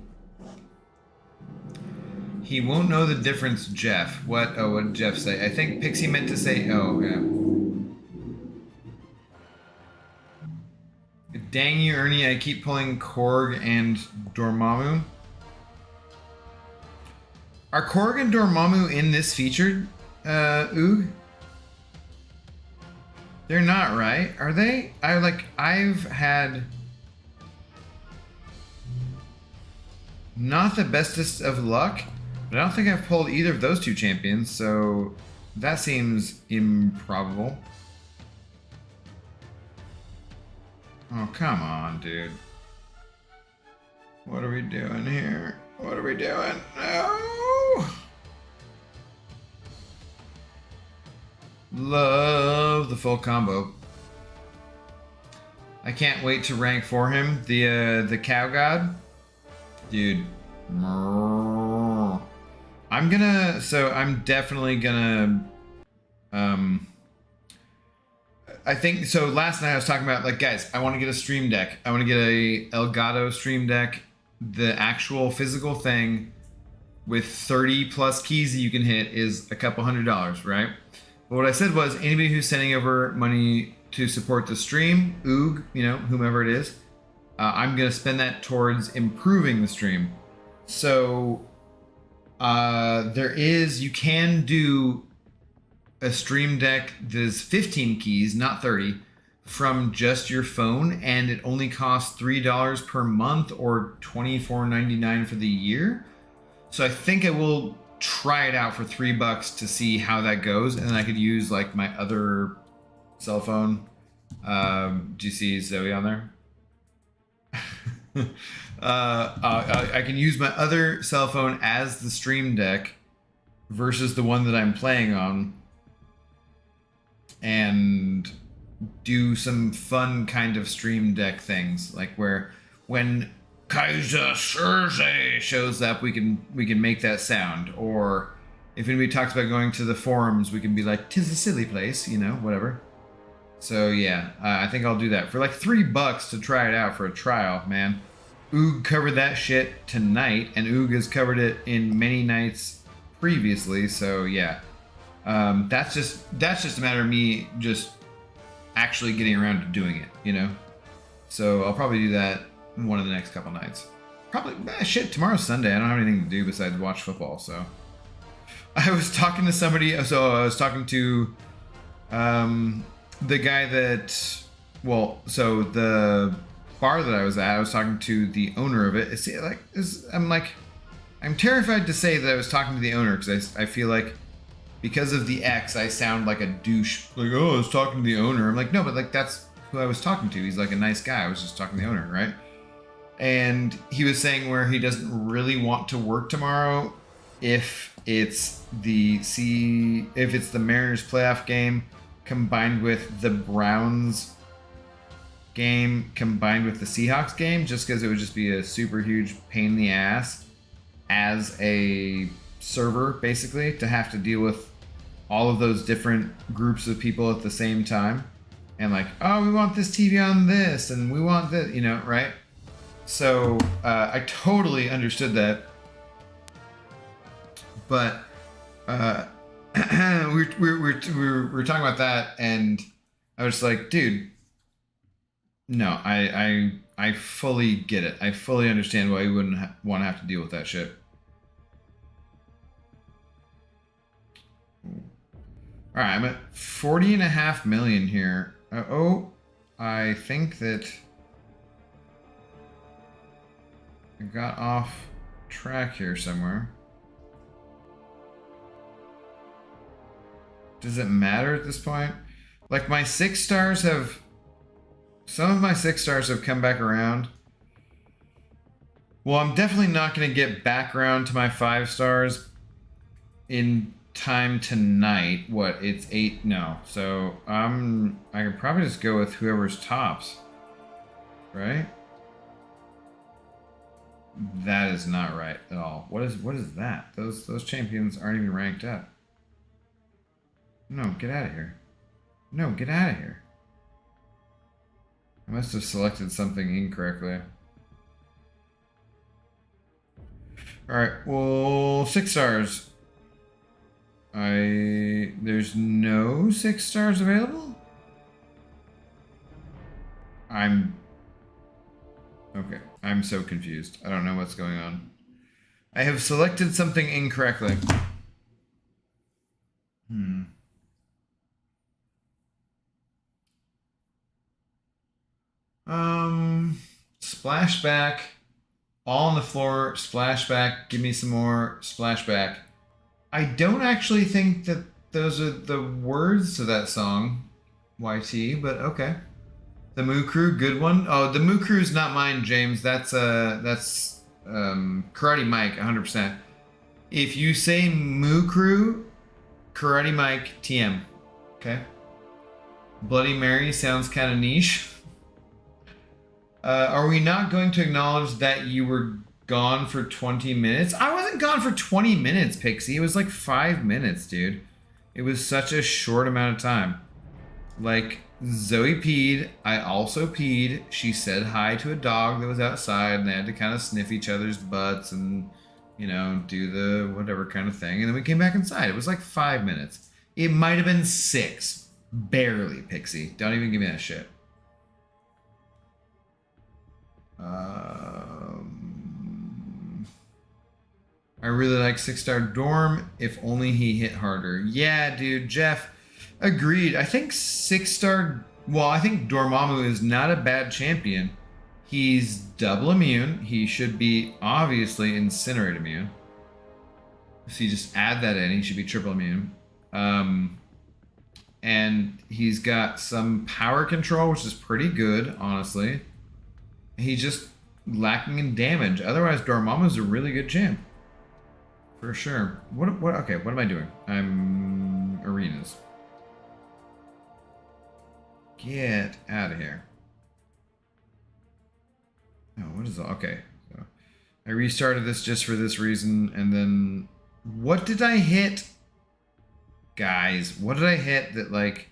He won't know the difference, Jeff. What? Oh, what did Jeff say? I think Pixie meant to say, oh, yeah. Dang you, Ernie, I keep pulling Korg and Dormammu. Are Korg and Dormammu in this featured, Oog? They're not, right? Are they? I've had not the bestest of luck, but I don't think I've pulled either of those two champions, so that seems improbable. Oh, come on, dude. What are we doing here? What are we doing? No! Love the full combo. I can't wait to rank for him. The cow god. Dude. I'm definitely gonna I think so. Last night I was talking about, like, guys, I want to get a stream deck. I want to get a Elgato stream deck, the actual physical thing with 30 plus keys that you can hit is a couple $100, right? But what I said was, anybody who's sending over money to support the stream, Oog, you know, whomever it is, I'm gonna spend that towards improving the stream. So you can do a stream deck that is 15 keys, not 30, from just your phone, and it only costs $3 per month or $24.99 for the year. So I think I will try it out for $3 to see how that goes, and then I could use like my other cell phone. Do you see Zoe on there? I can use my other cell phone as the stream deck versus the one that I'm playing on, and do some fun kind of stream deck things, like where when Kaiser Soze shows up, we can make that sound. Or if anybody talks about going to the forums, we can be like, "'Tis a silly place," you know, whatever. So yeah, I think I'll do that for like $3 to try it out for a trial, man. Oog covered that shit tonight, and Oog has covered it in many nights previously. So yeah, that's just a matter of me just actually getting around to doing it, you know. So I'll probably do that one of the next couple nights. Probably shit. Tomorrow's Sunday. I don't have anything to do besides watch football. So I was talking to somebody. So I was talking to the guy that, well, so the bar that I was at, I was talking to the owner of it. I'm terrified to say that I was talking to the owner, because I feel like because of the X, I sound like a douche. Like, oh, I was talking to the owner. I'm like, no, but like that's who I was talking to. He's like a nice guy. I was just talking to the owner, right? And he was saying where he doesn't really want to work tomorrow if it's the Mariners playoff game combined with the Browns game combined with the Seahawks game, just because it would just be a super huge pain in the ass as a server, basically, to have to deal with all of those different groups of people at the same time. And like, oh, we want this TV on this, and we want this, you know, right? So I totally understood that. But Uh, we were talking about that, and I was like, dude, no, I fully get it. I fully understand why you wouldn't want to have to deal with that shit. All right, I'm at 40.5 million here. I think that I got off track here somewhere. Does it matter at this point? Like my 6 stars have, some of my 6 stars have come back around. Well, I'm definitely not going to get back around to my 5 stars in time tonight. What, it's 8? No. So I could probably just go with whoever's tops. Right? That is not right at all. What is that? Those champions aren't even ranked up. No, get out of here. No, get out of here. I must have selected something incorrectly. Alright, well, 6 stars. There's no 6 stars available? Okay, I'm so confused. I don't know what's going on. I have selected something incorrectly. Splashback. All on the floor. Splashback. Give me some more. Splashback. I don't actually think that those are the words to that song, YT, but okay. The Moo Crew, good one. Oh, the Moo Crew's not mine, James. That's Karate Mike, 100%. If you say Moo Crew, Karate Mike, TM. Okay. Bloody Mary sounds kind of niche. Are we not going to acknowledge that you were gone for 20 minutes? I wasn't gone for 20 minutes, Pixie. It was like 5 minutes, dude. It was such a short amount of time. Like, Zoe peed. I also peed. She said hi to a dog that was outside, and they had to kind of sniff each other's butts and, you know, do the whatever kind of thing. And then we came back inside. It was like 5 minutes. It might have been 6. Barely, Pixie. Don't even give me that shit. I really like 6-star Dorm. If only he hit harder. Yeah, dude. Jeff, agreed. I think 6-star... Well, I think Dormammu is not a bad champion. He's double immune. He should be obviously Incinerate immune. So you just add that in. He should be triple immune. And he's got some power control, which is pretty good, honestly. He's just lacking in damage. Otherwise, Dormammu's a really good champ. For sure. Okay, what am I doing? I'm arenas. Get out of here. Oh, what is that? Okay. So I restarted this just for this reason, and then what did I hit? Guys, what did I hit that like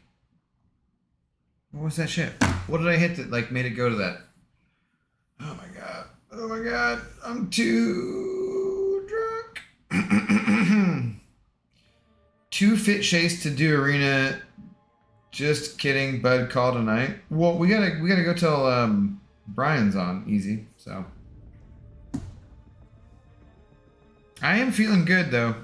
what was that shit? What did I hit that like made it go to that? Oh my god. Oh my god. I'm too drunk. Too fit chase to do arena. Just kidding, bud. Call tonight. Well, we gotta go till Brian's on easy. So I am feeling good though.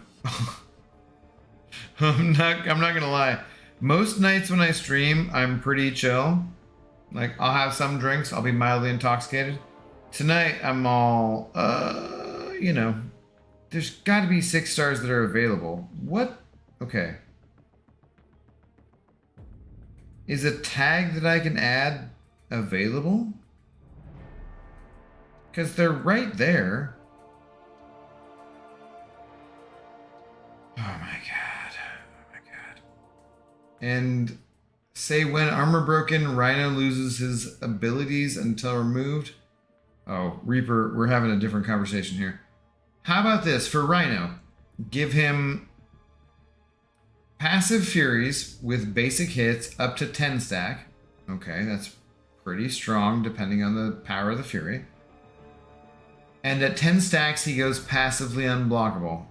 I'm not gonna lie. Most nights when I stream, I'm pretty chill. Like I'll have some drinks. I'll be mildly intoxicated. Tonight I'm all you know. There's got to be 6 stars that are available. What? Okay. Is a tag that I can add available? Because they're right there. Oh my god. Oh my god. And say when armor broken, Rhino loses his abilities until removed. Oh, Reaper, we're having a different conversation here. How about this for Rhino? Give him passive Furies with basic hits up to 10 stack. Okay, that's pretty strong depending on the power of the Fury. And at 10 stacks, he goes passively unblockable.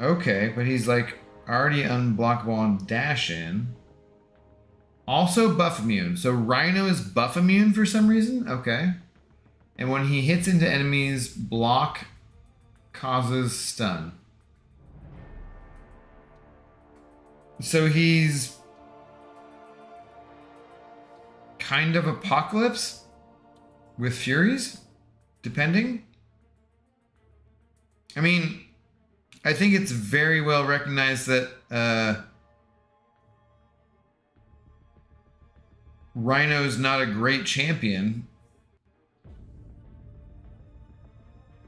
Okay, but he's like already unblockable on dash in. Also buff immune. So Rhino is buff immune for some reason? Okay. And when he hits into enemies, block causes stun. So he's kind of Apocalypse with Furies, depending. I mean, I think it's very well recognized that Rhino's not a great champion,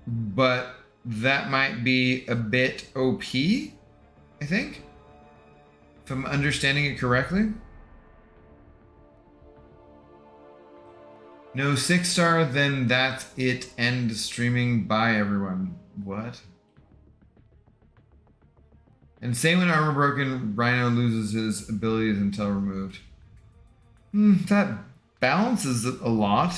but that might be a bit OP, I think, if I'm understanding it correctly. No 6-star, then that's it. End streaming. Bye, everyone. What? And same when armor broken, Rhino loses his abilities until removed. That balances it a lot,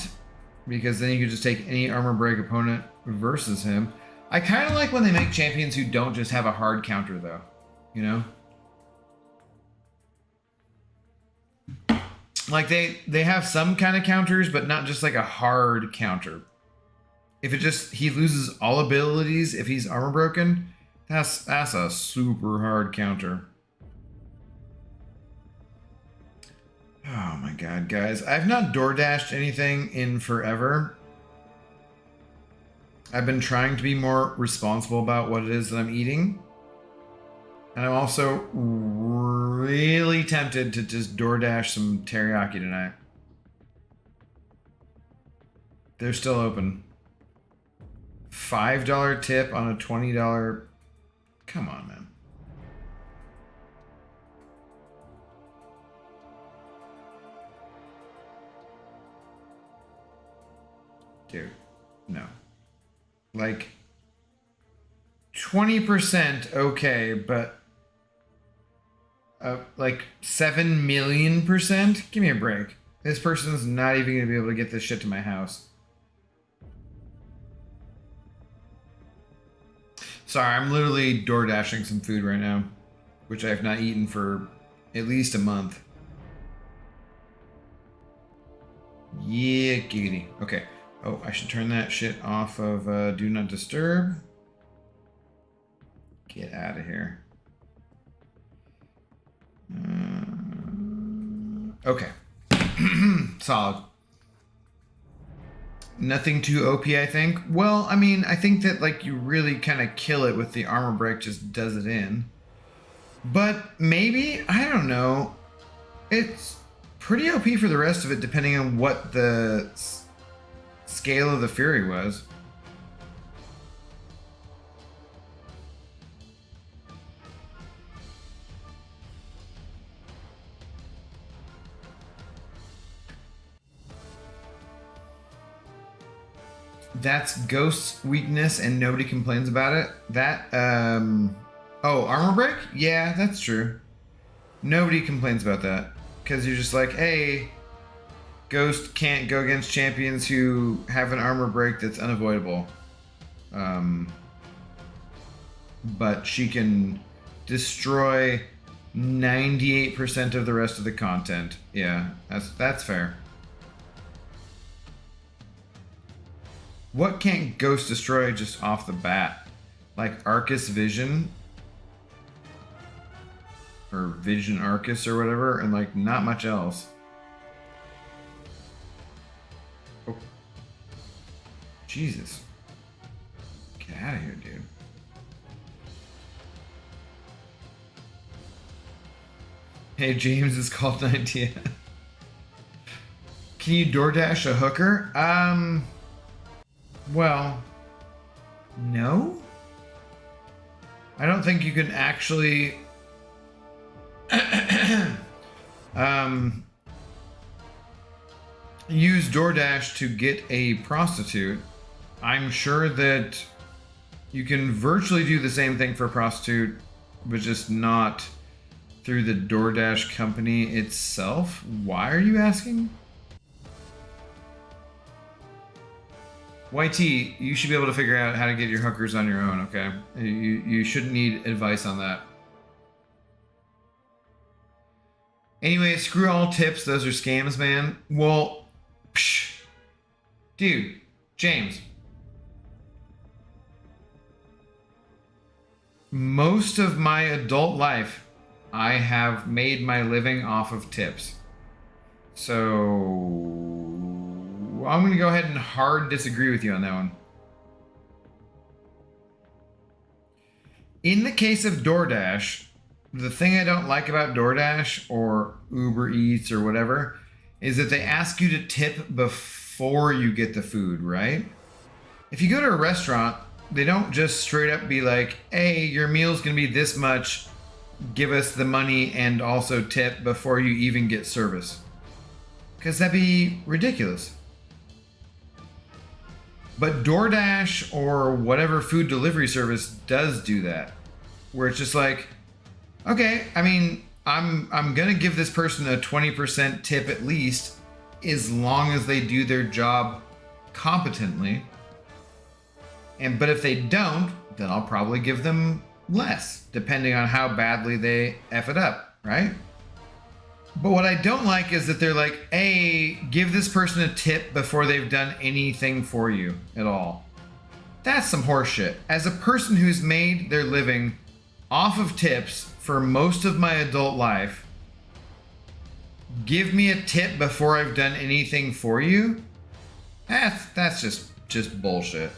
because then you could just take any armor break opponent versus him. I kind of like when they make champions who don't just have a hard counter, though. You know? Like they have some kind of counters, but not just like a hard counter. If it just he loses all abilities if he's armor broken, that's a super hard counter. Oh my god, guys. I've not DoorDashed anything in forever. I've been trying to be more responsible about what it is that I'm eating. And I'm also really tempted to just DoorDash some teriyaki tonight. They're still open. $5 tip on a $20. Come on, man. Dude, no. Like 20% okay, but like 7 million%? Give me a break. This person's not even gonna be able to get this shit to my house. Sorry, I'm literally door dashing some food right now, which I have not eaten for at least a month. Yeah, giggity. Okay. Oh, I should turn that shit off of Do Not Disturb. Get out of here. Okay. Solid. Nothing too OP, I think. Well, I mean, I think that like you really kind of kill it with the armor break, just does it in. But maybe, I don't know. It's pretty OP for the rest of it, depending on what the scale of the Fury was. That's Ghost's weakness and nobody complains about it. That, oh, armor break? Yeah, that's true. Nobody complains about that. Because you're just like, hey, Ghost can't go against champions who have an armor break that's unavoidable. But she can destroy 98% of the rest of the content. Yeah, that's fair. What can't Ghost destroy just off the bat? Like Arcus Vision? Or Vision Arcus or whatever, and like not much else. Oh. Jesus. Get out of here, dude. Hey, James, it's called an idea. Can you DoorDash a hooker? Well, no. I don't think you can actually use DoorDash to get a prostitute. I'm sure that you can virtually do the same thing for a prostitute, but just not through the DoorDash company itself. Why are you asking? YT, you should be able to figure out how to get your hookers on your own, okay? You shouldn't need advice on that. Anyway, screw all tips. Those are scams, man. Well, psh, dude, James. Most of my adult life, I have made my living off of tips. So I'm going to go ahead and hard disagree with you on that one. In the case of DoorDash, the thing I don't like about DoorDash or Uber Eats or whatever is that they ask you to tip before you get the food, right? If you go to a restaurant, they don't just straight up be like, hey, your meal's going to be this much, give us the money and also tip before you even get service. Because that'd be ridiculous. But DoorDash or whatever food delivery service does do that, where it's just like, okay, I mean, I'm gonna give this person a 20% tip at least, as long as they do their job competently. But if they don't, then I'll probably give them less, depending on how badly they F it up, right? But what I don't like is that they're like, hey, give this person a tip before they've done anything for you at all. That's some horseshit. As a person who's made their living off of tips for most of my adult life, give me a tip before I've done anything for you? That's just bullshit.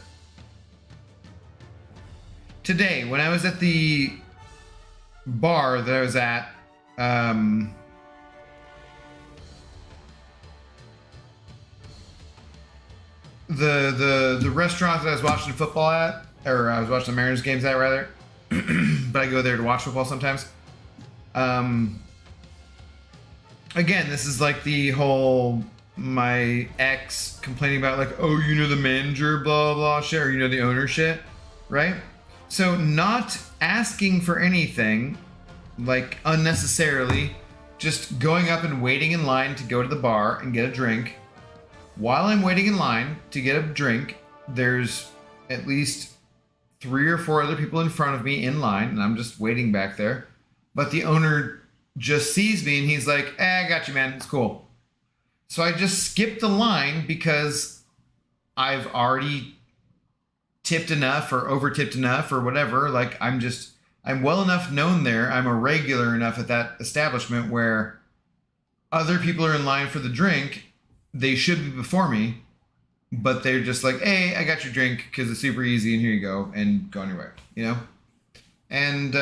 Today, when I was at the bar that I was at, the restaurant that I was watching football at, or I was watching the Mariners games at rather, but I go there to watch football sometimes. Again, this is like the whole my ex complaining about like, oh, you know the manager, blah blah shit, or you know the owner shit, right? So not asking for anything, like unnecessarily, just going up and waiting in line to go to the bar and get a drink. While I'm waiting in line to get a drink, there's at least 3 or 4 other people in front of me in line, and I'm just waiting back there. But the owner just sees me and he's like, I got you, man. It's cool. So I just skip the line because I've already tipped enough or over tipped enough or whatever. Like I'm well enough known there. I'm a regular enough at that establishment where other people are in line for the drink. They should be before me, but they're just like, hey, I got your drink because it's super easy and here you go, and go on your way, you know? And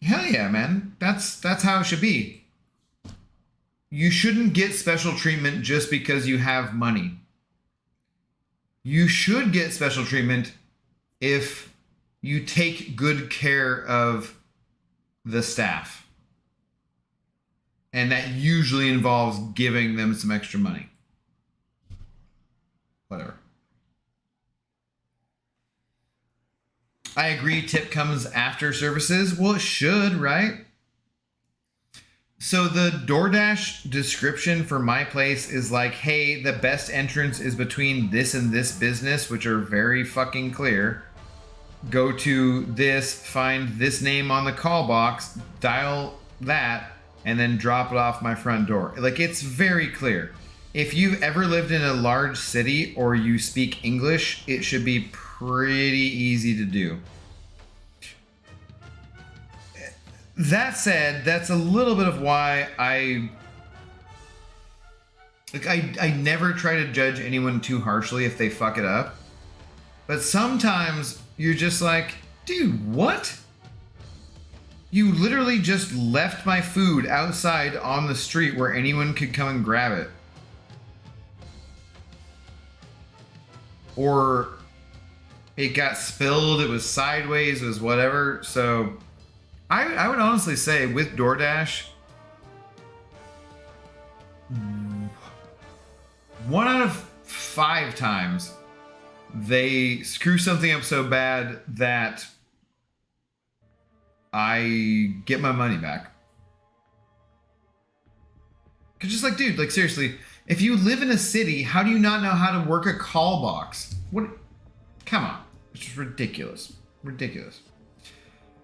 hell yeah, man. That's how it should be. You shouldn't get special treatment just because you have money. You should get special treatment if you take good care of the staff. And that usually involves giving them some extra money. Whatever. I agree, tip comes after services. Well, it should, right? So the DoorDash description for my place is like, hey, the best entrance is between this and this business, which are very fucking clear. Go to this, find this name on the call box, dial that, and then drop it off my front door. Like, it's very clear. If you've ever lived in a large city or you speak English, it should be pretty easy to do. That said, that's a little bit of why I never try to judge anyone too harshly if they fuck it up. But sometimes you're just like, dude, what? You literally just left my food outside on the street where anyone could come and grab it. Or it got spilled, it was sideways, it was whatever. So I would honestly say with DoorDash, 1 out of 5 times they screw something up so bad that I get my money back. Cause just like, dude, like seriously, If you live in a city, how do you not know how to work a call box? What? Come on. It's just ridiculous. Ridiculous.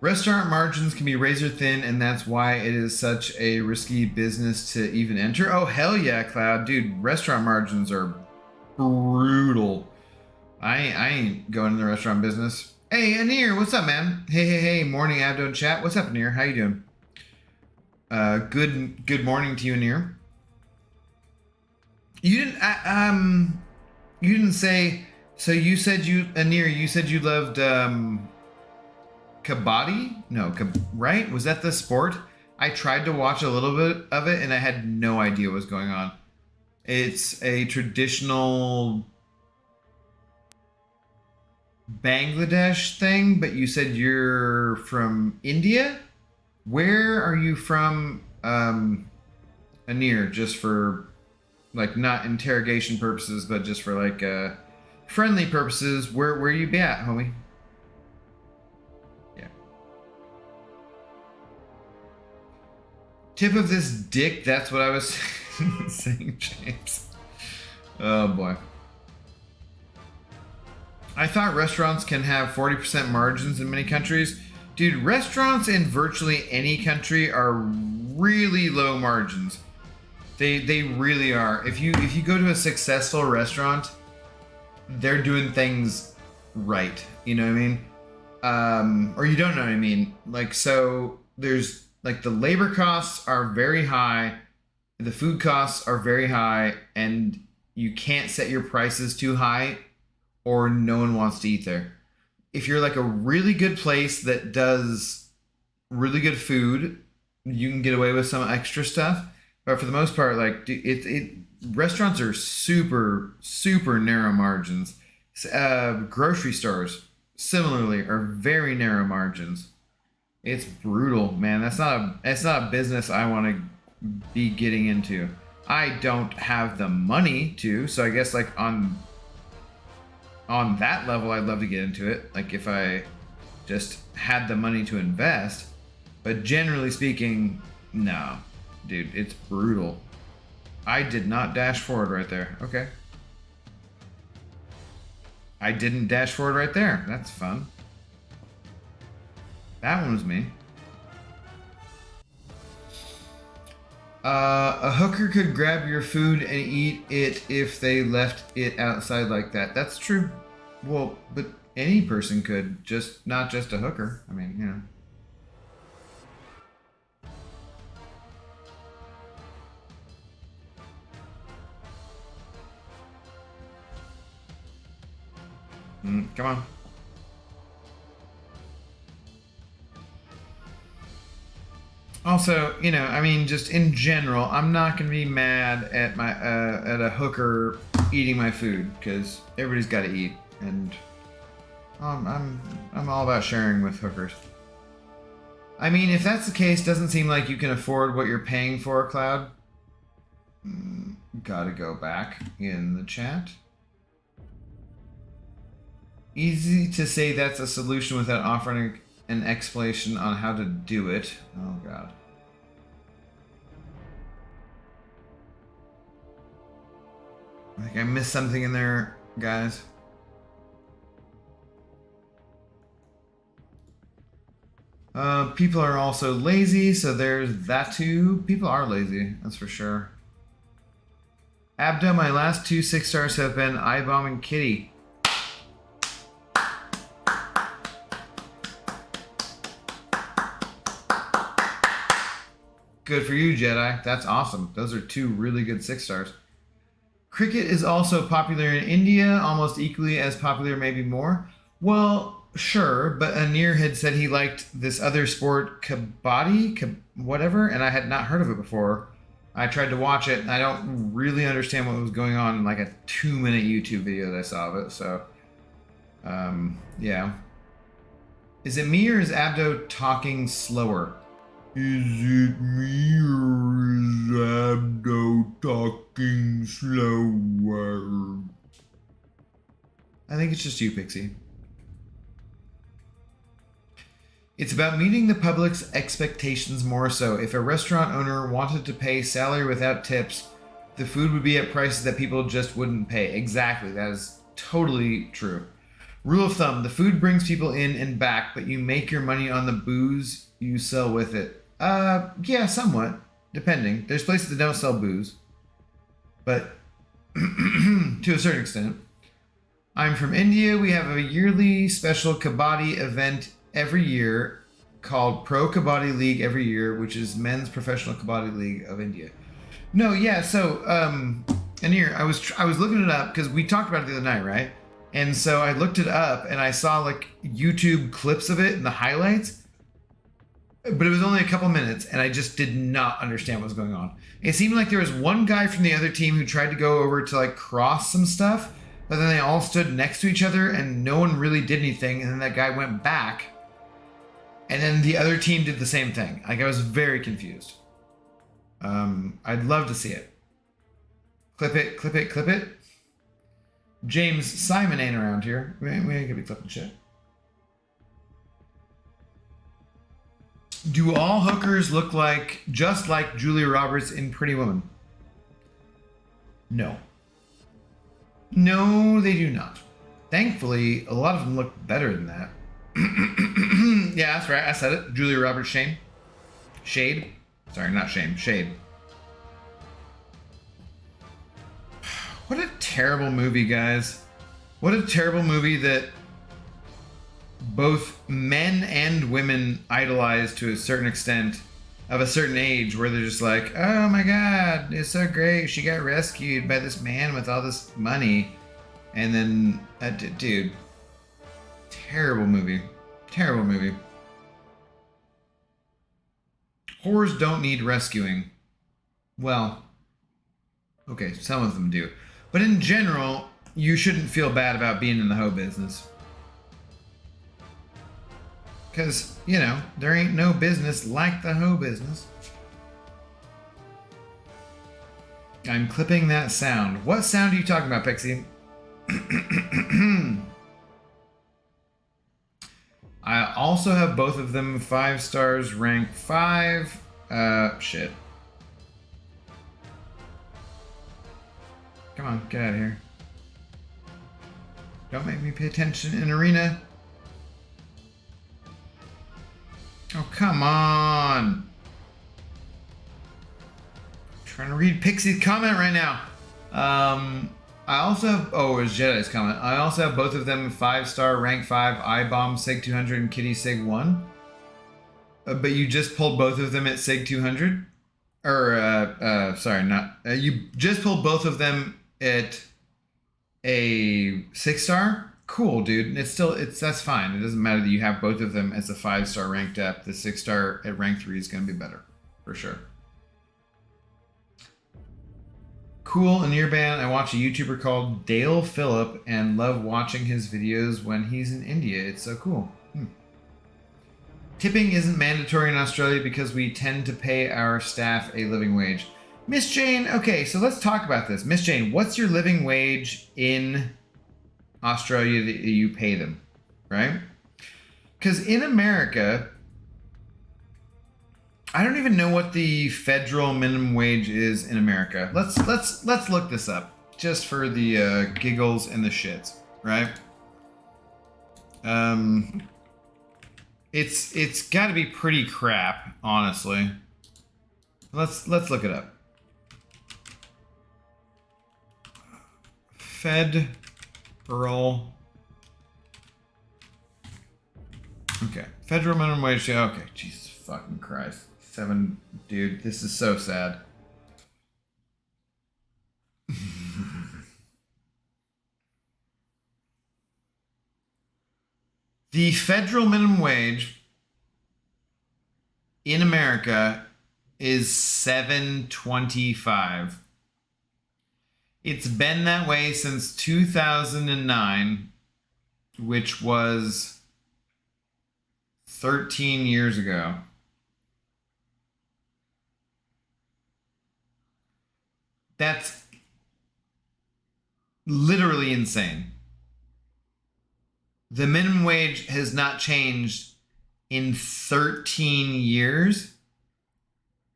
Restaurant margins can be razor thin, and that's why it is such a risky business to even enter. Oh, hell yeah, Cloud. Dude, restaurant margins are brutal. I ain't going in the restaurant business. Hey, Anir, what's up, man? Hey. Morning, Abdo chat. What's up, Anir? How you doing? Good morning to you, Anir. You didn't say. So you said Anir. You said you loved kabaddi. No, right? Was that the sport? I tried to watch a little bit of it, and I had no idea what was going on. It's a traditional Bangladesh thing, but you said you're from India. Where are you from, Anir? Just for like not interrogation purposes, but just for like friendly purposes. Where you be at, homie? Yeah. Tip of this dick. That's what I was saying, James. Oh boy. I thought restaurants can have 40% margins in many countries. Dude, restaurants in virtually any country are really low margins. They really are. If you go to a successful restaurant, they're doing things right. You know what I mean? Or you don't know what I mean. Like, so there's like the labor costs are very high, the food costs are very high, and you can't set your prices too high or no one wants to eat there. If you're like a really good place that does really good food, you can get away with some extra stuff. But for the most part, like restaurants are super narrow margins. Grocery stores similarly are very narrow margins. It's brutal, man. That's not a business I want to be getting into. I don't have the money to, so I guess like on that level, I'd love to get into it. Like if I just had the money to invest. But generally speaking, no. Dude, it's brutal. I did not dash forward right there. Okay. I didn't dash forward right there. That's fun. That one was me. A hooker could grab your food and eat it if they left it outside like that. That's true. Well, but any person could, just not just a hooker. I mean, you know. Come on. Also, you know, I mean, just in general, I'm not gonna be mad at my at a hooker eating my food because everybody's got to eat, and I'm all about sharing with hookers. I mean, if that's the case, doesn't seem like you can afford what you're paying for, Cloud. Gotta go back in the chat. Easy to say that's a solution without offering an explanation on how to do it. Oh god. I think I missed something in there, guys. People are also lazy, so there's that too. People are lazy, that's for sure. Abdo, my last 2 6 stars have been I-Bomb and Kitty. Good for you, Jedi. That's awesome. Those are 2 really good 6 stars. Cricket is also popular in India, almost equally as popular, maybe more. Well, sure, but Anir had said he liked this other sport, kabaddi, whatever, and I had not heard of it before. I tried to watch it, and I don't really understand what was going on in like a 2-minute YouTube video that I saw of it, so, yeah. Is it me or is Abdo talking slower? Is it me or is Abdo talking slower? I think it's just you, Pixie. It's about meeting the public's expectations more so. If a restaurant owner wanted to pay salary without tips, the food would be at prices that people just wouldn't pay. Exactly. That is totally true. Rule of thumb, the food brings people in and back, but you make your money on the booze you sell with it. Yeah, somewhat. Depending. There's places that don't sell booze. But to a certain extent. I'm from India. We have a yearly special kabaddi event every year called Pro Kabaddi League every year, which is Men's Professional Kabaddi League of India. No, yeah, so, and here, I was looking it up because we talked about it the other night, right? And so I looked it up and I saw like YouTube clips of it and the highlights, but it was only a couple minutes and I just did not understand what was going on. It seemed like there was one guy from the other team who tried to go over to like cross some stuff, but then they all stood next to each other and no one really did anything. And then that guy went back and then the other team did the same thing. Like I was very confused. I'd love to see it. Clip it, clip it, clip it. James Simon ain't around here. We ain't gonna be clipping shit. Do all hookers look like just like Julia Roberts in Pretty Woman? No. No, they do not. Thankfully, a lot of them look better than that. Yeah, that's right. I said it. Julia Roberts Shade. Shade. Sorry, not shame. Shade. What a terrible movie, guys. What a terrible movie that both men and women idolize to a certain extent of a certain age where they're just like, oh my God, it's so great. She got rescued by this man with all this money. And then, dude, terrible movie. Terrible movie. Whores don't need rescuing. Well, okay, some of them do. But in general, you shouldn't feel bad about being in the hoe business. Because, you know, there ain't no business like the hoe business. I'm clipping that sound. What sound are you talking about, Pixie? I also have both of them 5 stars, rank 5. Shit. Come on, get out of here. Don't make me pay attention in arena. Oh, come on. I'm trying to read Pixie's comment right now. I also have, oh, it was Jedi's comment. I also have both of them 5-star, rank 5, I-Bomb, Sig 200, and Kitty Sig 1. But you just pulled both of them at Sig 200? Or, sorry, not, you just pulled both of them at a 6-star? Cool, dude. That's fine. It doesn't matter that you have both of them as a 5-star ranked up. The 6-star at rank 3 is going to be better, for sure. Cool, in your band, I watch a YouTuber called Dale Phillip and love watching his videos when he's in India. It's so cool. Tipping isn't mandatory in Australia because we tend to pay our staff a living wage. Miss Jane, okay, so let's talk about this. Miss Jane, what's your living wage in Australia that you pay them, right? Because in America, I don't even know what the federal minimum wage is in America. Let's look this up just for the giggles and the shits, right? It's got to be pretty crap, honestly. Let's look it up. Federal. Okay, federal minimum wage. Okay, Jesus fucking Christ. 7, dude, this is so sad. The federal minimum wage in America is $7.25. It's been that way since 2009, which was 13 years ago. That's literally insane. The minimum wage has not changed in 13 years.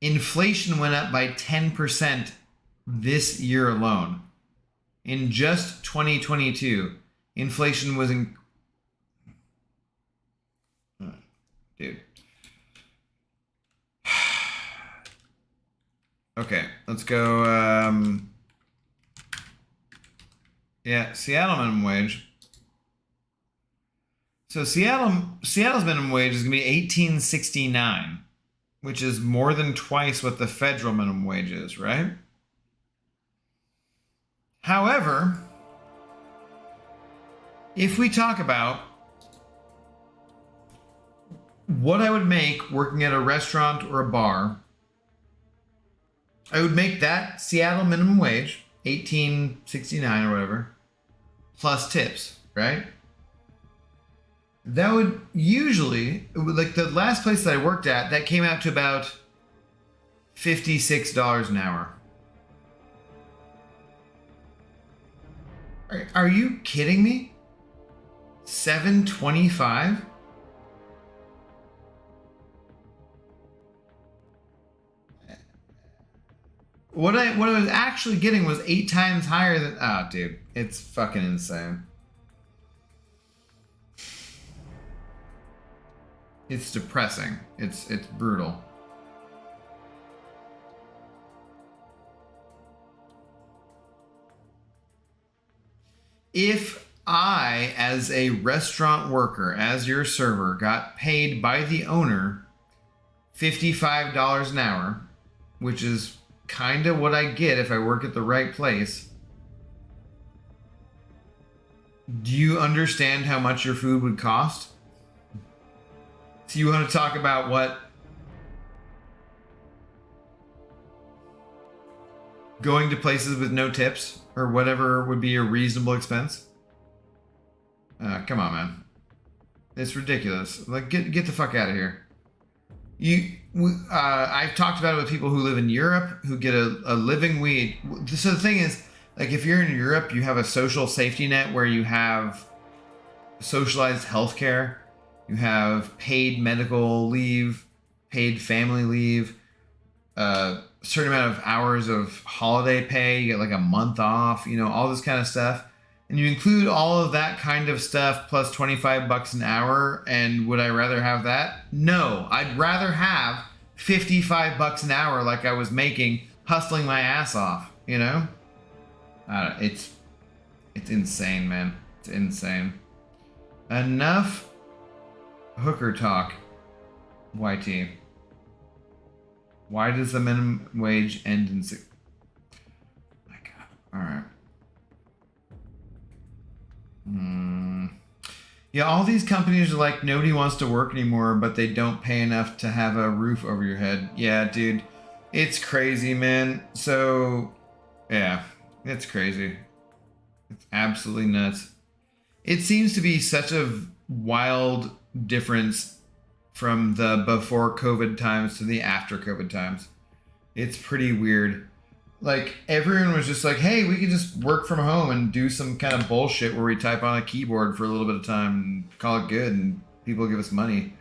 Inflation went up by 10% this year alone. In just 2022, inflation was in. Dude. Okay, let's go. Yeah, Seattle minimum wage. So Seattle's minimum wage is gonna be $18.69, which is more than twice what the federal minimum wage is, right? However, if we talk about what I would make working at a restaurant or a bar, I would make that Seattle minimum wage, $18.69 or whatever, plus tips, right? That would usually, like the last place that I worked at, that came out to about $56 an hour. Are you kidding me? $7.25? What I was actually getting was 8 times higher than. Oh, dude, it's fucking insane. It's depressing. It's brutal. If I, as a restaurant worker, as your server, got paid by the owner $55 an hour, which is kind of what I get if I work at the right place, do you understand how much your food would cost? So you want to talk about what going to places with no tips or whatever would be a reasonable expense? Come on, man. It's ridiculous. Like, get the fuck out of here. I've talked about it with people who live in Europe who get a living wage. So the thing is, like, if you're in Europe, you have a social safety net where you have socialized healthcare, you have paid medical leave, paid family leave, a certain amount of hours of holiday pay, you get like a month off, you know, all this kind of stuff. And you include all of that kind of stuff plus 25 bucks an hour. And would I rather have that? No, I'd rather have 55 bucks an hour like I was making, hustling my ass off, you know? It's insane, man. It's insane. Enough hooker talk, YT. Why does the minimum wage end in six? My God. All right. Yeah, all these companies are like, nobody wants to work anymore, but they don't pay enough to have a roof over your head. Yeah, dude. It's crazy, man. So, yeah, it's crazy. It's absolutely nuts. It seems to be such a wild difference from the before COVID times to the after COVID times. It's pretty weird. Like, everyone was just like, hey, we can just work from home and do some kind of bullshit where we type on a keyboard for a little bit of time and call it good and people give us money.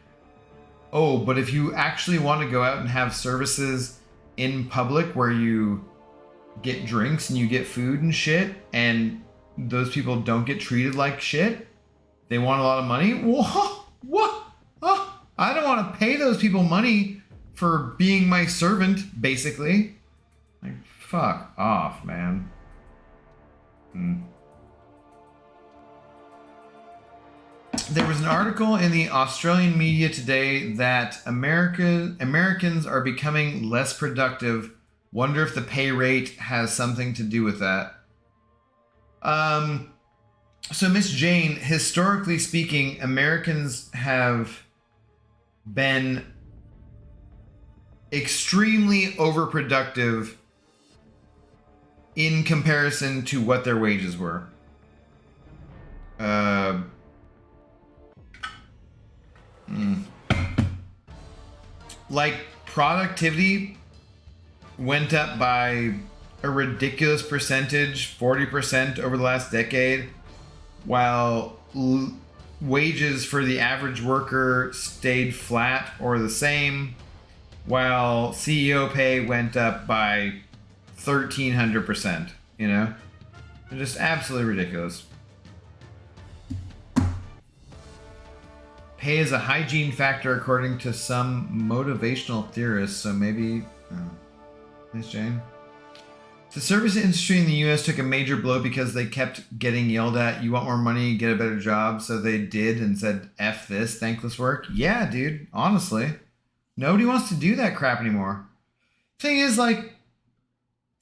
Oh, but if you actually want to go out and have services in public where you get drinks and you get food and shit and those people don't get treated like shit, they want a lot of money? What? Oh, I don't want to pay those people money for being my servant, basically. Like, fuck off, man. There was an article in the Australian media today that Americans are becoming less productive. Wonder if the pay rate has something to do with that. So Miss Jane, historically speaking, Americans have been extremely overproductive in comparison to what their wages were. Like, productivity went up by a ridiculous percentage, 40% over the last decade, while wages for the average worker stayed flat or the same, while CEO pay went up by 1,300%, you know? They're just absolutely ridiculous. Pay is a hygiene factor according to some motivational theorists, so maybe... Oh. Thanks, Jane. The service industry in the U.S. took a major blow because they kept getting yelled at, you want more money, get a better job, so they did and said, F this, thankless work. Yeah, dude, honestly. Nobody wants to do that crap anymore. Thing is, like,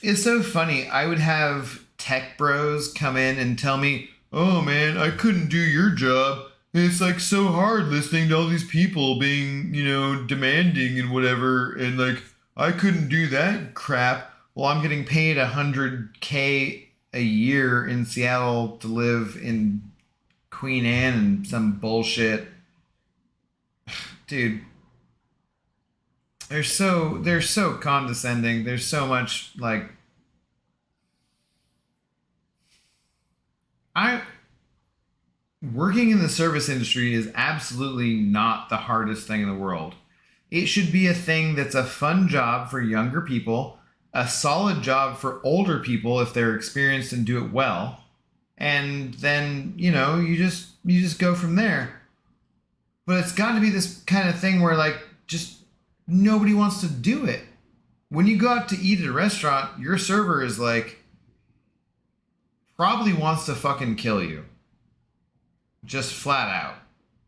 it's so funny. I would have tech bros come in and tell me, oh man, I couldn't do your job. It's like so hard listening to all these people being, you know, demanding and whatever, and like, I couldn't do that crap. Well, I'm getting paid $100K a year in Seattle to live in Queen Anne and some bullshit. Dude, they're so condescending. There's so much like working in the service industry is absolutely not the hardest thing in the world. It should be a thing that's a fun job for younger people, a solid job for older people if they're experienced and do it well, and then, you know, you just go from there. But it's got to be this kind of thing where like just nobody wants to do it. When you go out to eat at a restaurant, your server is like probably wants to fucking kill you. Just flat out.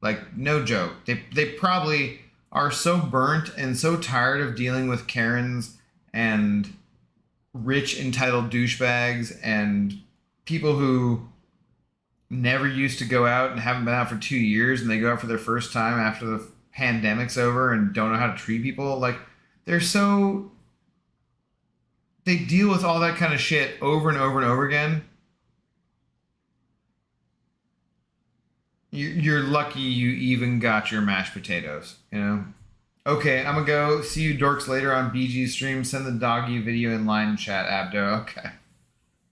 Like, no joke. They probably are so burnt and so tired of dealing with Karens and rich entitled douchebags and people who never used to go out and haven't been out for 2 years and they go out for their first time after the pandemic's over and don't know how to treat people. Like, they deal with all that kind of shit over and over and over again. You're lucky you even got your mashed potatoes, you know? Okay, I'm gonna go see you dorks later on BG's stream. Send the doggy video in line chat, Abdo. Okay.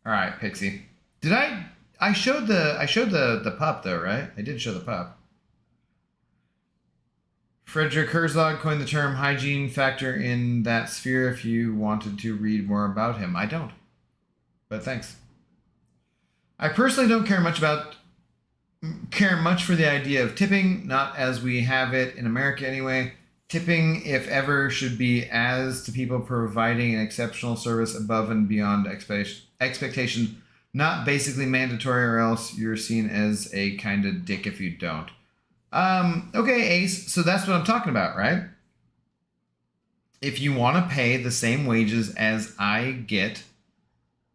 Alright, Pixie. Did I showed the pup though, right? I did show the pup. Frederick Herzog coined the term hygiene factor in that sphere if you wanted to read more about him. I don't. But thanks. I personally don't care much for the idea of tipping, not as we have it in America anyway. Tipping, if ever, should be as to people providing an exceptional service above and beyond expectation, not basically mandatory, or else you're seen as a kind of dick if you don't. Okay, Ace, so that's what I'm talking about, right? If you want to pay the same wages as I get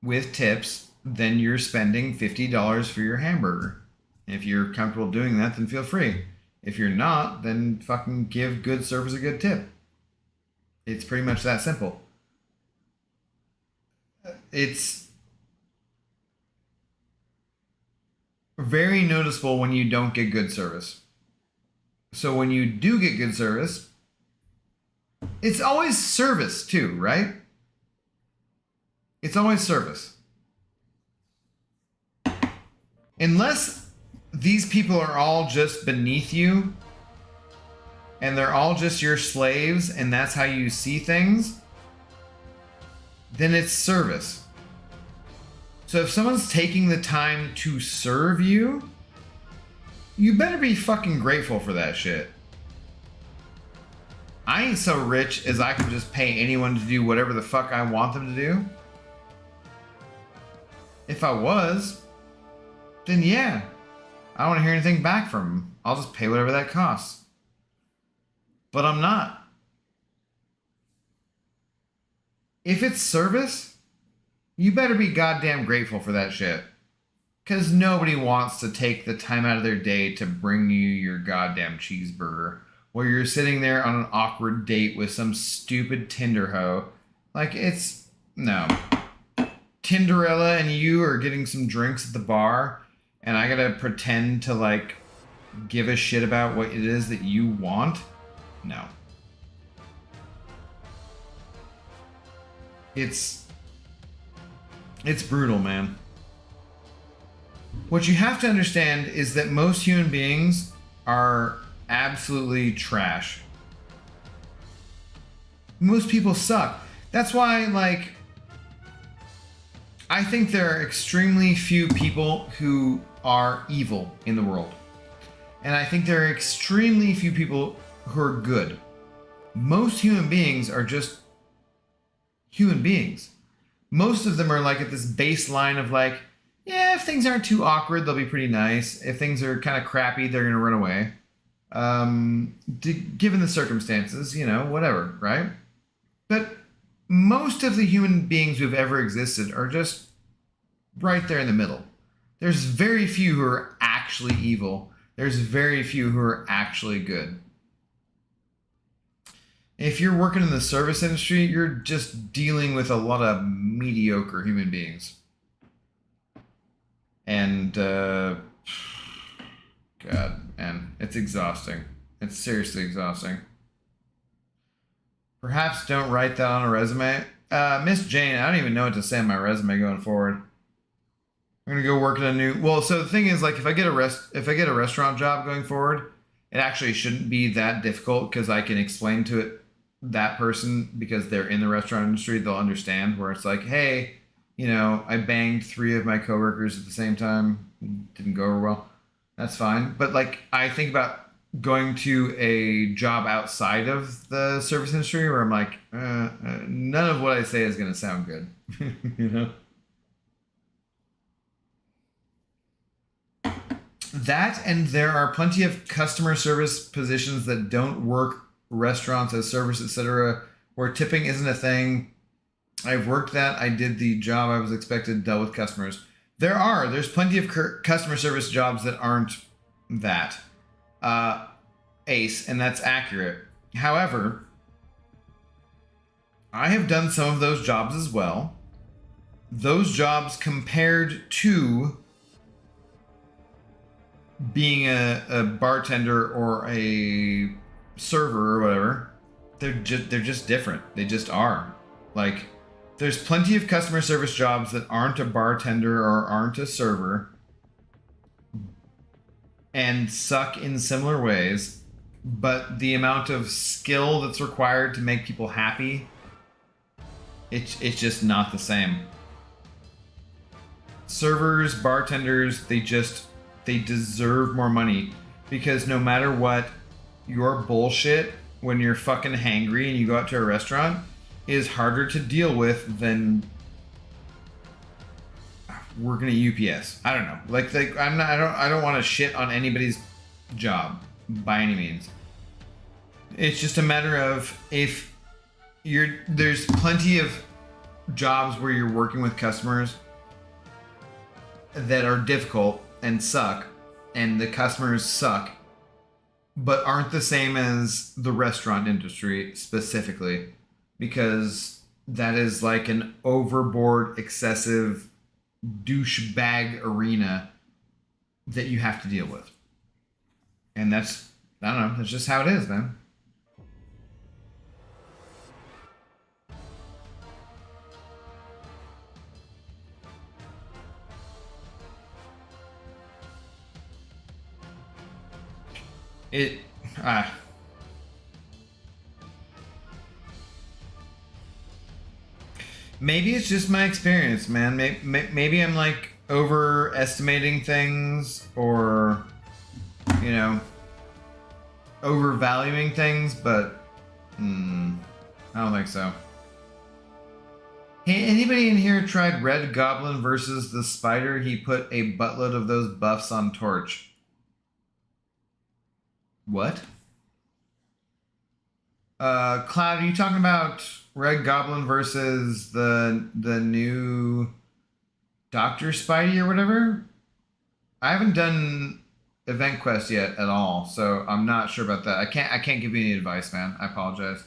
with tips, then you're spending $50 for your hamburger. If you're comfortable doing that, then feel free. If you're not, then fucking give good service a good tip. It's pretty much that simple. It's very noticeable when you don't get good service. So when you do get good service, it's always service too, right? It's always service. Unless these people are all just beneath you and they're all just your slaves and that's how you see things, then it's service. So if someone's taking the time to serve you, you better be fucking grateful for that shit. I ain't so rich as I can just pay anyone to do whatever the fuck I want them to do. If I was, then yeah, I don't want to hear anything back from them. I'll just pay whatever that costs. But I'm not. If it's service, you better be goddamn grateful for that shit. Because nobody wants to take the time out of their day to bring you your goddamn cheeseburger while you're sitting there on an awkward date with some stupid Tinder hoe. Like, it's... no. Tinderella and you are getting some drinks at the bar, and I gotta pretend to, like, give a shit about what it is that you want? No. It's brutal, man. What you have to understand is that most human beings are absolutely trash. Most people suck. That's why, like, I think there are extremely few people who are evil in the world. And I think there are extremely few people who are good. Most human beings are just human beings. Most of them are like at this baseline of like, yeah, if things aren't too awkward, they'll be pretty nice. If things are kind of crappy, they're going to run away. Given the circumstances, you know, whatever, right? But most of the human beings who've ever existed are just right there in the middle. There's very few who are actually evil. There's very few who are actually good. If you're working in the service industry, you're just dealing with a lot of mediocre human beings. And, God, man, it's exhausting. It's seriously exhausting. Perhaps don't write that on a resume. Miss Jane, I don't even know what to say on my resume going forward. I'm gonna go work at a new. Well, so the thing is, like, if I get a restaurant job going forward, it actually shouldn't be that difficult because I can explain to that person because they're in the restaurant industry. They'll understand where it's like, hey, you know, I banged 3 of my coworkers at the same time. Didn't go over well. That's fine. But like, I think about going to a job outside of the service industry where I'm like, none of what I say is gonna sound good, you know. That, and there are plenty of customer service positions that don't work restaurants as service, etc., where tipping isn't a thing. I've worked that. I did the job I was expected, dealt with customers. There's plenty of customer service jobs that aren't that. Ace, and that's accurate. However, I have done some of those jobs as well. Those jobs compared to being a bartender or a server or whatever, they're just different. They just are. Like, there's plenty of customer service jobs that aren't a bartender or aren't a server and suck in similar ways, but the amount of skill that's required to make people happy, it's just not the same. Servers, bartenders, they deserve more money because no matter what, your bullshit when you're fucking hangry and you go out to a restaurant is harder to deal with than working at UPS. I don't know. Like I don't want to shit on anybody's job by any means. It's just a matter of there's plenty of jobs where you're working with customers that are difficult and suck, and the customers suck, but aren't the same as the restaurant industry specifically, because that is like an overboard, excessive douchebag arena that you have to deal with. And that's, I don't know, that's just how it is, man. Maybe it's just my experience, man. Maybe I'm like overestimating things, or, you know, overvaluing things, but I don't think so. Hey, anybody in here tried Red Goblin versus the Spider? He put a buttload of those buffs on Torch. What? Cloud, are you talking about Red Goblin versus the new Dr. Spidey or whatever? I haven't done Event Quest yet at all, so I'm not sure about that. I can't give you any advice, man. I apologize.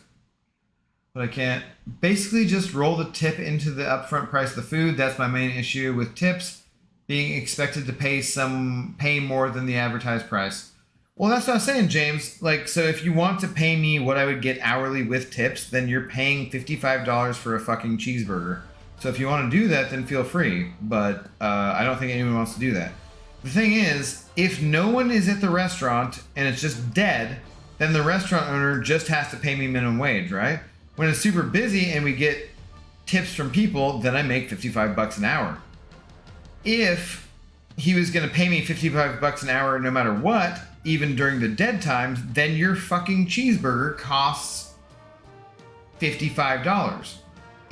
But I can't. Basically just roll the tip into the upfront price of the food. That's my main issue with tips, being expected to pay more than the advertised price. Well, that's what I was saying, James. Like, so if you want to pay me what I would get hourly with tips, then you're paying $55 for a fucking cheeseburger. So if you want to do that, then feel free. But I don't think anyone wants to do that. The thing is, if no one is at the restaurant and it's just dead, then the restaurant owner just has to pay me minimum wage, right? When it's super busy and we get tips from people, then I make 55 bucks an hour. If he was going to pay me 55 bucks an hour no matter what, even during the dead times, then your fucking cheeseburger costs $55.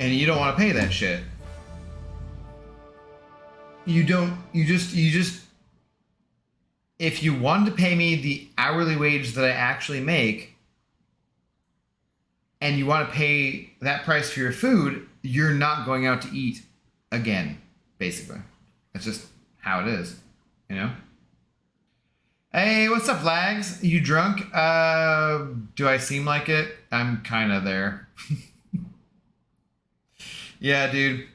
And you don't want to pay that shit. You just, if you wanted to pay me the hourly wage that I actually make, and you want to pay that price for your food, you're not going out to eat again, basically. That's just how it is, you know? Hey, what's up, Lags? You drunk? Do I seem like it? I'm kind of there. Yeah, dude.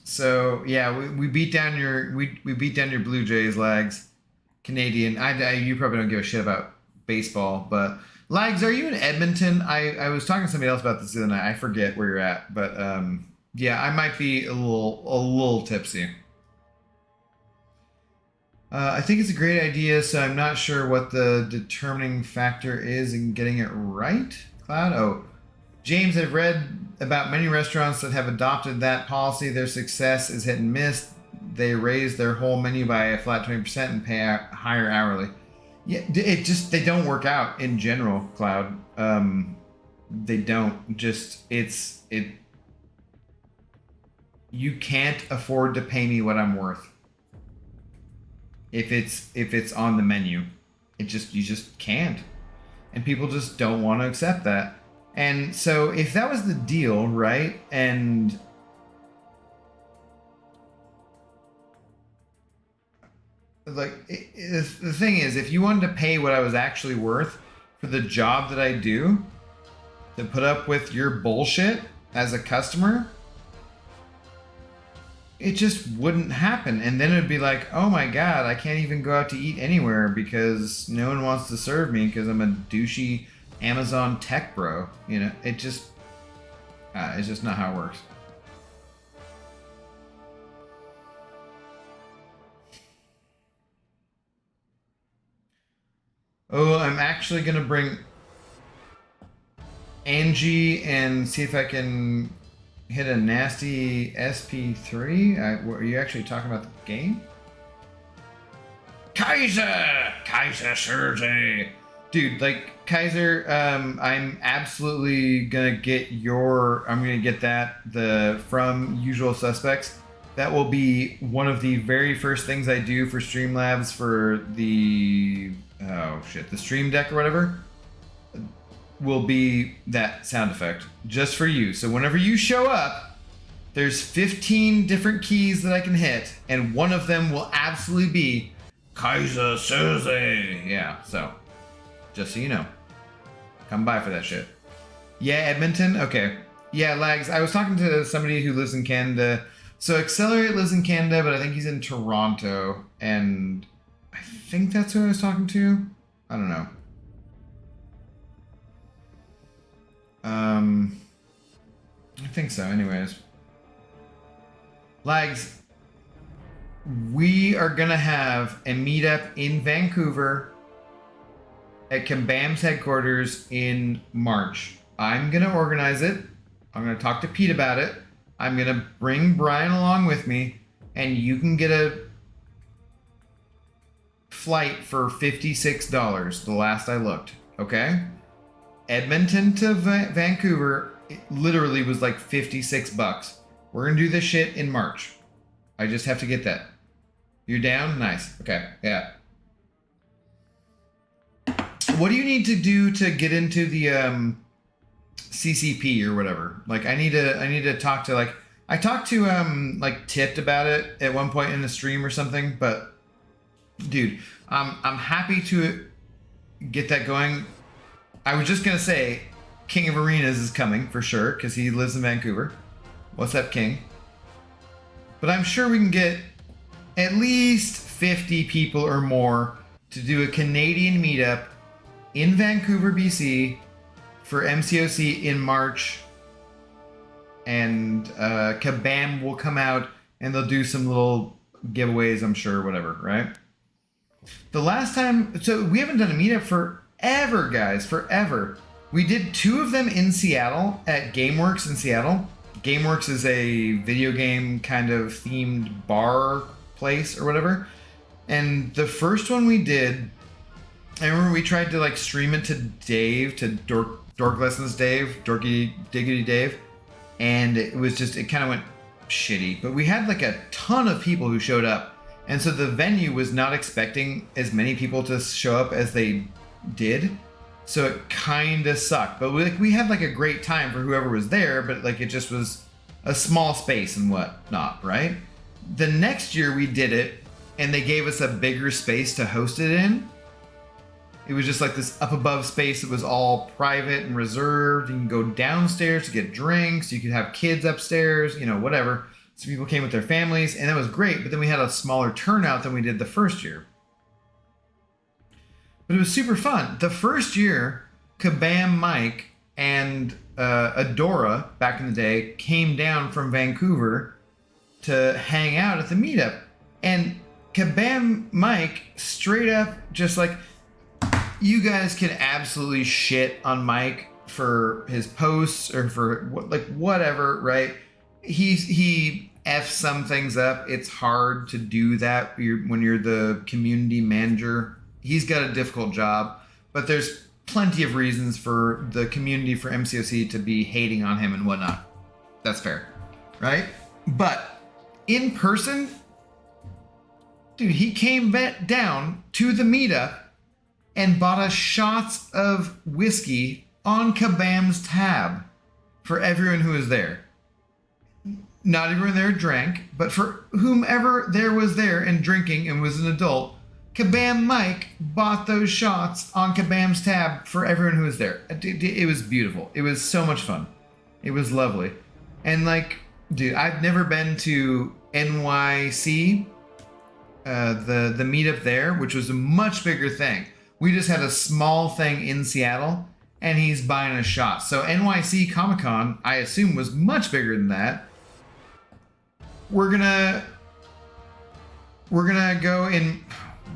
So yeah, we beat down your beat down your Blue Jays, Lags. Canadian. You probably don't give a shit about baseball, but Lags, are you in Edmonton? I was talking to somebody else about this the other night. I forget where you're at, but yeah, I might be a little tipsy. I think it's a great idea, so I'm not sure what the determining factor is in getting it right. Cloud? Oh, James, I've read about many restaurants that have adopted that policy. Their success is hit and miss. They raise their whole menu by a flat 20% and pay higher hourly. Yeah, they don't work out in general, Cloud. They don't. You can't afford to pay me what I'm worth. If it's on the menu, you just can't. And people just don't want to accept that. And so if that was the deal, right? And like the thing is, if you wanted to pay what I was actually worth for the job that I do, to put up with your bullshit as a customer, it just wouldn't happen. And then it'd be like, oh my god, I can't even go out to eat anywhere because no one wants to serve me because I'm a douchey Amazon tech bro. You know, it's just not how it works. Oh, I'm actually gonna bring Angie and see if I can hit a nasty SP3. Are you actually talking about the game? Kaiser Sergey. Dude, like Kaiser, I'm absolutely gonna get that from Usual Suspects. That will be one of the very first things I do for Streamlabs for the the Stream Deck or whatever. Will be that sound effect just for you. So whenever you show up, there's 15 different keys that I can hit, and one of them will absolutely be Kaiser Sergey. Yeah, so just so you know, come by for that shit. Yeah, Edmonton. Okay. Yeah, Lags. I was talking to somebody who lives in Canada. So Accelerate lives in Canada, but I think he's in Toronto, and I think that's who I was talking to. I don't know. I think so. Anyways, Lags, we are gonna have a meetup in Vancouver at Kabam's headquarters in March. I'm gonna organize it. I'm gonna talk to Pete about it. I'm gonna bring Brian along with me, and you can get a flight for $56 the last I looked. Okay? Edmonton to Vancouver, it literally was like $56. We're gonna do this shit in March. I just have to get that. You're down? Nice. Okay. Yeah. What do you need to do to get into the CCP or whatever? Like, I need to talk to, like, I talked to like Tipped about it at one point in the stream or something, but dude, I'm happy to get that going. I was just gonna say, King of Arenas is coming for sure because he lives in Vancouver. What's up, King? But I'm sure we can get at least 50 people or more to do a Canadian meetup in Vancouver, BC for MCOC in March. And Kabam will come out and they'll do some little giveaways, I'm sure, whatever, right? The last time, so we haven't done a meetup forever, guys, forever. We did 2 of them in Seattle at GameWorks in Seattle. GameWorks is a video game kind of themed bar place or whatever. And the first one we did, I remember we tried to like stream it to Dave, to Dork Lessons Dave, Dorky Diggity Dave, and it kind of went shitty. But we had like a ton of people who showed up, and so the venue was not expecting as many people to show up as they did, so it kind of sucked. But we had like a great time for whoever was there, but like it just was a small space and whatnot, right? The next year we did it, and they gave us a bigger space to host it in. It was just like this up above space. It was all private and reserved. You can go downstairs to get drinks. You could have kids upstairs, you know, whatever. So people came with their families, and that was great. But then we had a smaller turnout than we did the first year. But it was super fun. The first year, Kabam Mike and Adora, back in the day, came down from Vancouver to hang out at the meetup. And Kabam Mike straight up just like, you guys can absolutely shit on Mike for his posts or for like whatever, right? He F's some things up. It's hard to do that when you're the community manager. He's got a difficult job, but there's plenty of reasons for the community for MCOC to be hating on him and whatnot. That's fair, right? But in person, dude, he came down to the meetup and bought us shots of whiskey on Kabam's tab for everyone who was there. Not everyone there drank, but for whomever there was there and drinking and was an adult, Kabam Mike bought those shots on Kabam's tab for everyone who was there. It was beautiful. It was so much fun. It was lovely. And like, dude, I've never been to NYC, the meetup there, which was a much bigger thing. We just had a small thing in Seattle, and he's buying a shot. So NYC Comic-Con, I assume, was much bigger than that. We're gonna go in.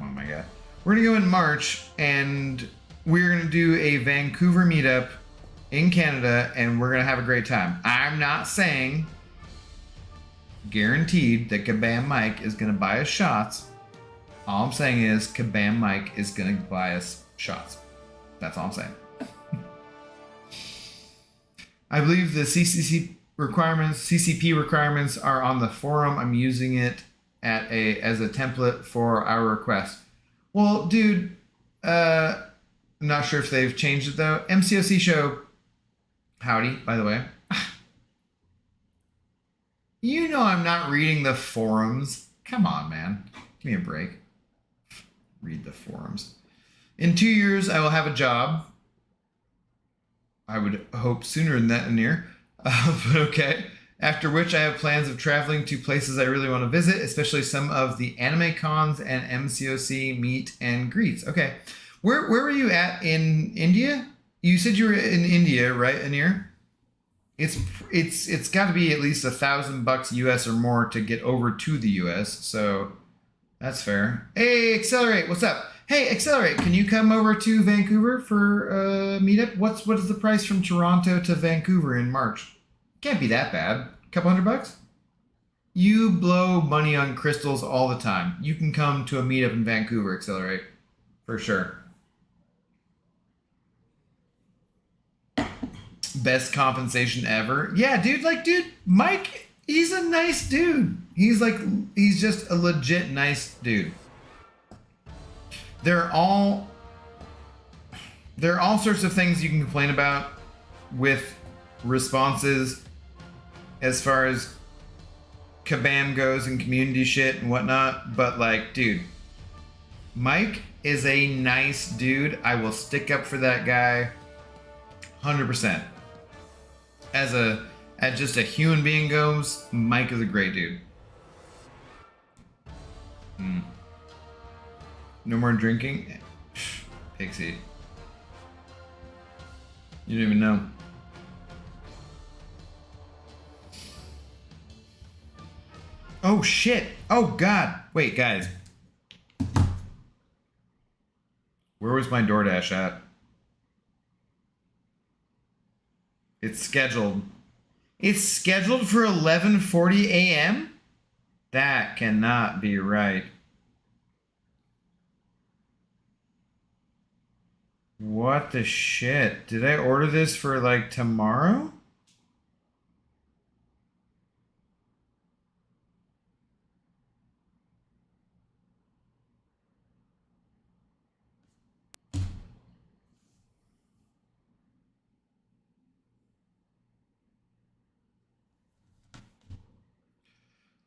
Oh my god, we're gonna go in March, and we're gonna do a Vancouver meetup in Canada, and we're gonna have a great time. I'm not saying guaranteed that Kabam Mike is gonna buy us shots. All I'm saying is Kabam Mike is gonna buy us shots. That's all I'm saying. I believe the CCP requirements are on the forum. I'm using it as a template for our request. Well, dude, I'm not sure if they've changed it though. MCOC show, howdy, by the way. You know I'm not reading the forums. Come on, man. Give me a break. Read the forums. In 2 years, I will have a job. I would hope sooner than that, near. But okay. After which I have plans of traveling to places I really want to visit, especially some of the anime cons and MCOC meet and greets. Okay. Where were you at in India? You said you were in India, right, Anir? It's got to be at least $1,000 US or more to get over to the US, so that's fair. Hey, Accelerate, what's up? Hey, Accelerate, can you come over to Vancouver for a meetup? What is the price from Toronto to Vancouver in March? Can't be that bad. A couple $100? You blow money on crystals all the time. You can come to a meetup in Vancouver, Accelerate, for sure. Best compensation ever. Yeah, dude, Mike, he's a nice dude. He's just a legit nice dude. There are all sorts of things you can complain about with responses as far as Kabam goes and community shit and whatnot, but like, dude, Mike is a nice dude. I will stick up for that guy 100%. As just a human being goes, Mike is a great dude. No more drinking? Pixie. You don't even know. Oh shit! Oh god! Wait, guys. Where was my DoorDash at? It's scheduled. It's scheduled for 11:40 a.m.? That cannot be right. What the shit? Did I order this for like tomorrow?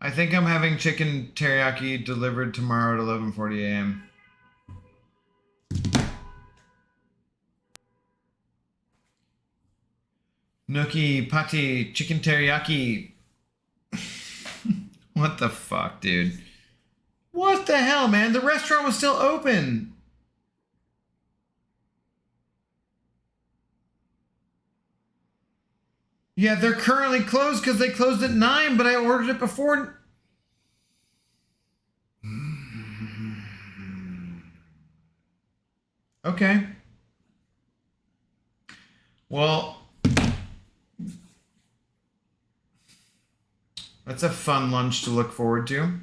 I think I'm having chicken teriyaki delivered tomorrow at 11:40 a.m. Gnocchi, pate, chicken teriyaki. What the fuck, dude? What the hell, man? The restaurant was still open. Yeah, they're currently closed because they closed at 9, but I ordered it before. Okay. Well, that's a fun lunch to look forward to.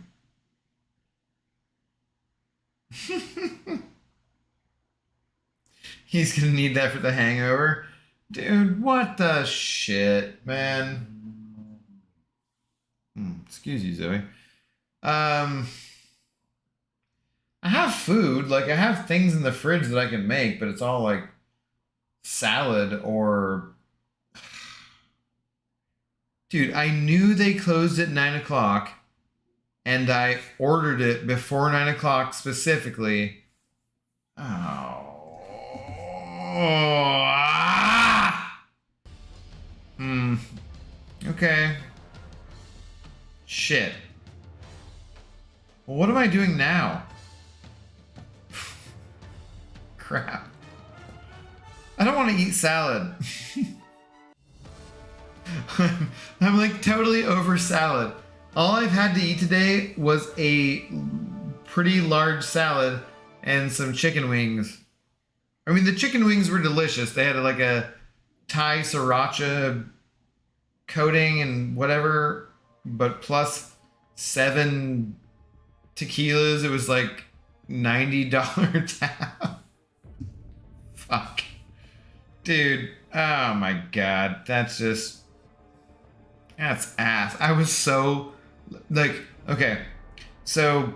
He's gonna need that for the hangover. Dude, what the shit, man? Excuse you, Zoe. I have food. Like, I have things in the fridge that I can make, but it's all like salad or... Dude, I knew they closed at 9 o'clock, and I ordered it before 9 o'clock specifically. Oh. Okay. Shit. Well, what am I doing now? Crap. I don't want to eat salad. I'm like totally over salad. All I've had to eat today was a pretty large salad and some chicken wings. I mean, the chicken wings were delicious. They had like a Thai sriracha coating and whatever, but plus 7 tequilas. It was like $90 tab. Fuck. Dude, oh my god. That's ass. I was so, like, okay. So,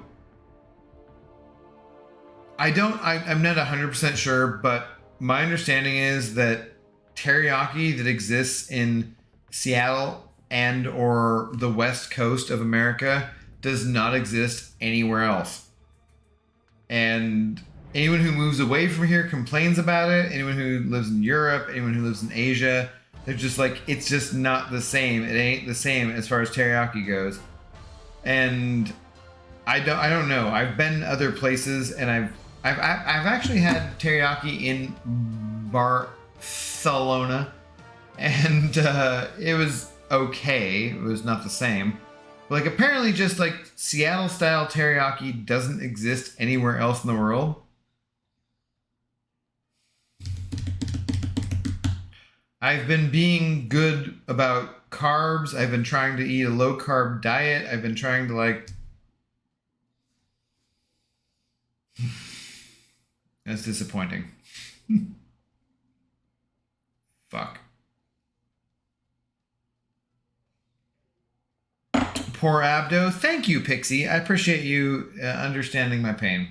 I'm not 100% sure, but my understanding is that teriyaki that exists in Seattle and or the West Coast of America does not exist anywhere else. And anyone who moves away from here complains about it. Anyone who lives in Europe, anyone who lives in Asia, they're just like, it's just not the same. It ain't the same as far as teriyaki goes. And I don't know. I've been other places, and I've actually had teriyaki in Barcelona, and it was okay. It was not the same. Like, apparently just like Seattle style teriyaki doesn't exist anywhere else in the world. I've been being good about carbs. I've been trying to eat a low carb diet. I've been trying to like... That's disappointing. Fuck. Poor Abdo. Thank you, Pixie. I appreciate you understanding my pain.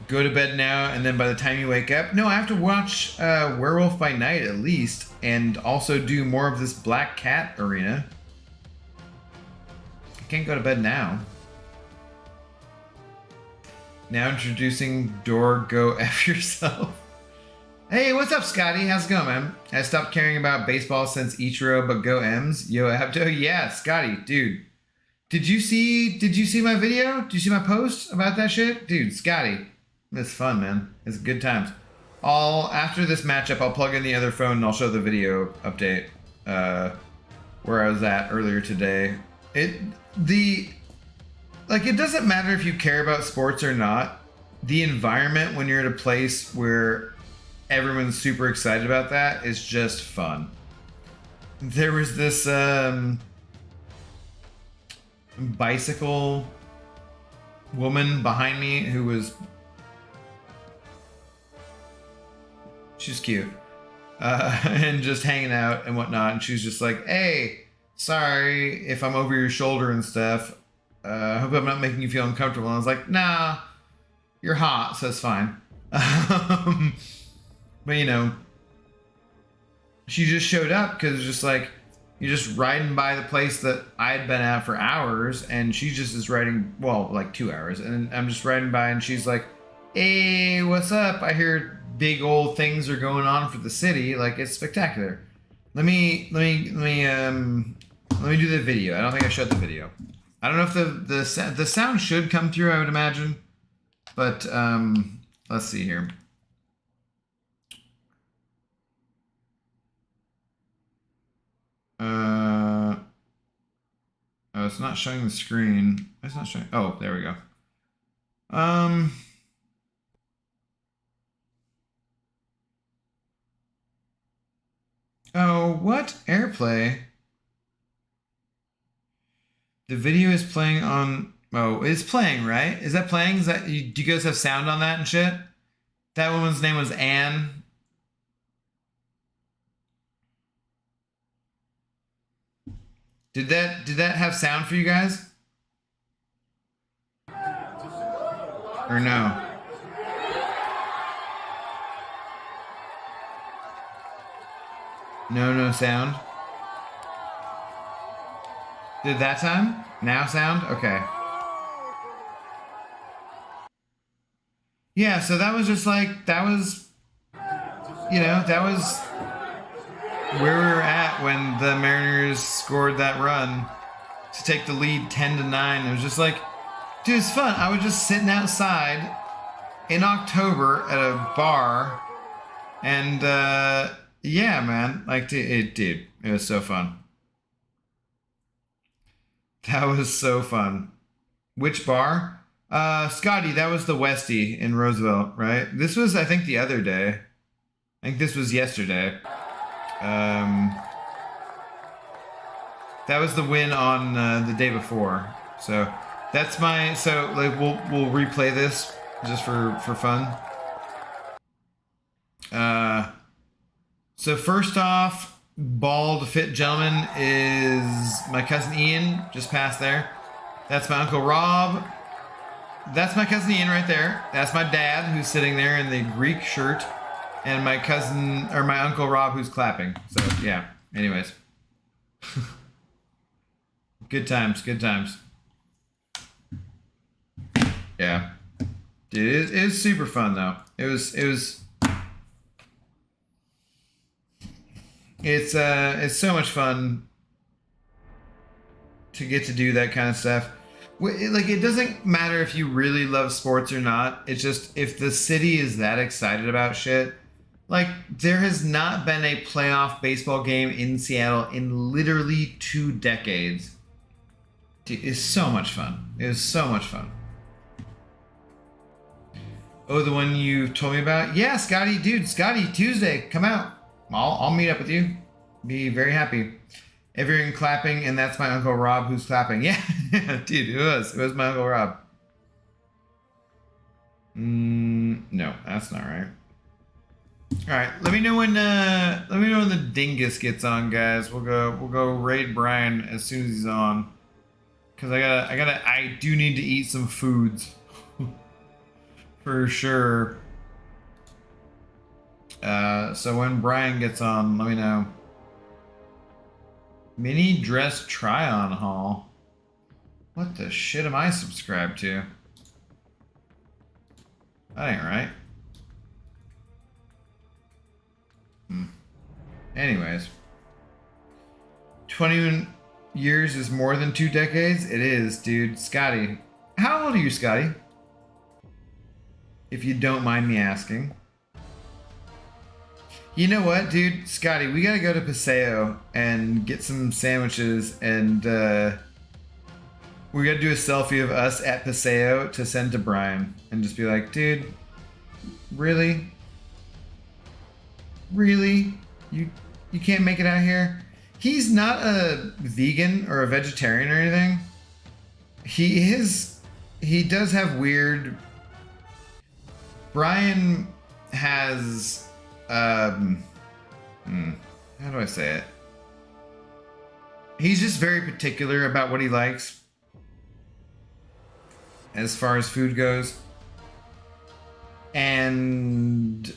Go to bed now, and then by the time you wake up... No, I have to watch Werewolf by Night at least, and also do more of this Black Cat arena. I can't go to bed now. Now introducing Door Go F Yourself. Hey, what's up, Scotty? How's it going, man? I stopped caring about baseball since Ichiro, but go M's. Yo, Abdo. Yeah, Scotty, dude. Did you see my video? Did you see my post about that shit? Dude, Scotty. It's fun, man. It's good times. After this matchup, I'll plug in the other phone and I'll show the video update where I was at earlier today. It doesn't matter if you care about sports or not. The environment when you're at a place where everyone's super excited about that is just fun. There was this bicycle woman behind me who was, she's cute, and just hanging out and whatnot, and she's just like, hey, sorry if I'm over your shoulder and stuff, I hope I'm not making you feel uncomfortable. And I was like, nah, you're hot, so it's fine. But you know, she just showed up because just like, you're just riding by the place that I had been at for hours, and she just is riding, well, like 2 hours, and I'm just riding by, and she's like, hey, what's up? I hear big old things are going on for the city. Like, it's spectacular. Let me do the video. I don't think I showed the video. I don't know if the sound should come through, I would imagine, but let's see here. Oh, it's not showing the screen. It's not showing. Oh, there we go. Oh, what? AirPlay? The video is playing on... Oh, it's playing, right? Is that playing? Is that... Do you guys have sound on that and shit? That woman's name was Anne. Did that have sound for you guys? Or no? No sound? Did that time? Now sound? Okay. Yeah, so that was just like, that was, you know, that was where we were at when the Mariners scored that run to take the lead 10-9. It was just like, dude, it's fun. I was just sitting outside in October at a bar, and yeah, man, like, dude, it was so fun. That was so fun. Which bar? Scotty, that was the Westie in Roosevelt, right? This was, I think, the other day. I think this was yesterday. That was the win on the day before. So that's my, so like we'll replay this just for fun. So first off, bald fit gentleman is my cousin Ian, just past there. That's my Uncle Rob. That's my cousin Ian right there. That's my dad who's sitting there in the Greek shirt. And my cousin, or my Uncle Rob, who's clapping. So, yeah. Anyways. Good times, good times. Yeah. Dude, it was super fun, though. It's so much fun to get to do that kind of stuff. Like, it doesn't matter if you really love sports or not. It's just, if the city is that excited about shit. Like, there has not been a playoff baseball game in Seattle in literally 2 decades. Dude, it's so much fun. It was so much fun. Oh, the one you told me about? Yeah, Scotty, dude, Scotty, Tuesday, come out. I'll meet up with you. Be very happy. Everyone clapping, and that's my Uncle Rob who's clapping. Yeah, dude, it was my Uncle Rob. No, that's not right. All right, let me know when the dingus gets on, guys. We'll go raid Brian as soon as he's on, cause I do need to eat some foods for sure. So when Brian gets on, let me know. Mini dress try-on haul. What the shit am I subscribed to? That ain't right. Anyways, 21 years is more than 2 decades. It is, dude. Scotty, how old are you, Scotty? If you don't mind me asking. You know what, dude? Scotty, we gotta go to Paseo and get some sandwiches, and we gotta do a selfie of us at Paseo to send to Brian and just be like, dude, really? Really? You can't make it out here? He's not a vegan or a vegetarian or anything. He does have weird. Brian has how do I say it? He's just very particular about what he likes as far as food goes. And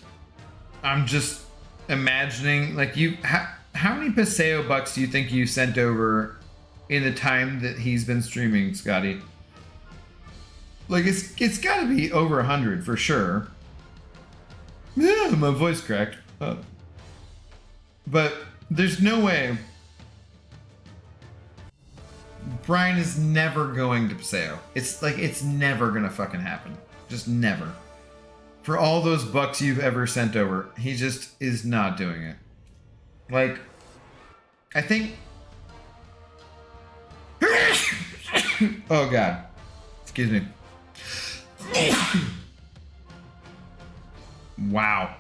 I'm just imagining, like, how many Paseo bucks do you think you sent over in the time that he's been streaming, Scotty? Like, it's got to be over 100 for sure. Yeah, my voice cracked. But there's no way Brian is never going to Paseo. It's like, it's never gonna fucking happen. Just never. For all those bucks you've ever sent over, he just is not doing it. Like, I think... Oh god. Excuse me. Wow.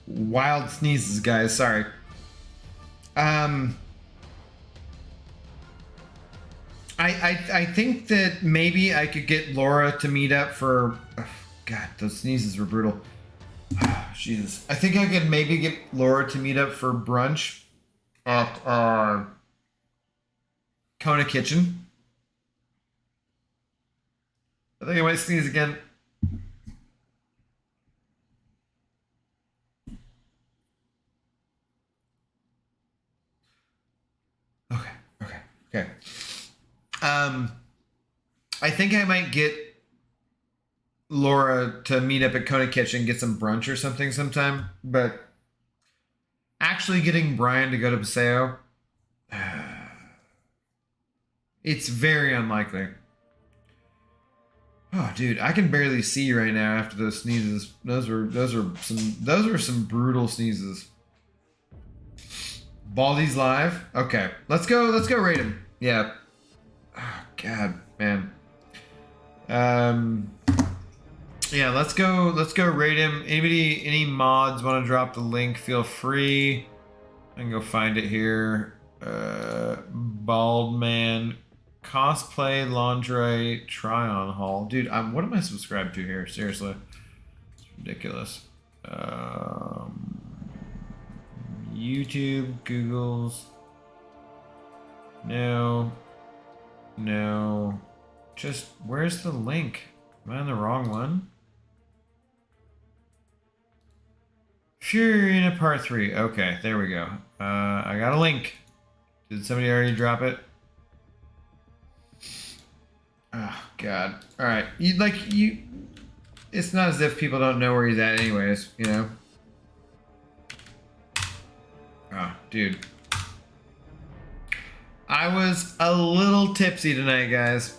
Wild sneezes, guys. Sorry. I think that maybe I could get Laura to meet up for... Oh, God, those sneezes were brutal. Oh, Jesus. I think I could maybe get Laura to meet up for brunch at Kona Kitchen. I think I might sneeze again. Okay. I think I might get Laura to meet up at Kona Kitchen, get some brunch or something sometime, but actually getting Brian to go to Paseo, it's very unlikely. Oh, dude, I can barely see right now after those sneezes. Those are some brutal sneezes. Baldy's live. Okay, let's go rate him. Yeah. Oh, God, man. Yeah, let's go rate him. Any mods want to drop the link, feel free. I can go find it here. Bald man cosplay lingerie try on haul. Dude, what am I subscribed to here? Seriously. It's ridiculous. YouTube, Google's. No. Just, where's the link? Am I on the wrong one? Furina Part 3. Okay, there we go. I got a link. Did somebody already drop it? Oh, God. Alright. It's not as if people don't know where he's at anyways, you know? Oh, dude. I was a little tipsy tonight, guys.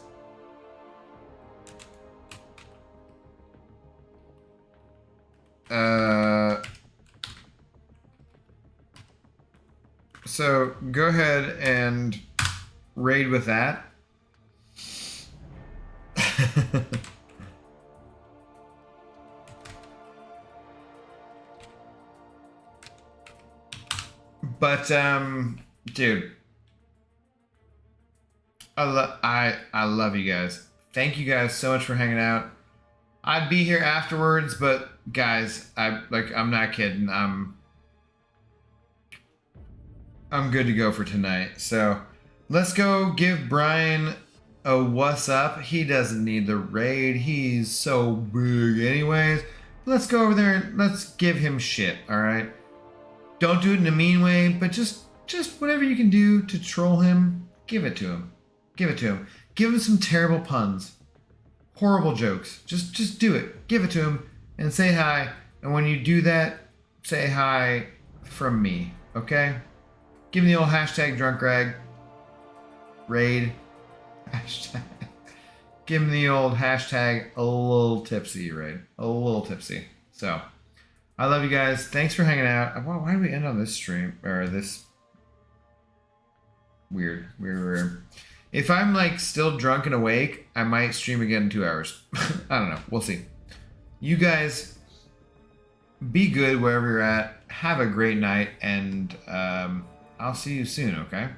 So go ahead and raid with that. But dude, I love you guys. Thank you guys so much for hanging out. I'd be here afterwards, but guys, I'm not kidding. I'm good to go for tonight. So let's go give Brian a what's up. He doesn't need the raid. He's so big anyways. Let's go over there and let's give him shit, all right? Don't do it in a mean way, but just whatever you can do to troll him, give it to him. Give it to him. Give him some terrible puns. Horrible jokes. Just do it. Give it to him and say hi. And when you do that, say hi from me, okay? Give me the old hashtag drunk rag. Raid. Hashtag. Give him the old hashtag a little tipsy, raid. A little tipsy. So, I love you guys. Thanks for hanging out. Why did we end on this stream? Or this... Weird. If I'm like still drunk and awake, I might stream again in 2 hours. I don't know. We'll see. You guys be good wherever you're at. Have a great night, and I'll see you soon, okay?